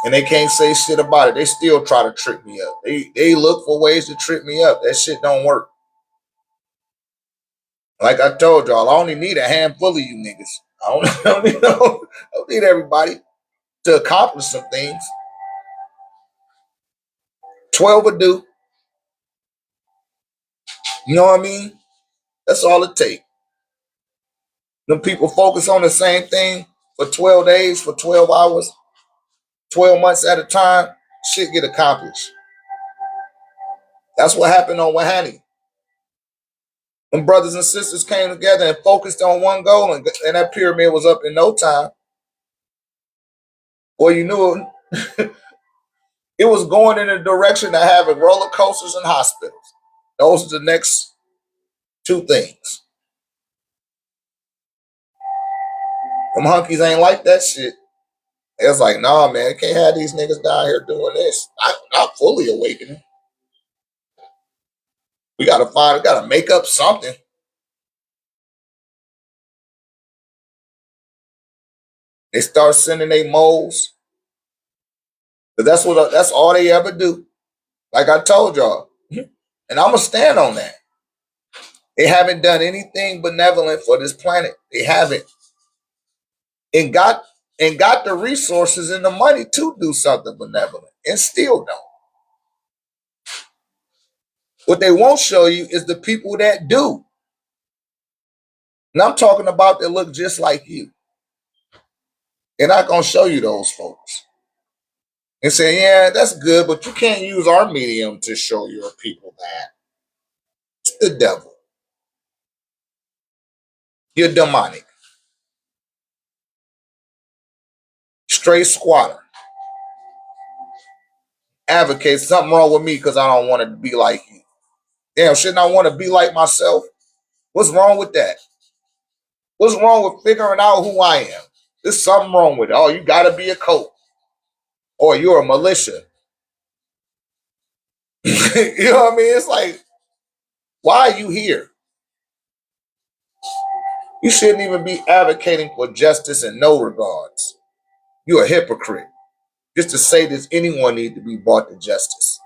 [SPEAKER 1] And they can't say shit about it. They still try to trick me up. They look for ways to trick me up. That shit don't work. Like I told y'all, I only need a handful of you niggas. I don't need everybody to accomplish some things. 12 would do. You know what I mean? That's all it takes. Them people focus on the same thing for 12 days, for 12 hours, 12 months at a time, shit get accomplished. That's what happened on Wahani. When brothers and sisters came together and focused on one goal, and that pyramid was up in no time. Well, you knew it was going in a direction of having roller coasters and hospitals. Those are the next two things. Them hunkies ain't like that shit. It's like, nah, man, can't have these niggas down here doing this. Not fully awakening. We gotta make up something. They start sending their moles. But that's all they ever do. Like I told y'all. And I'm gonna stand on that. They haven't done anything benevolent for this planet. They haven't. And got the resources and the money to do something benevolent and still don't. What they won't show you is the people that do. And I'm talking about that look just like you. They're not gonna show you those folks. And say, yeah, that's good, but you can't use our medium to show your people that. It's the devil. You're demonic. Straight squatter. Advocate something wrong with me because I don't want to be like you. Damn, shouldn't I want to be like myself? What's wrong with that? What's wrong with figuring out who I am? There's something wrong with it. Oh, you got to be a cult. Or you're a militia. You know what I mean? It's like, why are you here? You shouldn't even be advocating for justice in no regards. You're a hypocrite. Just to say does anyone need to be brought to justice?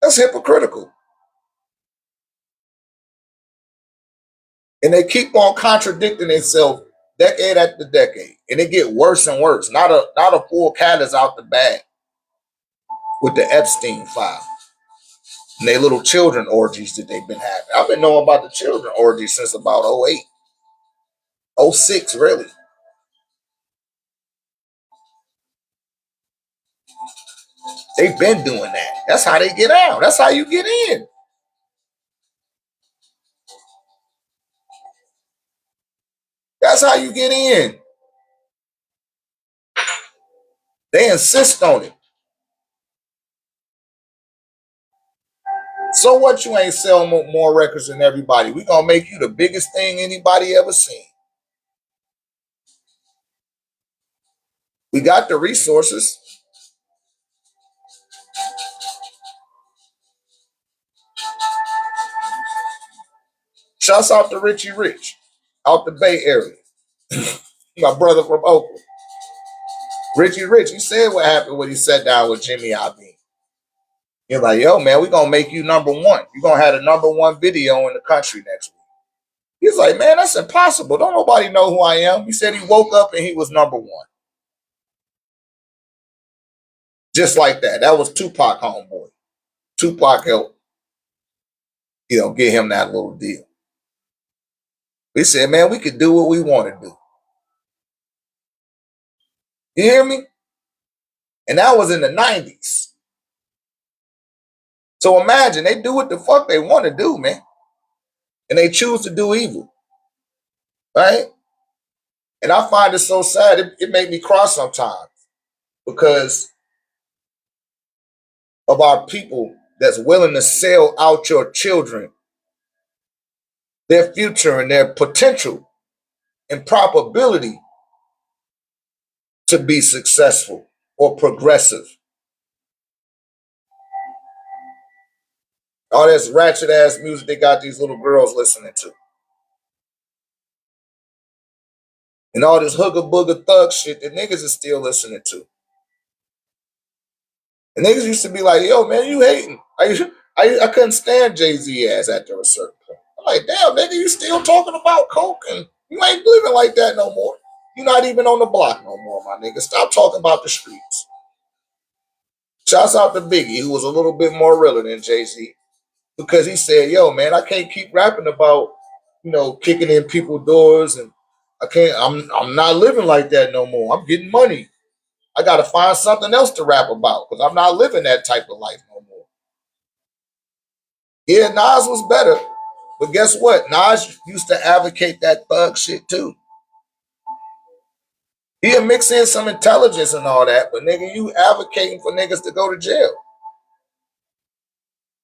[SPEAKER 1] That's hypocritical. And they keep on contradicting themselves decade after decade. And it get worse and worse. Not a full cat is out the bag with the Epstein file. And they little children orgies that they've been having. I've been knowing about the children orgies since about 08. 06, really. They've been doing that. That's how they get out. That's how you get in. That's how you get in. They insist on it. So what, you ain't selling more records than everybody? We gonna make you the biggest thing anybody ever seen. We got the resources. Shouts out to Richie Rich, out the Bay Area. My brother from Oakland. Richie Rich, he said what happened when he sat down with Jimmy Iovine. You're like, yo, man, we gonna make you number one. You're gonna have the number one video in the country next week. He's like, man, that's impossible. Don't nobody know who I am. He said he woke up and he was number one. Just like that. That was Tupac homeboy. Tupac helped, get him that little deal. He said, man, we could do what we want to do. You hear me? And that was in the 90s. So imagine they do what the fuck they want to do, man. And they choose to do evil. Right? And I find it so sad. It made me cry sometimes because of our people that's willing to sell out your children, their future and their potential and probability to be successful or progressive. All this ratchet ass music they got these little girls listening to. And all this hooga booga thug shit that niggas is still listening to. And niggas used to be like, yo, man, you hating. I couldn't stand Jay-Z ass after a certain point. I'm like, damn, nigga, you still talking about coke and you ain't living like that no more. You're not even on the block no more, my nigga. Stop talking about the streets. Shouts out to Biggie, who was a little bit more realer than Jay-Z. Because he said, yo, man, I can't keep rapping about, kicking in people's doors and I'm not living like that no more. I'm getting money. I got to find something else to rap about because I'm not living that type of life no more. Yeah, Nas was better. But guess what? Nas used to advocate that thug shit too. He'll mix in some intelligence and all that, but nigga, you advocating for niggas to go to jail.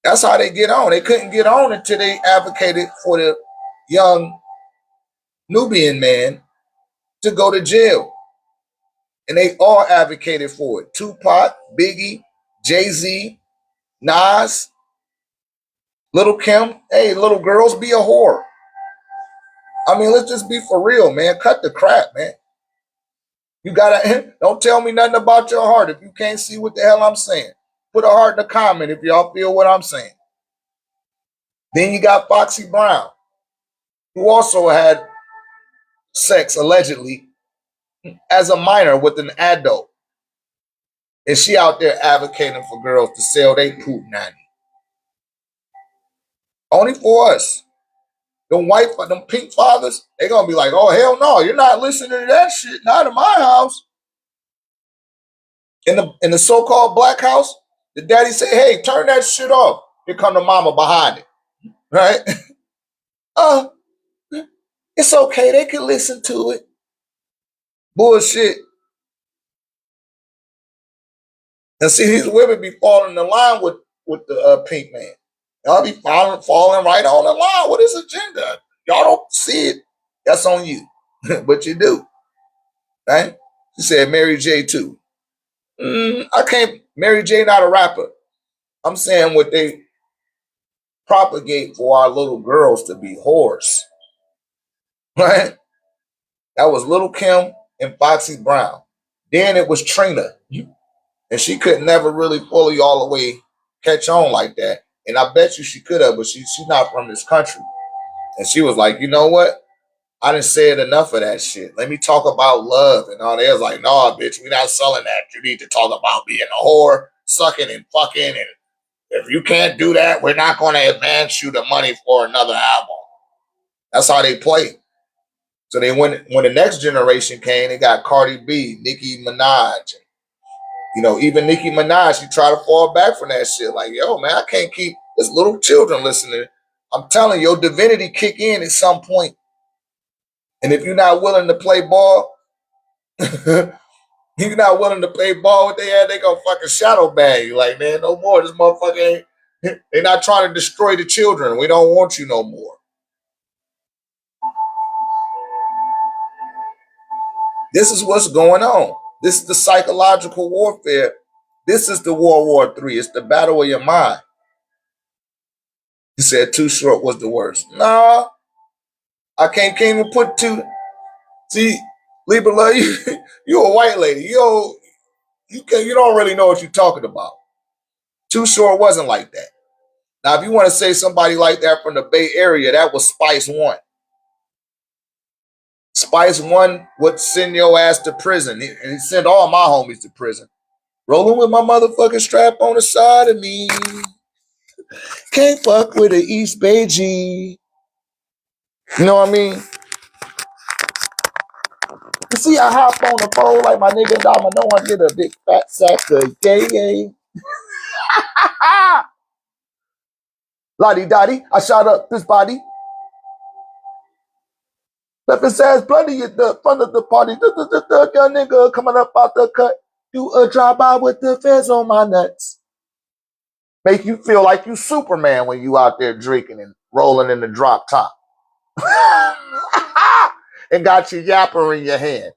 [SPEAKER 1] That's how they get on. They couldn't get on until they advocated for the young Nubian man to go to jail. And they all advocated for it. Tupac, Biggie, Jay-Z, Nas, Little Kim. Hey, little girls, be a whore. I mean, let's just be for real, man. Cut the crap, man. You gotta, don't tell me nothing about your heart if you can't see what the hell I'm saying. Put a heart in the comment if y'all feel what I'm saying. Then you got Foxy Brown, who also had sex, allegedly, as a minor with an adult. And she out there advocating for girls to sell they poop nanny. Only for us. Them pink fathers, they gonna be like, oh, hell no, you're not listening to that shit. Not in my house. In the so-called black house, the daddy say, hey, turn that shit off. Here come the mama behind it. Right? It's okay. They can listen to it. Bullshit. And see, these women be falling in line with the pink man. Y'all be falling right on the line with his agenda. Y'all don't see it. That's on you. But you do. Right? She said Mary J too. I can't. Mary J not a rapper. I'm saying what they propagate for our little girls to be whores. Right? That was Little Kim and Foxy Brown. Then it was Trina. And she could never really fully all the way catch on like that. And I bet you she could have, but she's not from this country. And she was like, you know what? I didn't say it enough of that shit. Let me talk about love and all that. It was like, no, bitch, we're not selling that. You need to talk about being a whore, sucking and fucking. And if you can't do that, we're not going to advance you the money for another album. That's how they play. So they when the next generation came, they got Cardi B, Nicki Minaj. You know, even Nicki Minaj, she tried to fall back from that shit. Like, yo, man, I can't keep this little children listening. I'm telling you, your divinity kick in at some point. And if you're not willing to play ball, you're not willing to play ball with their ass, they gonna fucking shadow bag you. Like, man, no more. This motherfucker ain't, they're not trying to destroy the children. We don't want you no more. This is what's going on. This is the psychological warfare. This is the World War III. It's the battle of your mind. He said Too Short was the worst. Nah, I can't even put two. See, Libra love you. You a white lady. You don't really know what you're talking about. Too Short wasn't like that. Now, if you want to say somebody like that from the Bay Area, that was Spice One. Spice One would send your ass to prison. And he sent all my homies to prison. Rolling with my motherfucking strap on the side of me. Can't fuck with the East Bay G. You know what I mean? You see, I hop on the phone like my nigga Dama. No one get a big fat sack of gay. Lottie Dottie, I shot up this body. Left his ass bloody at the front of the party. Young nigga coming up out the cut. Do a drive-by with the feds on my nuts. Make you feel like you Superman when you out there drinking and rolling in the drop top. And got your yapper in your hand.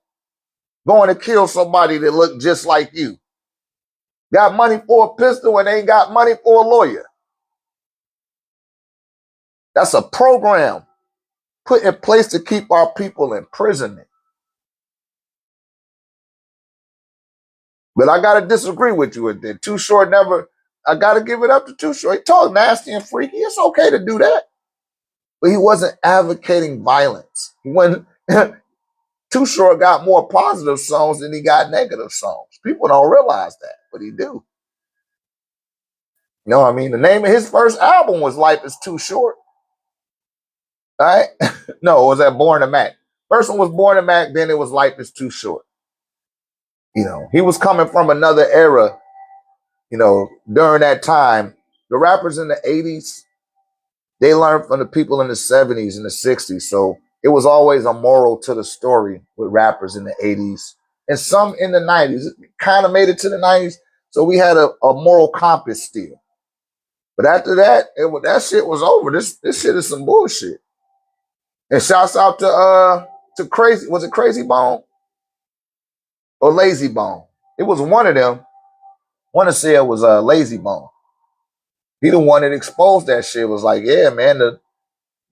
[SPEAKER 1] Going to kill somebody that look just like you. Got money for a pistol and ain't got money for a lawyer. That's a program put in place to keep our people in imprisonment. But I got to disagree with you with that. Too Short never, I got to give it up to Too Short. He talked nasty and freaky. It's okay to do that. But he wasn't advocating violence. When Too Short got more positive songs than he got negative songs. People don't realize that, but he do. You know what I mean? The name of his first album was Life is Too Short. All right? No, it was that Born to Mac. First one was Born to Mac, then it was Life is Too Short. You know, he was coming from another era, you know, during that time. The rappers in the 80s, they learned from the people in the 70s and the 60s. So it was always a moral to the story with rappers in the 80s. And some in the 90s. It kind of made it to the 90s. So we had a moral compass still. But after that, that shit was over. This shit is some bullshit. And shouts out to Crazy. Was it Crazy Bone? or Lazy Bone. It was one of them. Want to say it was Lazy Bone. He the one that exposed that shit. Was like, yeah, man,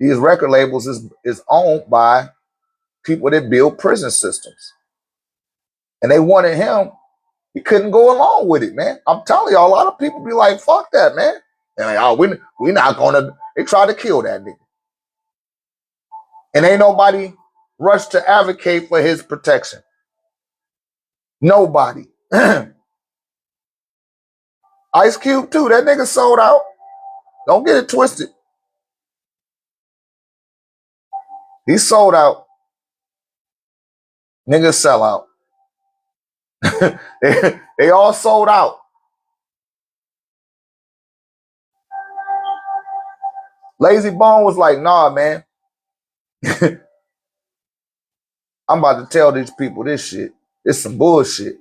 [SPEAKER 1] these record labels is owned by people that build prison systems, and they wanted him. He couldn't go along with it, man. I'm telling you, a lot of people be like, fuck that, man. And like, oh, we not gonna. They try to kill that nigga, and ain't nobody rushed to advocate for his protection. Nobody. Ice Cube too. That nigga sold out. Don't get it twisted. He sold out. Niggas sell out. they all sold out. Lazy Bone was like, nah, man. I'm about to tell these people this shit. It's some bullshit.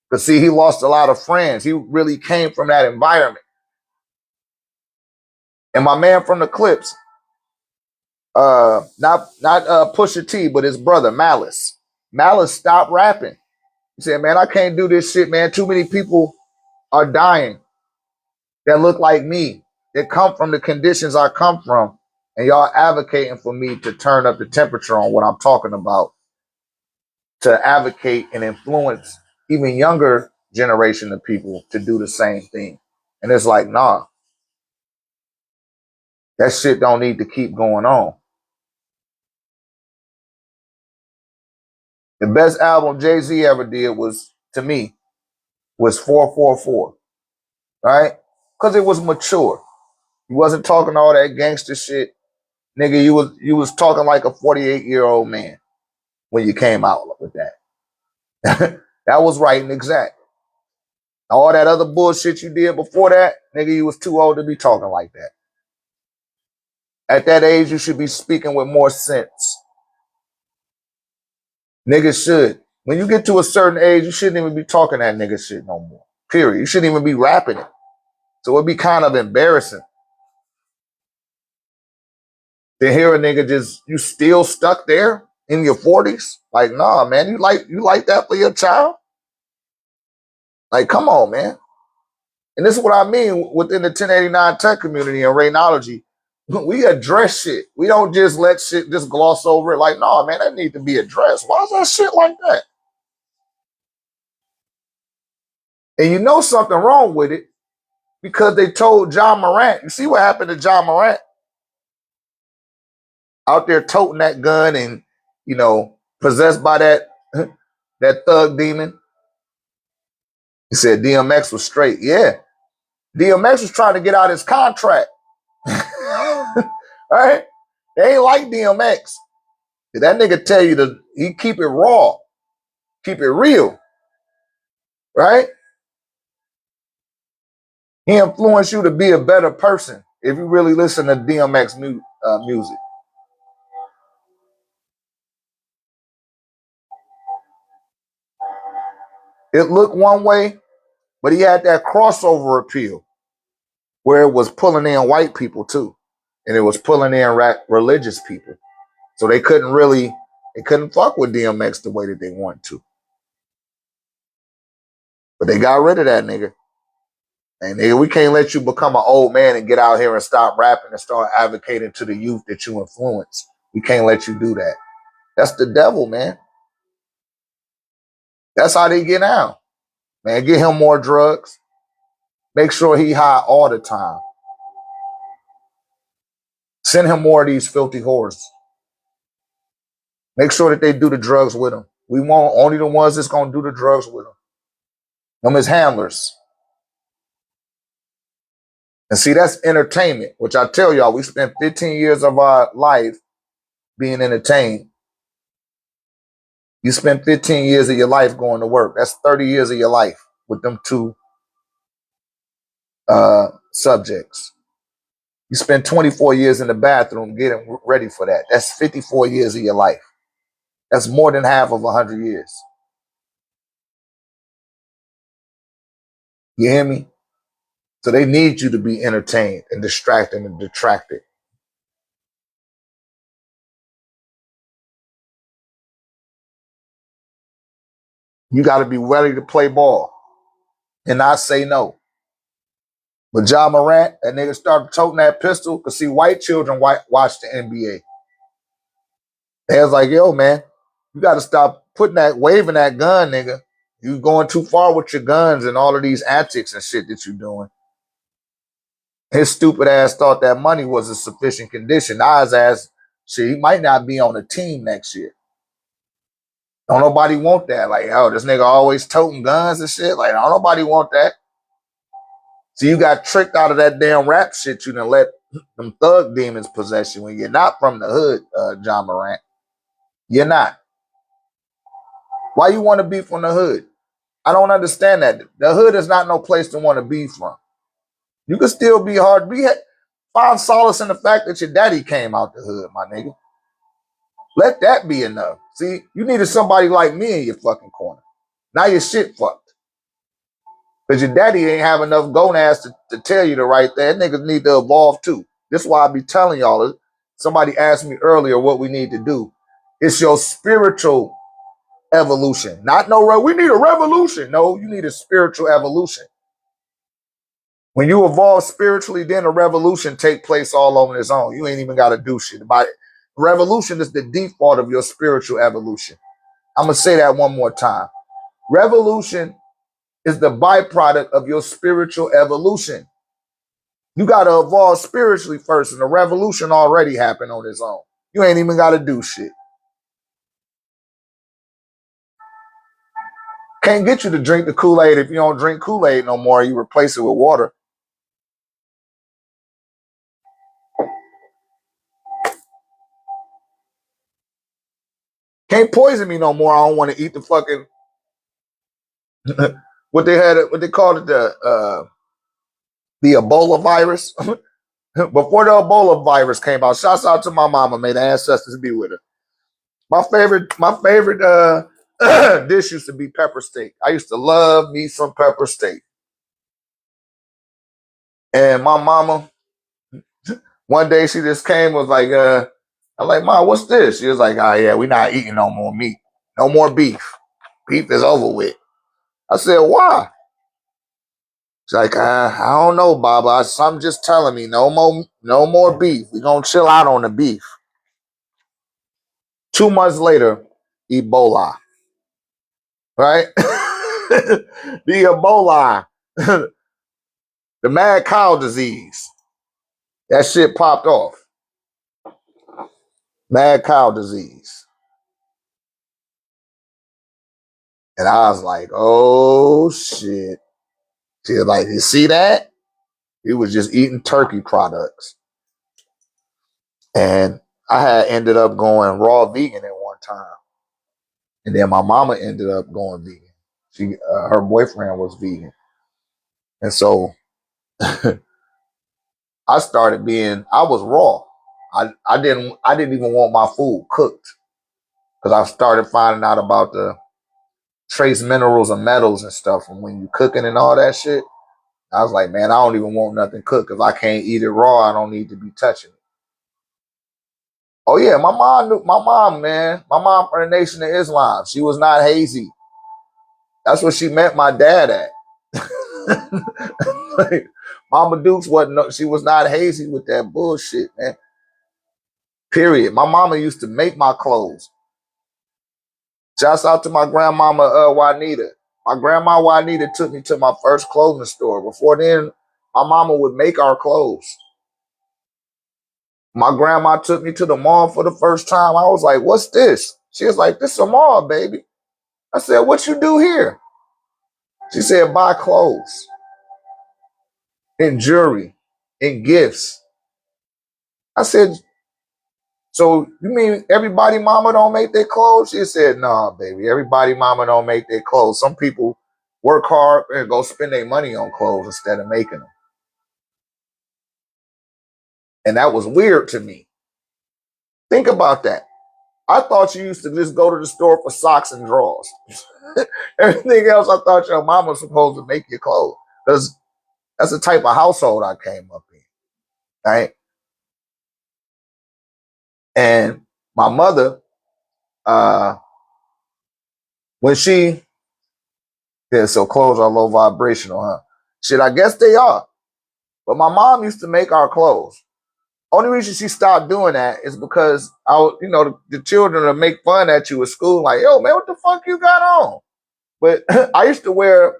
[SPEAKER 1] Because see, he lost a lot of friends. He really came from that environment. And my man from the Clips, not Pusha T, but his brother, Malice. Malice stopped rapping. He said, man, I can't do this shit, man. Too many people are dying that look like me, that come from the conditions I come from. And y'all advocating for me to turn up the temperature on what I'm talking about, to advocate and influence even younger generation of people to do the same thing. And it's like, nah, that shit don't need to keep going on. The best album Jay-Z ever did was, to me, was 444, right? Because it was mature. He wasn't talking all that gangster shit. Nigga, you was talking like a 48-year-old man when you came out with that. That was right and exact. All that other bullshit you did before that, nigga, you was too old to be talking like that. At that age, you should be speaking with more sense. Niggas should. When you get to a certain age, you shouldn't even be talking that nigga shit no more. Period. You shouldn't even be rapping it. So it'd be kind of embarrassing to hear a nigga just, you still stuck there in your 40s. Like, nah, man, you like that for your child? Like, come on, man. And this is what I mean within the 1089 tech community and rainology. We address shit. We don't just let shit just gloss over it. Like, nah, man, that need to be addressed. Why is that shit like that? And you know something wrong with it because they told John Morant. You see what happened to John Morant? Out there toting that gun and, you know, possessed by that that thug demon. He said DMX was straight. Yeah. DMX was trying to get out his contract. Right? They ain't like DMX. That nigga tell you he keep it raw, keep it real. Right? He influenced you to be a better person if you really listen to DMX music. It looked one way, but he had that crossover appeal where it was pulling in white people too. And it was pulling in religious people. So they couldn't fuck with DMX the way that they want to. But they got rid of that nigga. And nigga, we can't let you become an old man and get out here and stop rapping and start advocating to the youth that you influence. We can't let you do that. That's the devil, man. That's how they get out. Man, get him more drugs. Make sure he high all the time. Send him more of these filthy whores. Make sure that they do the drugs with him. We want only the ones that's going to do the drugs with him. Them as handlers. And see, that's entertainment, which I tell y'all, we spent 15 years of our life being entertained. You spend 15 years of your life going to work. That's 30 years of your life with them two subjects. You spend 24 years in the bathroom getting ready for that. That's 54 years of your life. That's more than half of 100 years. You hear me? So they need you to be entertained and distracted and detracted. You got to be ready to play ball and not say no. But Ja Morant, that nigga started toting that pistol because see, white children watch the NBA. They was like, yo, man, you got to stop waving that gun, nigga. You going too far with your guns and all of these antics and shit that you doing. His stupid ass thought that money was a sufficient condition. Now his ass, shit, he might not be on the team next year. Don't nobody want that. Like, oh, this nigga always toting guns and shit. Like, don't nobody want that. So you got tricked out of that damn rap shit. You done let them thug demons possess you when you're not from the hood, Ja Morant. You're not. Why you want to be from the hood? I don't understand that. The hood is not no place to want to be from. You can still be hard. Find solace in the fact that your daddy came out the hood, my nigga. Let that be enough. See, you needed somebody like me in your fucking corner. Now your shit fucked. Because your daddy ain't have enough gonads to tell you the right thing. Niggas need to evolve too. This is why I be telling y'all. Somebody asked me earlier what we need to do. It's your spiritual evolution. Not no, we need a revolution. No, you need a spiritual evolution. When you evolve spiritually, then a revolution take place all on its own. You ain't even got to do shit. Revolution is the default of your spiritual evolution. I'm going to say that one more time. Revolution is the byproduct of your spiritual evolution. You got to evolve spiritually first, and the revolution already happened on its own. You ain't even got to do shit. Can't get you to drink the Kool-Aid if you don't drink Kool-Aid no more. You replace it with water. Can't poison me no more. I don't want to eat the fucking what they called it, the Ebola virus. Before the Ebola virus came out, shouts out to my mama. May the ancestors be with her. My favorite dish used to be pepper steak. I used to love me some pepper steak. And my mama, one day she just came, was like, I'm like, Mom, what's this? She was like, oh yeah, we not eating no more meat. No more beef. Beef is over with. I said, why? She's like, I don't know, Baba. Something just telling me no more beef. We gonna chill out on the beef. 2 months later, Ebola. Right? The Ebola. The mad cow disease. That shit popped off. Mad cow disease. And I was like, oh shit. She was like, you see that? He was just eating turkey products. And I had ended up going raw vegan at one time. And then my mama ended up going vegan. Her boyfriend was vegan. And so I was raw. I didn't even want my food cooked because I started finding out about the trace minerals and metals and stuff from when you cooking and all that shit. I was like, man, I don't even want nothing cooked. If I can't eat it raw, I don't need to be touching it. Oh yeah, my mom, man. My mom from the Nation of Islam. She was not hazy. That's what she met my dad at. Like, Mama Dukes she was not hazy with that bullshit, man. Period. My mama used to make my clothes. Shouts out to my grandmama Juanita. My grandma Juanita took me to my first clothing store. Before then, my mama would make our clothes. My grandma took me to the mall for the first time. I was like, what's this? She was like, this is a mall, baby. I said, what you do here? She said, buy clothes and jewelry and gifts. I said, so you mean everybody mama don't make their clothes? She said, nah, baby, everybody mama don't make their clothes. Some people work hard and go spend their money on clothes instead of making them. And that was weird to me. Think about that. I thought you used to just go to the store for socks and drawers. Everything else, I thought your mama was supposed to make your clothes. Because that's the type of household I came up in. Right? And my mother, when she Yeah, so clothes are low vibrational, huh? Shit, I guess they are. But my mom used to make our clothes. Only reason she stopped doing that is because the children would make fun at you at school, like, yo, man, what the fuck you got on? But I used to wear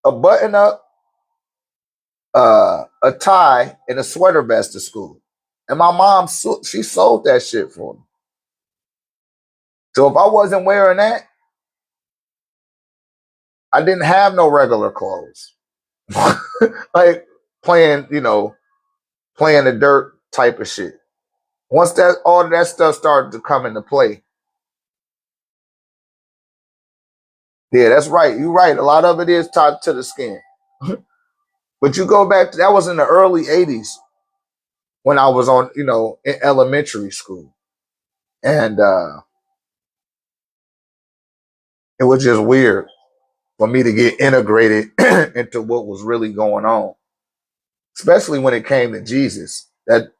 [SPEAKER 1] a button up, a tie, and a sweater vest to school. And my mom, she sold that shit for me. So if I wasn't wearing that, I didn't have no regular clothes. Like playing, playing the dirt type of shit. Once that all of that stuff started to come into play, yeah, that's right. You're right. A lot of it is tied to the skin. But you go back to that was in the early '80s when I was on, in elementary school, and it was just weird for me to get integrated into what was really going on, especially when it came to Jesus. That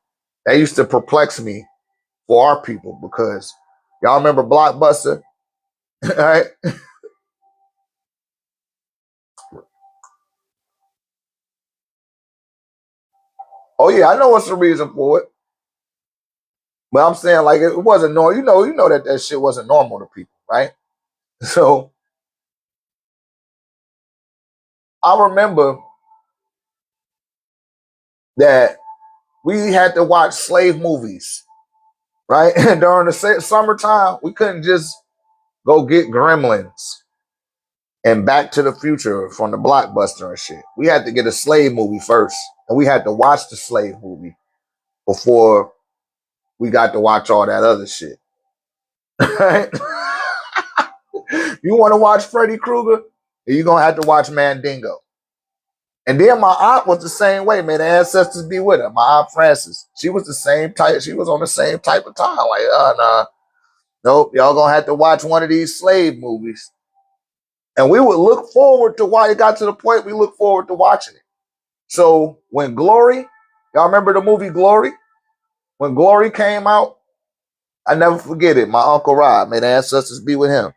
[SPEAKER 1] used to perplex me for our people because y'all remember Blockbuster, right? Oh yeah, I know what's the reason for it. But I'm saying like it wasn't normal. You know that shit wasn't normal to people, right? So I remember that we had to watch slave movies, right? And during the summertime, we couldn't just go get Gremlins and Back to the Future from the Blockbuster and shit. We had to get a slave movie first, and we had to watch the slave movie before we got to watch all that other shit. Right? You want to watch Freddy Krueger? You're gonna have to watch Mandingo. And then my aunt was the same way, man. The ancestors be with her. My aunt Frances, she was the same type. She was on the same type of time. Like, nah, nope, y'all gonna have to watch one of these slave movies. And we would look forward to why it got to the point we look forward to watching it. So when Glory, y'all remember the movie Glory? When Glory came out, I never forget it. My Uncle Rod, may the ancestors be with him.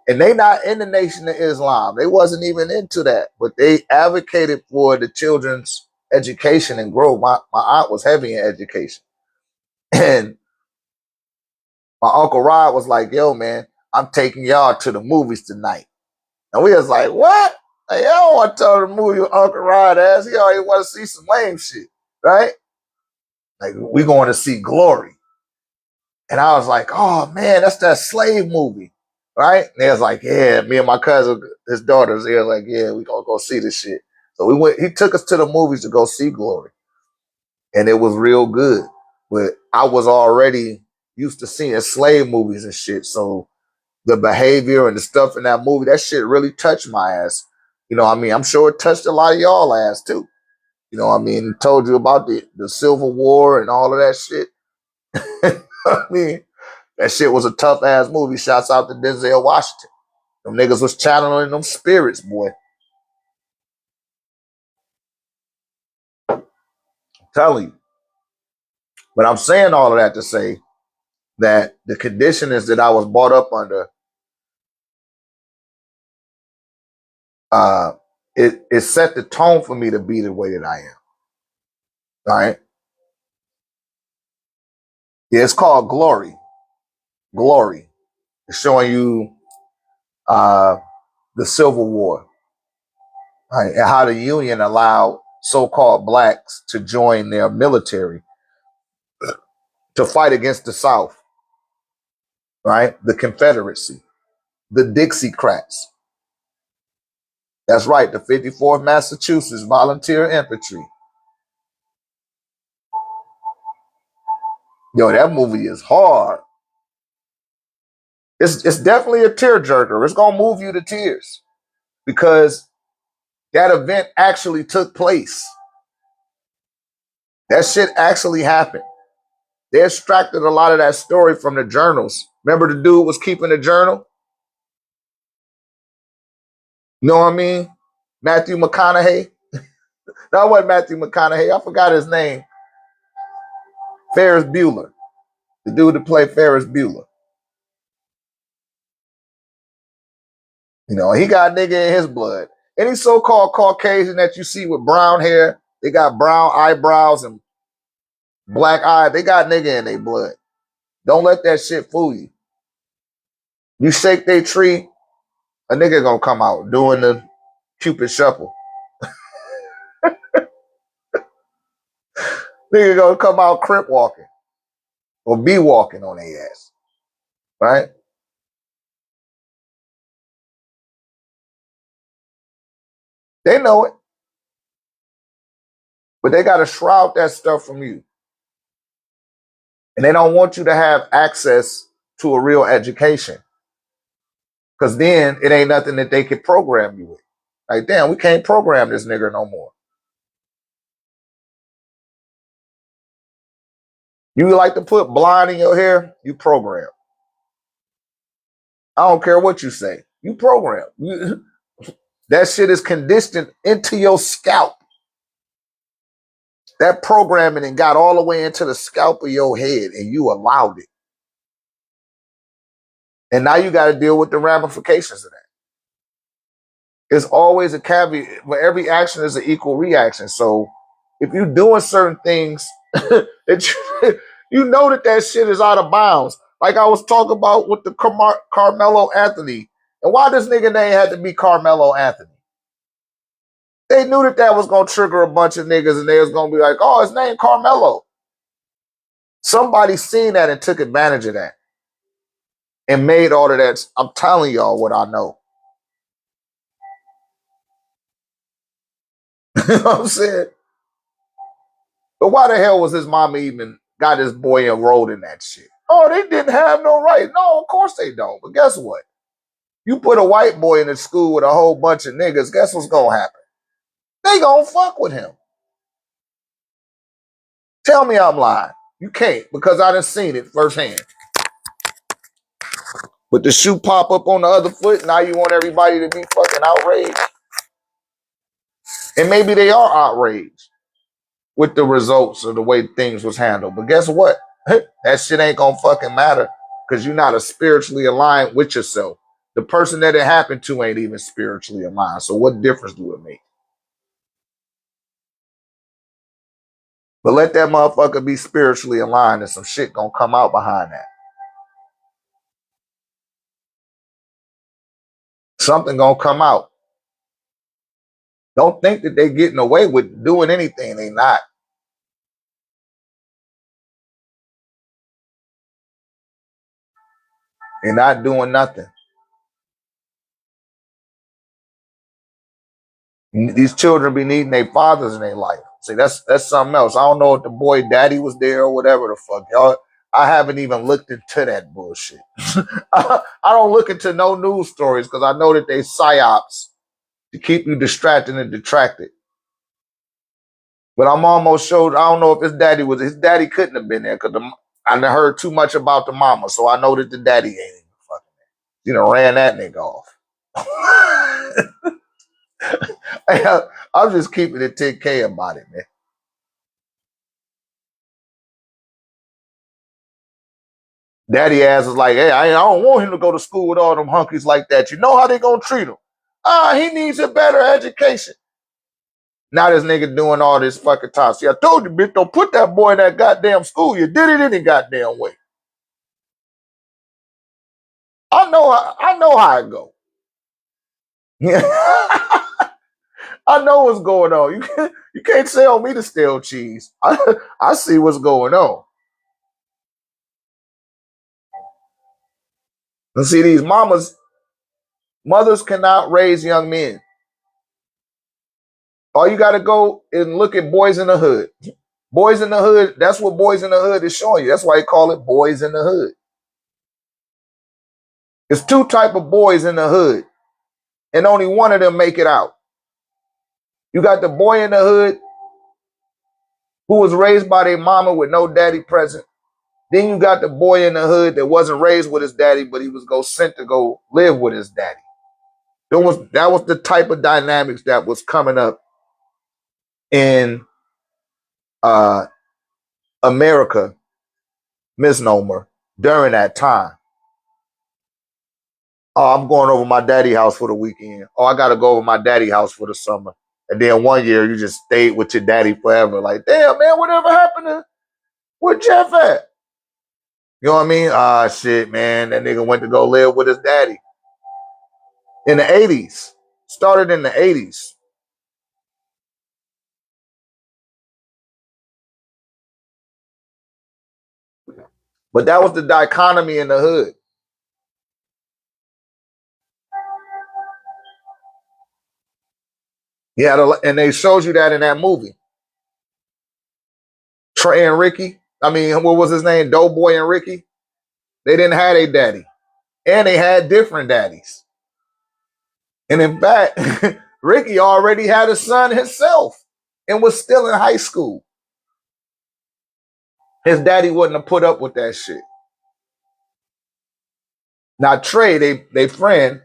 [SPEAKER 1] And they not in the Nation of Islam. They wasn't even into that, but they advocated for the children's education and growth. My aunt was heavy in education. And my Uncle Rod was like, yo, man, I'm taking y'all to the movies tonight. And we was like, what? Like, I don't want to tell the movie with Uncle Rod ass. He already want to see some lame shit, right? Like, we going to see Glory. And I was like, oh, man, that's that slave movie, right? And they was like, yeah, me and my cousin, his daughters, they was like, yeah, we going to go see this shit. So we went, he took us to the movies to go see Glory. And it was real good. But I was already used to seeing slave movies and shit. So the behavior and the stuff in that movie, that shit really touched my ass. I'm sure it touched a lot of y'all ass too. It told you about the Civil War and all of that shit. I mean, that shit was a tough ass movie. Shouts out to Denzel Washington. Them niggas was channeling them spirits, boy. I'm telling you. But I'm saying all of that to say that the conditionings that I was brought up under, uh, it set the tone for me to be the way that I am. All right. Yeah, it's called Glory. Glory. It's showing you uh, the Civil War, right? And how the Union allowed so-called blacks to join their military to fight against the South, right? The Confederacy, the Dixiecrats. That's right, the 54th Massachusetts Volunteer Infantry. Yo, that movie is hard. It's definitely a tearjerker. It's gonna move you to tears because that event actually took place. That shit actually happened. They extracted a lot of that story from the journals. Remember the dude was keeping a journal? You know what I mean? Matthew McConaughey. That wasn't Matthew McConaughey. I forgot his name. Ferris Bueller. The dude that played Ferris Bueller. You know, he got nigga in his blood. Any so-called Caucasian that you see with brown hair, they got brown eyebrows and black eye, they got nigga in their blood. Don't let that shit fool you. You shake their tree, a nigga gonna come out doing the Cupid shuffle. Nigga gonna come out crip walking or be walking on their ass, right? They know it, but they gotta shroud that stuff from you. And they don't want you to have access to a real education. Because then it ain't nothing that they could program you with. Like, damn, we can't program this nigga no more. You like to put blonde in your hair, you program. I don't care what you say. You program. That shit is conditioned into your scalp. That programming and got all the way into the scalp of your head and you allowed it. And now you got to deal with the ramifications of that. It's always a caveat, but every action is an equal reaction. So if you're doing certain things, you know that shit is out of bounds. Like I was talking about with the Carmelo Anthony. And why this nigga name had to be Carmelo Anthony? They knew that was going to trigger a bunch of niggas and they was going to be like, oh, his name Carmelo. Somebody seen that and took advantage of that and made all of that. I'm telling y'all what I know. You know what I'm saying? But why the hell was his mama even got his boy enrolled in that shit? Oh, they didn't have no right. No, of course they don't. But guess what? You put a white boy in a school with a whole bunch of niggas, guess what's going to happen? They going to fuck with him. Tell me I'm lying. You can't because I done seen it firsthand. But the shoe pop up on the other foot, now you want everybody to be fucking outraged. And maybe they are outraged with the results of the way things was handled. But guess what? That shit ain't gonna fucking matter because you're not spiritually aligned with yourself. The person that it happened to ain't even spiritually aligned. So what difference do it make? But let that motherfucker be spiritually aligned and some shit gonna come out behind that. Something gonna come out. Don't think that they getting away with doing anything. They not. They're not doing nothing. These children be needing their fathers in their life. See, that's something else. I don't know if the boy daddy was there or whatever the fuck. Y'all, I haven't even looked into that bullshit. I don't look into no news stories because I know that they psyops to keep you distracted and detracted. But I'm almost sure, I don't know if his daddy couldn't have been there because I heard too much about the mama. So I know that the daddy ain't even fucking there. You know, ran that nigga off. I'm just keeping it 10K about it, man. Daddy ass is like, hey, I don't want him to go to school with all them hunkies like that. You know how they gonna treat him? He needs a better education. Now this nigga doing all this fucking time. See, I told you, bitch, don't put that boy in that goddamn school. You did it any goddamn way. I know how it go. Yeah. I know what's going on. You can't tell me to steal cheese. I see what's going on. And see, these mothers cannot raise young men. All you got to go and look at Boys in the Hood. Boys in the Hood, that's what Boys in the Hood is showing you. That's why they call it Boys in the Hood. There's two type of boys in the hood, and only one of them make it out. You got the boy in the hood who was raised by their mama with no daddy present. Then you got the boy in the hood that wasn't raised with his daddy, but he was sent to go live with his daddy. That was the type of dynamics that was coming up in America, misnomer, during that time. Oh, I'm going over my daddy house for the weekend. Oh, I got to go over my daddy house for the summer. And then one year you just stayed with your daddy forever. Like, damn, man, whatever happened to where Jeff at? You know what I mean? Ah, shit, man. That nigga went to go live with his daddy in the 80s. Started in the 80s. But that was the dichotomy in the hood. Yeah, and they showed you that in that movie. Trey and Ricky. I mean, what was his name? Doughboy and Ricky. They didn't have a daddy. And they had different daddies. And in fact, Ricky already had a son himself and was still in high school. His daddy wouldn't have put up with that shit. Now Trey, they friend,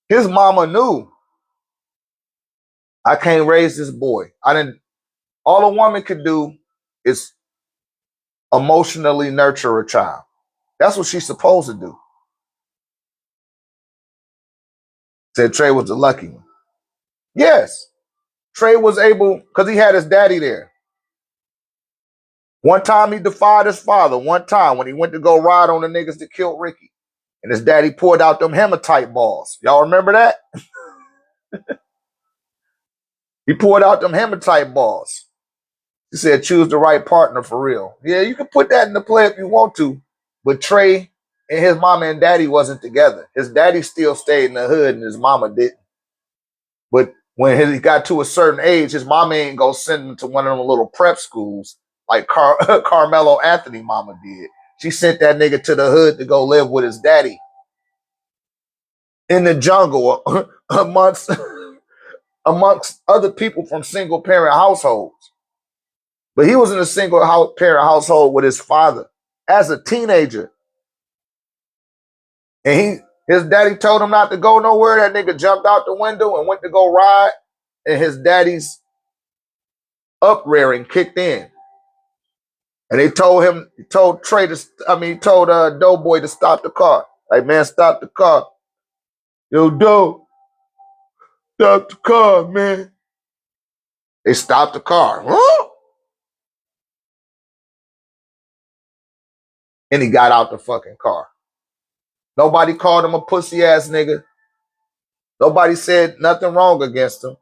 [SPEAKER 1] his mama knew I can't raise this boy. I didn't. All a woman could do is emotionally nurture a child. That's what she's supposed to do. Said Trey was the lucky one. Yes, Trey was able because he had his daddy there. One time he defied his father. One time when he went to go ride on the niggas that killed Ricky, and his daddy poured out them hematite balls. Y'all remember that? He poured out them hematite balls. He said, choose the right partner for real. Yeah, you can put that in the play if you want to. But Trey and his mama and daddy wasn't together. His daddy still stayed in the hood and his mama didn't. But when he got to a certain age, his mama ain't go send him to one of them little prep schools like Carmelo Anthony mama did. She sent that nigga to the hood to go live with his daddy in the jungle amongst other people from single parent households. But he was in a single parent household with his father as a teenager. And his daddy told him not to go nowhere. That nigga jumped out the window and went to go ride. And his daddy's uprearing kicked in. And he told Doughboy to stop the car. Like, man, stop the car. Yo, Doe, stop the car, man. They stopped the car. Huh? And he got out the fucking car. Nobody called him a pussy ass nigga. Nobody said nothing wrong against him.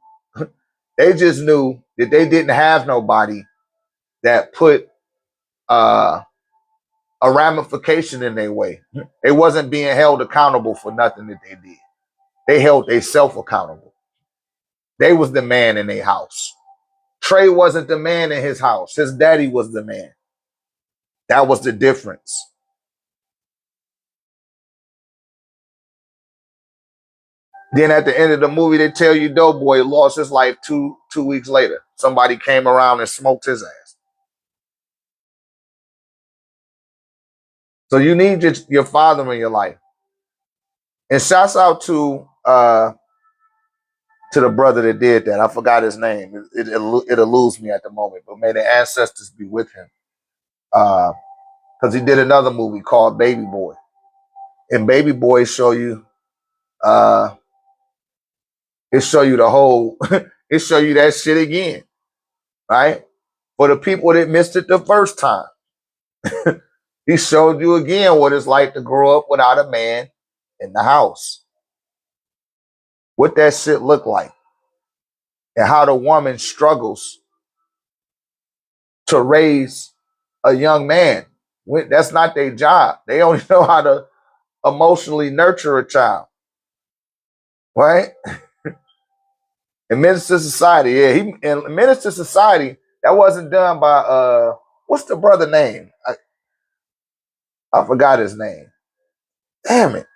[SPEAKER 1] They just knew that they didn't have nobody that put a ramification in their way. They wasn't being held accountable for nothing that they did. They held themselves accountable. They was the man in their house. Trey wasn't the man in his house. His daddy was the man. That was the difference. Then at the end of the movie, they tell you Doughboy lost his life two weeks later. Somebody came around and smoked his ass. So you need your father in your life. And shouts out to the brother that did that. I forgot his name. It eludes me at the moment, but may the ancestors be with him. Because he did another movie called Baby Boy. And Baby Boy show you it show you the whole it show you that shit again. Right? For the people that missed it the first time. He showed you again what it's like to grow up without a man in the house. What that shit look like. And how the woman struggles to raise a young man. That's not their job. They only know how to emotionally nurture a child. Right? In Menace to Society, yeah, in Menace to Society, that wasn't done by what's the brother name? I forgot his name. Damn it.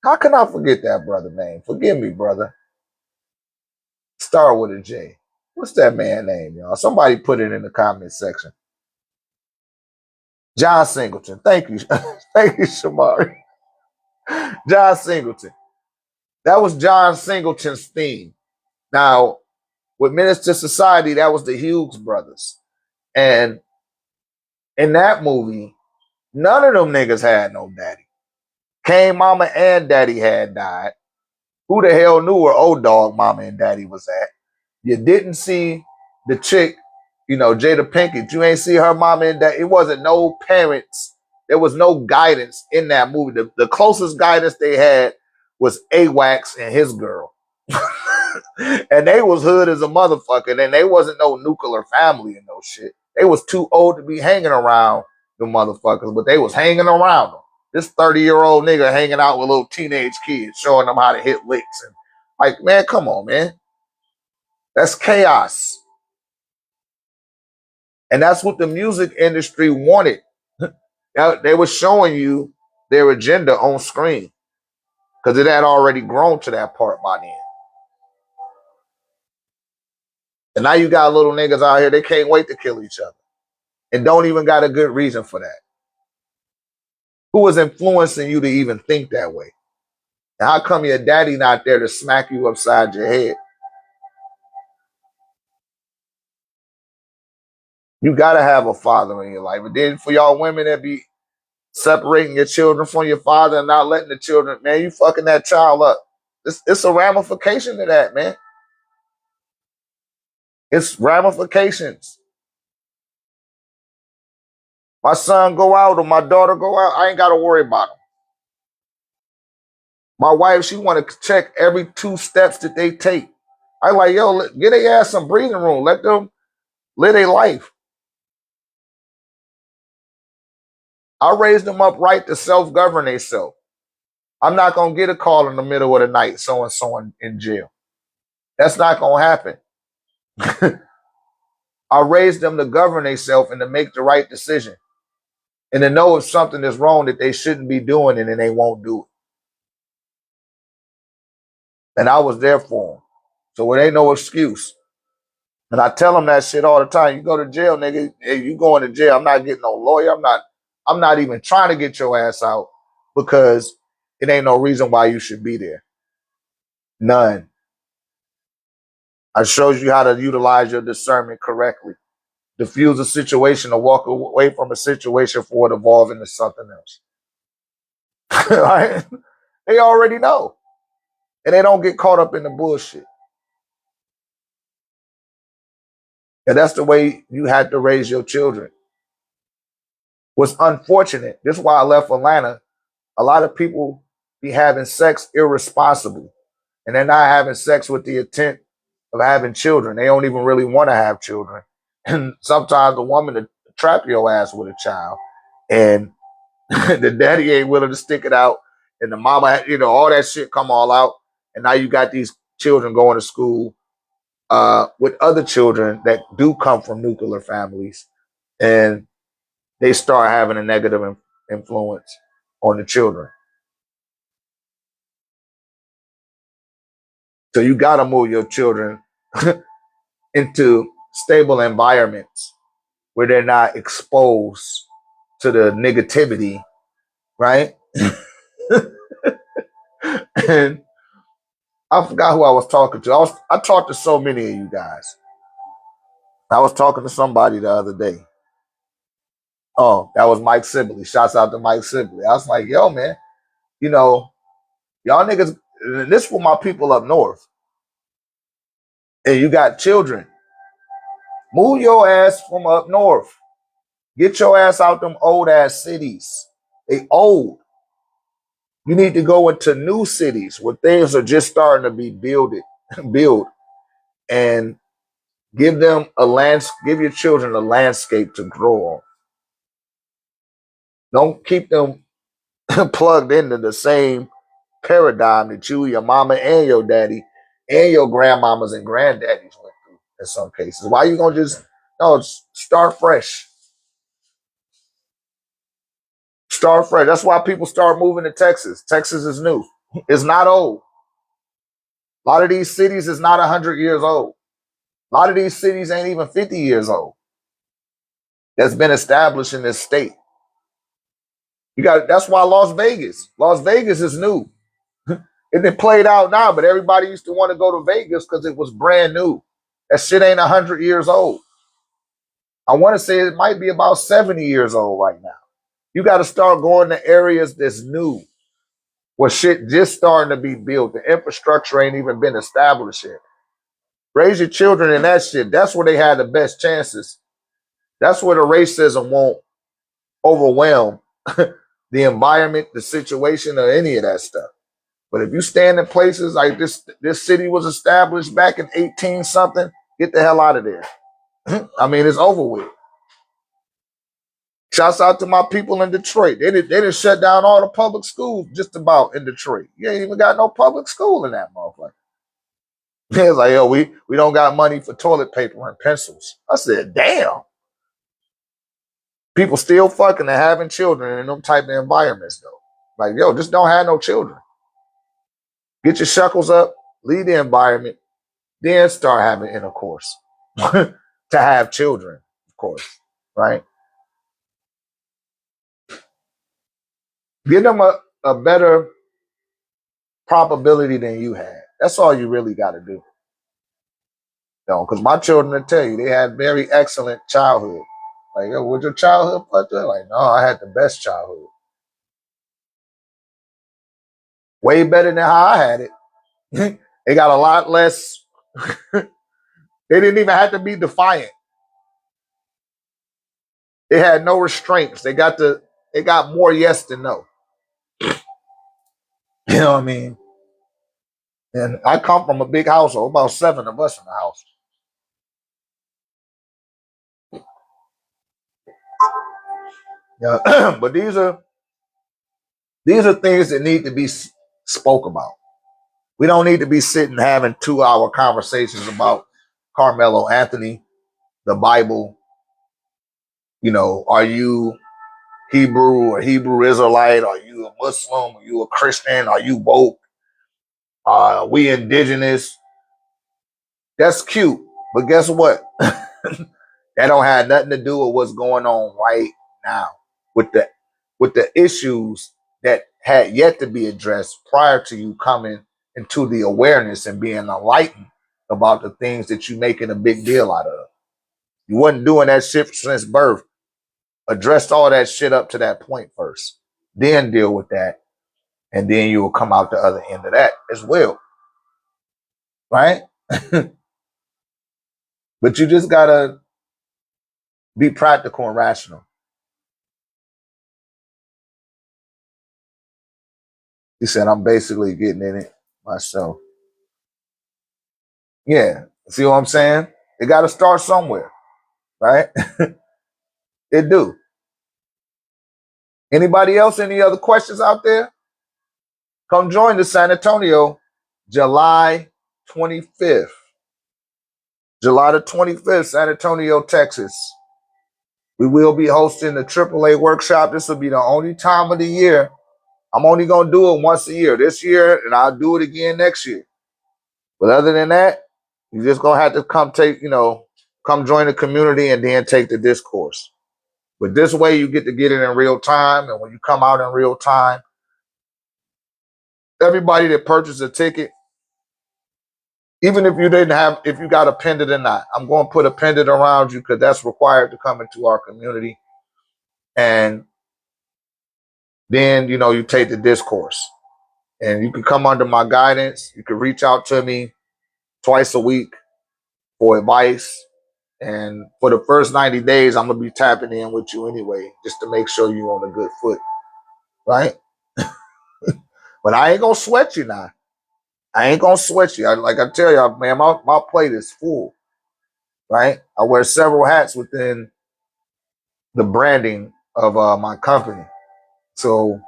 [SPEAKER 1] How can I forget that brother name? Forgive me, brother. Start with a J. What's that man name, y'all? Somebody put it in the comment section. John Singleton. Thank you. Thank you, Shamari. John Singleton. That was John Singleton's theme. Now, with Menace to Society, that was the Hughes brothers. And in that movie, None of them niggas had no daddy. Kane mama and daddy had died. Who the hell knew where old dog mama and daddy was at? You didn't see the chick, you know, Jada Pinkett. You ain't see her mama and daddy. It wasn't no parents. There was no guidance in that movie. The closest guidance they had was AWAX and his girl. And they was hood as a motherfucker. And they wasn't no nuclear family and no shit. They was too old to be hanging around the motherfuckers, but they was hanging around them. This 30-year-old nigga hanging out with little teenage kids, showing them how to hit licks. And like, man, come on, man. That's chaos. And that's what the music industry wanted. They were showing you their agenda on screen because it had already grown to that part by then. And now you got little niggas out here, they can't wait to kill each other and don't even got a good reason for that. Who was influencing you to even think that way? And how come your daddy not there to smack you upside your head? You got to have a father in your life. And then for y'all women that be separating your children from your father and not letting the children, man, you fucking that child up. It's a ramification to that, man. It's ramifications. My son go out or my daughter go out, I ain't got to worry about them. My wife, she want to check every 2 steps that they take. I like, yo, get their ass some breathing room. Let them live their life. I raised them up right to self-govern themselves. I'm not going to get a call in the middle of the night, so-and-so in jail. That's not going to happen. I raised them to govern themselves and to make the right decision. And to know if something is wrong that they shouldn't be doing it and they won't do it. And I was there for them. So it ain't no excuse. And I tell them that shit all the time. You go to jail, nigga. Hey, you going to jail. I'm not getting no lawyer. I'm not even trying to get your ass out because it ain't no reason why you should be there. None. I showed you how to utilize your discernment correctly. Diffuse a situation or walk away from a situation for it to evolve into something else. Right? They already know. And they don't get caught up in the bullshit. And that's the way you had to raise your children. What's unfortunate, this is why I left Atlanta, a lot of people be having sex irresponsibly. And they're not having sex with the intent of having children. They don't even really want to have children. And sometimes the woman to trap your ass with a child. And the daddy ain't willing to stick it out. And the mama, you know, all that shit come all out. And now you got these children going to school with other children that do come from nuclear families. And they start having a negative influence on the children. So you got to move your children into stable environments where they're not exposed to the negativity, right? And I forgot who I was talking to. I talked to so many of you guys. I was talking to somebody the other day. Oh, that was Mike Sibley. Shouts out to Mike Sibley. I was like, yo, man, you know, y'all niggas, this for my people up north. And you got children. Move your ass from up north. Get your ass out them old ass cities. They old. You need to go into new cities where things are just starting to be built, and give your children a landscape to grow on. Don't keep them plugged into the same paradigm that you, your mama, and your daddy, and your grandmamas and granddaddies went through in some cases. Why you gonna just start fresh? Start fresh. That's why people start moving to Texas. Texas is new. It's not old. A lot of these cities is not 100 years old. A lot of these cities ain't even 50 years old. That's been established in this state. That's why Las Vegas is new. It been played out now, but everybody used to want to go to Vegas because it was brand new. That shit ain't 100 years old. I want to say it might be about 70 years old right now. You got to start going to areas that's new, where shit just starting to be built. The infrastructure ain't even been established yet. Raise your children in that shit. That's where they have the best chances. That's where the racism won't overwhelm the environment, the situation, or any of that stuff. But if you stand in places like this city was established back in 18 something, get the hell out of there. I mean, it's over with. Shouts out to my people in Detroit. They didn't shut down all the public schools just about in Detroit. You ain't even got no public school in that motherfucker. It's like, yo, we don't got money for toilet paper and pencils. I said, damn. People still fucking and having children in them type of environments, though. Like, yo, just don't have no children. Get your shekels up, leave the environment, then start having intercourse. To have children, of course, right? Give them a better probability than you had. That's all you really got to do. Because my children will tell you they had very excellent childhood. Like, yo, was your childhood fucked up? Like, no, I had the best childhood. Way better than how I had it. They got a lot less. They didn't even have to be defiant. They had no restraints. They got more yes than no. You know what I mean? And I come from a big household, about 7 of us in the house. Yeah, but these are things that need to be spoke about. We don't need to be sitting having 2-hour conversations about Carmelo Anthony, the Bible. You know, are you Hebrew or Hebrew Israelite? Are you a Muslim? Are you a Christian? Are you woke? We indigenous? That's cute, but guess what? That don't have nothing to do with what's going on right now with the issues that had yet to be addressed prior to you coming into the awareness and being enlightened about the things that you're making a big deal out of. You wasn't doing that shit since birth. Address all that shit up to that point first. Then deal with that. And then you will come out the other end of that as well. Right? But you just gotta be practical and rational. He said, I'm basically getting in it myself. Yeah. See what I'm saying? It got to start somewhere, right? It do. Anybody else? Any other questions out there? Come join the San Antonio, July 25th. July the 25th, San Antonio, Texas. We will be hosting the AAA workshop. This will be the only time of the year. I'm only going to do it once a year this year, and I'll do it again next year. But other than that, you're just going to have to come join the community and then take the discourse. But this way you get to get it in real time. And when you come out in real time, everybody that purchased a ticket, even if you got a pendant or not, I'm going to put a pendant around you because that's required to come into our community. And then, you take the discourse. And you can come under my guidance. You can reach out to me twice a week for advice. And for the first 90 days, I'm going to be tapping in with you anyway, just to make sure you're on a good foot. Right? But I ain't going to sweat you now. I ain't going to sweat you. Like I tell y'all, man, my plate is full. Right? I wear several hats within the branding of my company. So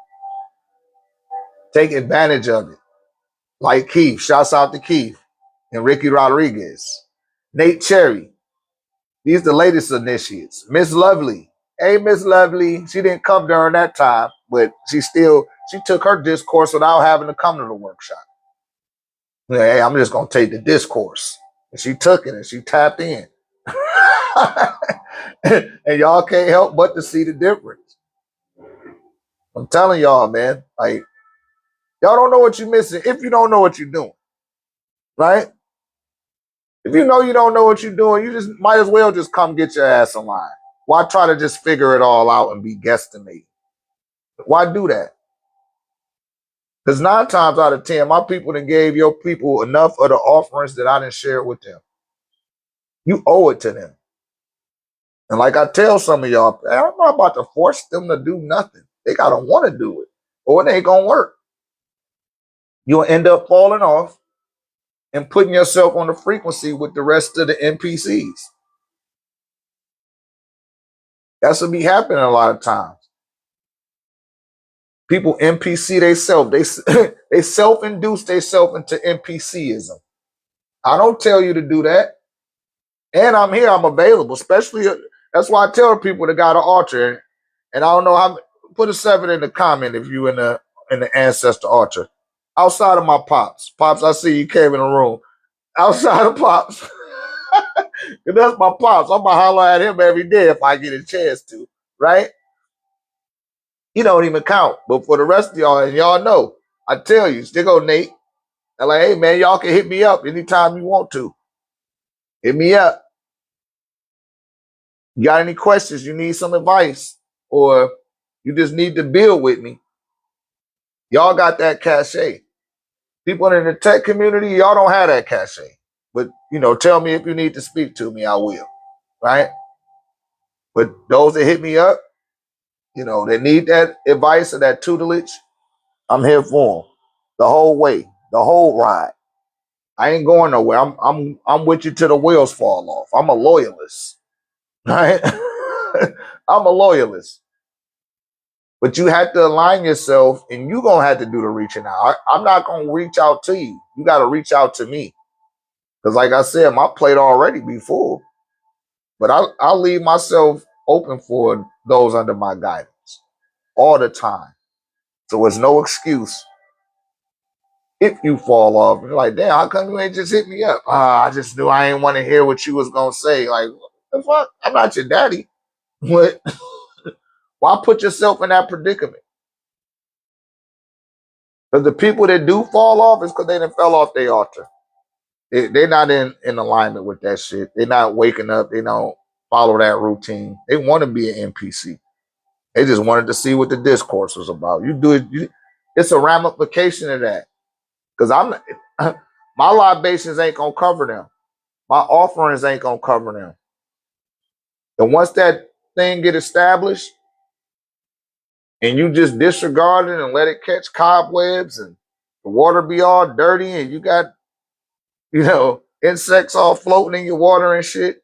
[SPEAKER 1] take advantage of it. Like Keith. Shouts out to Keith and Ricky Rodriguez. Nate Cherry. These the latest initiates. Miss Lovely. Hey, Miss Lovely. She didn't come during that time, but she took her discourse without having to come to the workshop. Hey, I'm just going to take the discourse. And she took it and she tapped in. And y'all can't help but to see the difference. I'm telling y'all, man. Like, y'all don't know what you're missing if you don't know what you're doing. Right? If you know you don't know what you're doing, you just might as well just come get your ass in line. Why try to just figure it all out and be guesstimating? Why do that? Because 9 times out of 10, my people done gave your people enough of the offerings that I didn't share with them. You owe it to them. And like I tell some of y'all, I'm not about to force them to do nothing. They gotta want to do it, or it ain't gonna work. You'll end up falling off and putting yourself on the frequency with the rest of the NPCs. That's what be happening a lot of times. People NPC themselves. They self-induce themselves into NPCism. I don't tell you to do that. And I'm here, I'm available. Especially that's why I tell people that got an altar. And I don't know how, put a 7 in the comment if you in the ancestor altar. Outside of my pops. Pops, I see you came in the room. Outside of pops. That's my pops. I'm gonna holler at him every day if I get a chance to, right? He don't even count. But for the rest of y'all, and y'all know, I tell you, still go Nate. I'm like, hey man, y'all can hit me up anytime you want to. Hit me up. You got any questions? You need some advice, or you just need to build with me. Y'all got that cachet. People in the tech community, y'all don't have that cachet. But tell me if you need to speak to me, I will. Right? But those that hit me up, they need that advice or that tutelage, I'm here for them. The whole way, the whole ride. I ain't going nowhere. I'm with you till the wheels fall off. I'm a loyalist. Right? I'm a loyalist. But you have to align yourself, and you're going to have to do the reaching out. I'm not going to reach out to you. You got to reach out to me. Because like I said, my plate already be full. But I'll leave myself open for those under my guidance all the time. So it's no excuse if you fall off. You're like, damn, how come you ain't just hit me up? I just knew I ain't want to hear what you was going to say. Like, what the fuck? I'm not your daddy. What? Why put yourself in that predicament? Because the people that do fall off is because they done fell off their altar. They're not in alignment with that shit. They're not waking up. They don't follow that routine. They want to be an NPC. They just wanted to see what the discourse was about. You do it. It's a ramification of that. Because my libations ain't going to cover them. My offerings ain't going to cover them. And once that thing get established and you just disregard it and let it catch cobwebs and the water be all dirty and you got, insects all floating in your water and shit,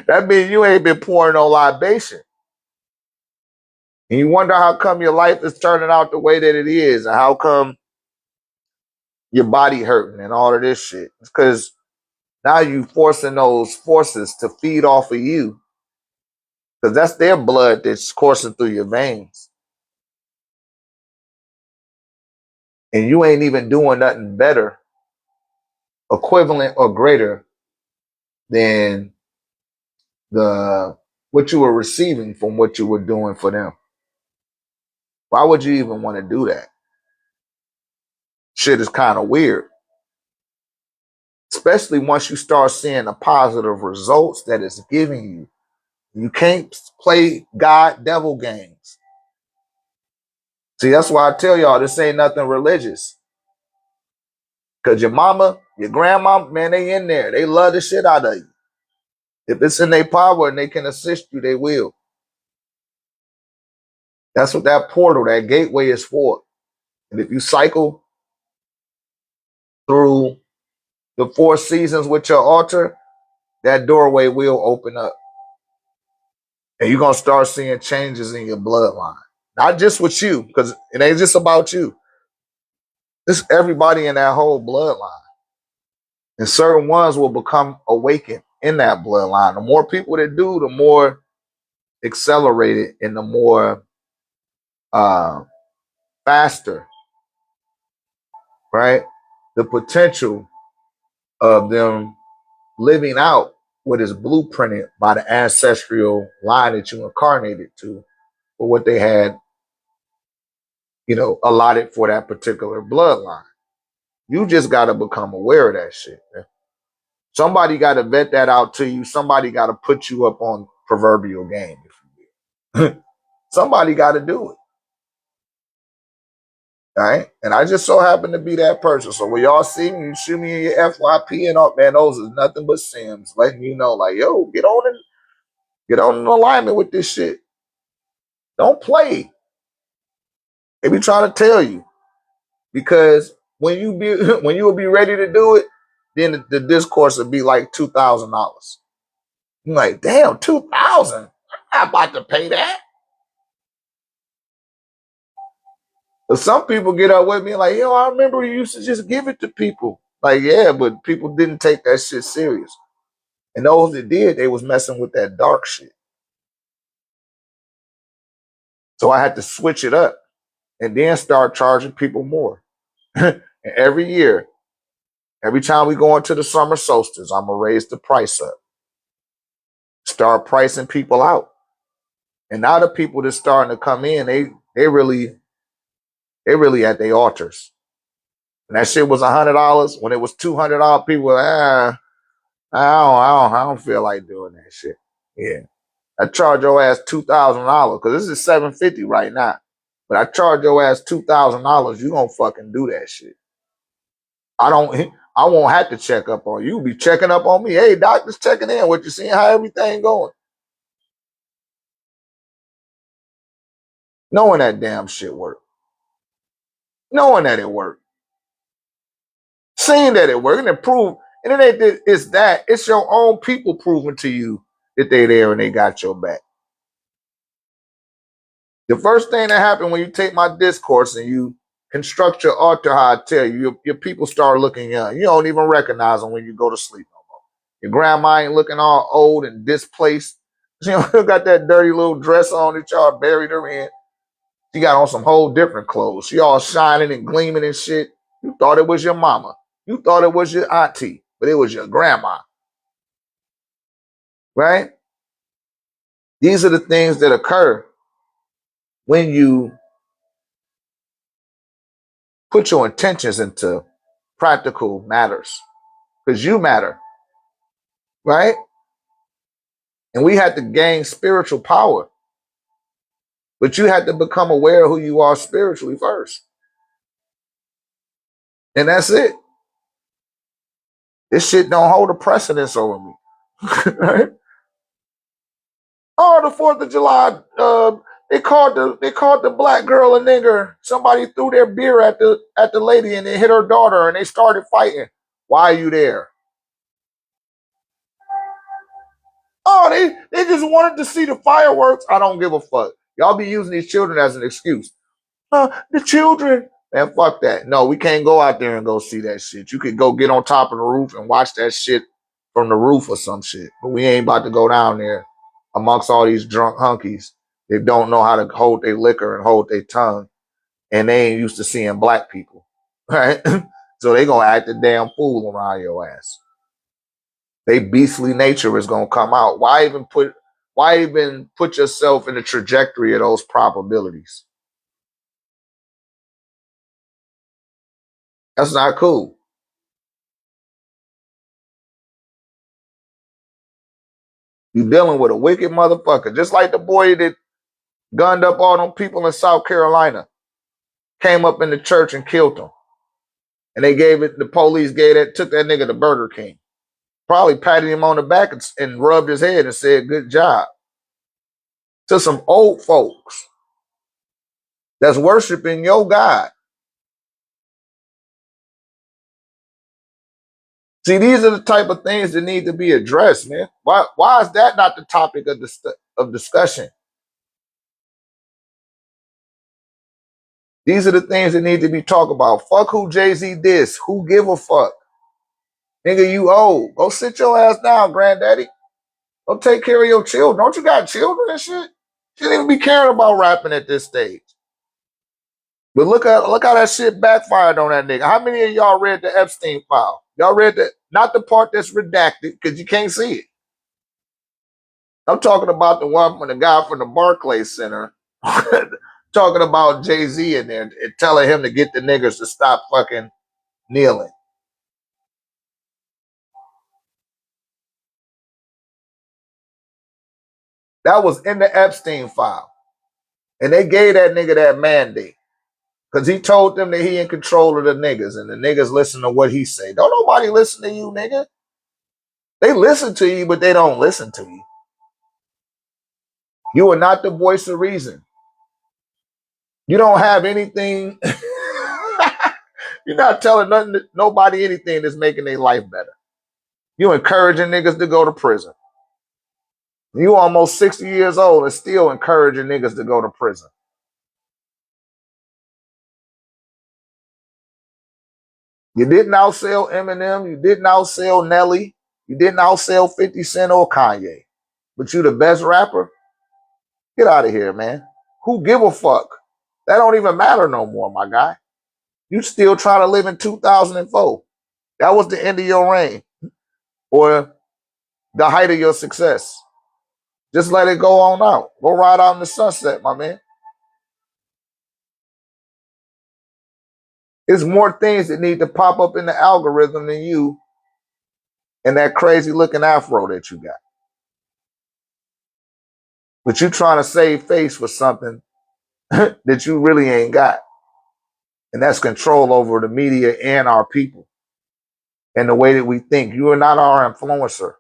[SPEAKER 1] that means you ain't been pouring no libation. And you wonder how come your life is turning out the way that it is and how come your body hurting and all of this shit. It's because now you forcing those forces to feed off of you because that's their blood that's coursing through your veins. And you ain't even doing nothing better, equivalent or greater than what you were receiving from what you were doing for them. Why would you even want to do that? Shit is kind of weird. Especially once you start seeing the positive results that it's giving you. You can't play God devil games. See, that's why I tell y'all this ain't nothing religious. Because your mama, your grandma, man, they in there. They love the shit out of you. If it's in their power and they can assist you, they will. That's what that portal, that gateway is for. And if you cycle through the 4 seasons with your altar, that doorway will open up. And you're going to start seeing changes in your bloodline. Not just with you, because it ain't just about you. It's everybody in that whole bloodline. And certain ones will become awakened in that bloodline. The more people that do, the more accelerated and the more faster, right? The potential of them living out what is blueprinted by the ancestral line that you incarnated to, or what they had, allotted for that particular bloodline. You just got to become aware of that shit, man. Somebody got to vet that out to you. Somebody got to put you up on proverbial game, if you will. Somebody got to do it. All right. And I just so happen to be that person. So when y'all see me, you shoot me in your FYP and all, man, those is nothing but Sims letting you know, like, yo, get on in alignment with this shit. Don't play. They be trying to tell you. Because when you be when you will be ready to do it, then the discourse would be like $2,000. I'm like, damn, 2,000? I'm not about to pay that. But some people get up with me like, yo, I remember you used to just give it to people. Like, yeah, but people didn't take that shit serious. And those that did, they was messing with that dark shit. So I had to switch it up and then start charging people more. And every year, every time we go into the summer solstice, I'm gonna raise the price up. Start pricing people out. And now the people that's starting to come in, they really at their altars. And that shit was $100. When it was $200, people were, I don't feel like doing that shit. Yeah. I charge your ass $2,000 because this is $750 right now. But I charge your ass $2,000, you gonna fucking do that shit. I won't have to check up on you. Be checking up on me. Hey, doctor's checking in. What you seeing? How everything going? Knowing that damn shit worked. Knowing that it worked. Seeing that it worked and it proved. And it ain't that it's that. It's your own people proving to you that they there and they got your back. The first thing that happened when you take my discourse and you construct your altar, how I tell you, your people start looking young. You don't even recognize them when you go to sleep no more. Your grandma ain't looking all old and displaced. She got that dirty little dress on that y'all buried her in. She got on some whole different clothes. She all shining and gleaming and shit. You thought it was your mama. You thought it was your auntie, but it was your grandma. Right? These are the things that occur when you put your intentions into practical matters. Because you matter. Right? And we had to gain spiritual power. But you had to become aware of who you are spiritually first. And that's it. This shit don't hold a precedence over me. Right? Oh, the 4th of July, they called the black girl a nigger. Somebody threw their beer at the lady and it hit her daughter and they started fighting. Why are you there? Oh, they just wanted to see the fireworks. I don't give a fuck. Y'all be using these children as an excuse. The children. Man, fuck that. No, we can't go out there and go see that shit. You could go get on top of the roof and watch that shit from the roof or some shit. But we ain't about to go down there amongst all these drunk hunkies that don't know how to hold their liquor and hold their tongue. And they ain't used to seeing black people. Right? So they gonna act a damn fool around your ass. They beastly nature is gonna come out. Why even put yourself in the trajectory of those probabilities? That's not cool. You dealing with a wicked motherfucker. Just like the boy that gunned up all them people in South Carolina. Came up in the church and killed them. And the police took that nigga to Burger King. Probably patted him on the back and rubbed his head and said, good job. To some old folks that's worshiping your God. See, these are the type of things that need to be addressed, man. Why is that not the topic of discussion? These are the things that need to be talked about. Fuck who Jay-Z diss. Who give a fuck? Nigga, you old. Go sit your ass down, granddaddy. Go take care of your children. Don't you got children and shit? You shouldn't even be caring about rapping at this stage. But look how that shit backfired on that nigga. How many of y'all read the Epstein file? Y'all read not the part that's redacted, because you can't see it. I'm talking about the one from the guy from the Barclays Center talking about Jay-Z in there and telling him to get the niggas to stop fucking kneeling. That was in the Epstein file. And they gave that nigga that mandate. Because he told them that he in control of the niggas. And the niggas listen to what he say. Don't nobody listen to you, nigga. They listen to you, but they don't listen to you. You are not the voice of reason. You don't have anything. You're not telling nobody anything that's making their life better. You encouraging niggas to go to prison. You almost 60 years old and still encouraging niggas to go to prison. You didn't outsell Eminem. You didn't outsell Nelly. You didn't outsell 50 Cent or Kanye. But you the best rapper? Get out of here, man. Who give a fuck? That don't even matter no more, my guy. You still trying to live in 2004. That was the end of your reign. Or the height of your success. Just let it go on out. Go ride out in the sunset, my man. There's more things that need to pop up in the algorithm than you and that crazy looking afro that you got. But you trying to save face for something that you really ain't got. And that's control over the media and our people and the way that we think. You are not our influencer.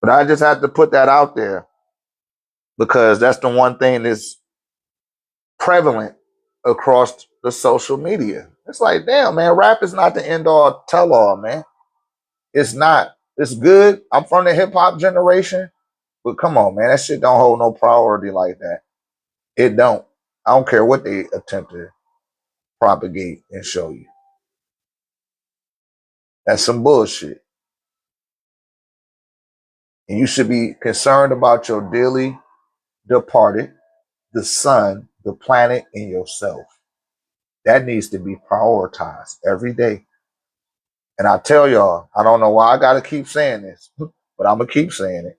[SPEAKER 1] But I just have to put that out there because that's the one thing that's prevalent across the social media. It's like, damn, man, rap is not the end all tell all, man. It's not. It's good. I'm from the hip hop generation, but come on, man, that shit don't hold no priority like that. It don't. I don't care what they attempt to propagate and show you. That's some bullshit. And you should be concerned about your dearly departed, the sun, the planet, and yourself. That needs to be prioritized every day. And I tell y'all, I don't know why I got to keep saying this, but I'm going to keep saying it.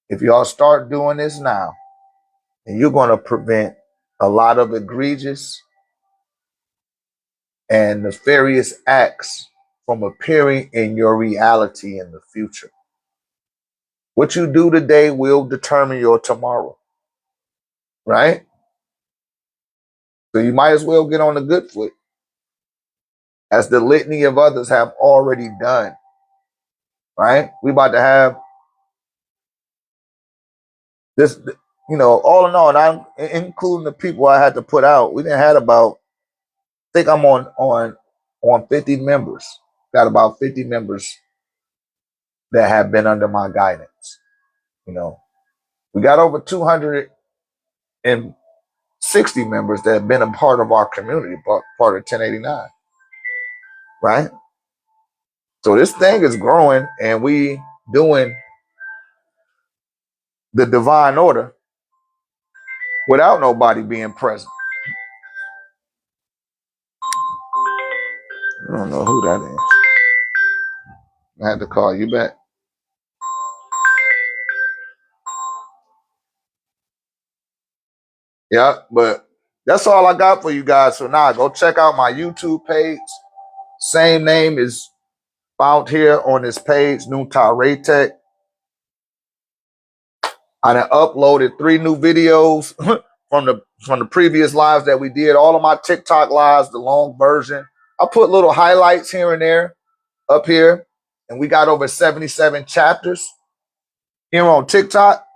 [SPEAKER 1] If y'all start doing this now, and you're going to prevent a lot of egregious and nefarious acts from appearing in your reality in the future. What you do today will determine your tomorrow, right? So you might as well get on the good foot, as the litany of others have already done, right? We about to have this, all in all, and I'm including the people I had to put out. We didn't had about, I think I'm on 50 members. Got about 50 members that have been under my guidance. We got over 260 members that have been a part of our community, part of 1089, right? So this thing is growing, and we doing the divine order without nobody being present. I don't know who that is. I had to call you back. Yeah, but that's all I got for you guys for now. Go check out my YouTube page. Same name is found here on this page, Dr.RÉ. I done uploaded 3 new videos from the previous lives that we did. All of my TikTok lives, the long version. I put little highlights here and there up here. And we got over 77 chapters here on TikTok.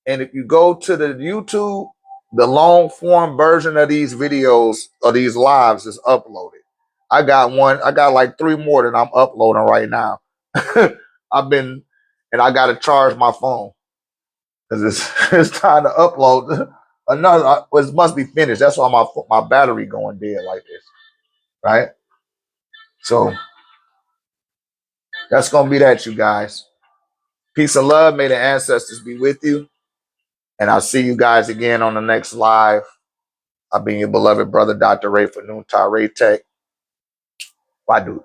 [SPEAKER 1] And if you go to the YouTube, the long form version of these videos or these lives is uploaded. I got like 3 more that I'm uploading right now. and I got to charge my phone because it's time to upload another. It must be finished. That's why my battery going dead like this, right? So that's going to be that, you guys. Peace and love. May the ancestors be with you. And I'll see you guys again on the next live. I've been your beloved brother, Dr.RÉ for Dr.RÉ Tech. Bye, dude.